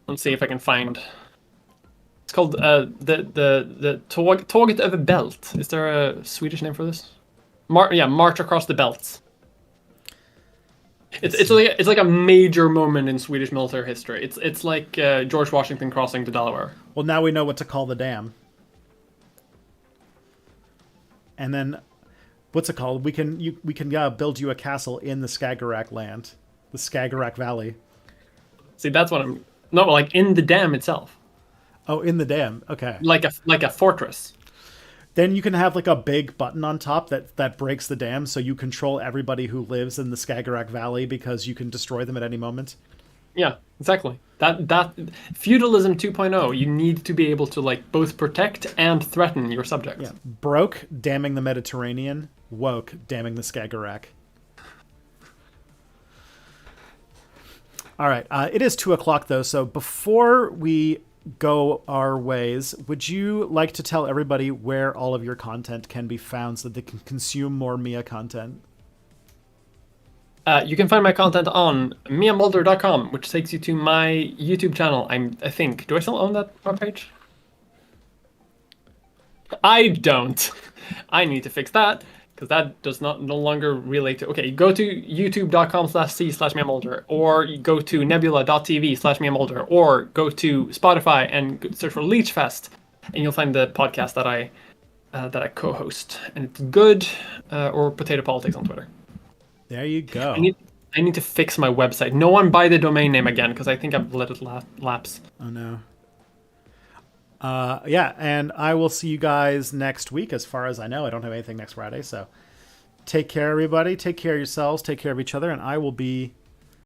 Speaker 2: let's see if I can find. It's called the Tåget över Bält. Is there a Swedish name for this? March across the Belt. It's like a major moment in Swedish military history. It's like George Washington crossing the Delaware.
Speaker 1: Well, now we know what to call the dam. And then, what's it called? We can build you a castle in the Skagerrak land, the Skagerrak Valley.
Speaker 2: See, that's what I'm. No, like in the dam itself.
Speaker 1: Oh, in the dam. Okay.
Speaker 2: Like a fortress.
Speaker 1: Then you can have a big button on top that breaks the dam, so you control everybody who lives in the Skagerrak Valley because you can destroy them at any moment.
Speaker 2: Yeah, exactly. That feudalism 2.0. You need to be able to both protect and threaten your subjects.
Speaker 1: Yeah. Broke, damming the Mediterranean. Woke, damming the Skagerrak. All right. It is 2:00 though, so before we go our ways, would you like to tell everybody where all of your content can be found so that they can consume more Mia content?
Speaker 2: You can find my content on miamulder.com, which takes you to my YouTube channel. I think. Do I still own that webpage? I don't. I need to fix that, because that does no longer relate to... Okay, go to youtube.com/c/miamulder, or you go to nebula.tv/miamulder, or go to Spotify and search for Leechfest, and you'll find the podcast that I co-host. And it's good, or Potato Politics on Twitter.
Speaker 1: There you go.
Speaker 2: I need to fix my website. No one buy the domain name again, because I think I've let it lapse.
Speaker 1: Oh, no. Yeah, and I will see you guys next week. As far as I know, I don't have anything next Friday, so take care, everybody. Take care of yourselves. Take care of each other, and I will be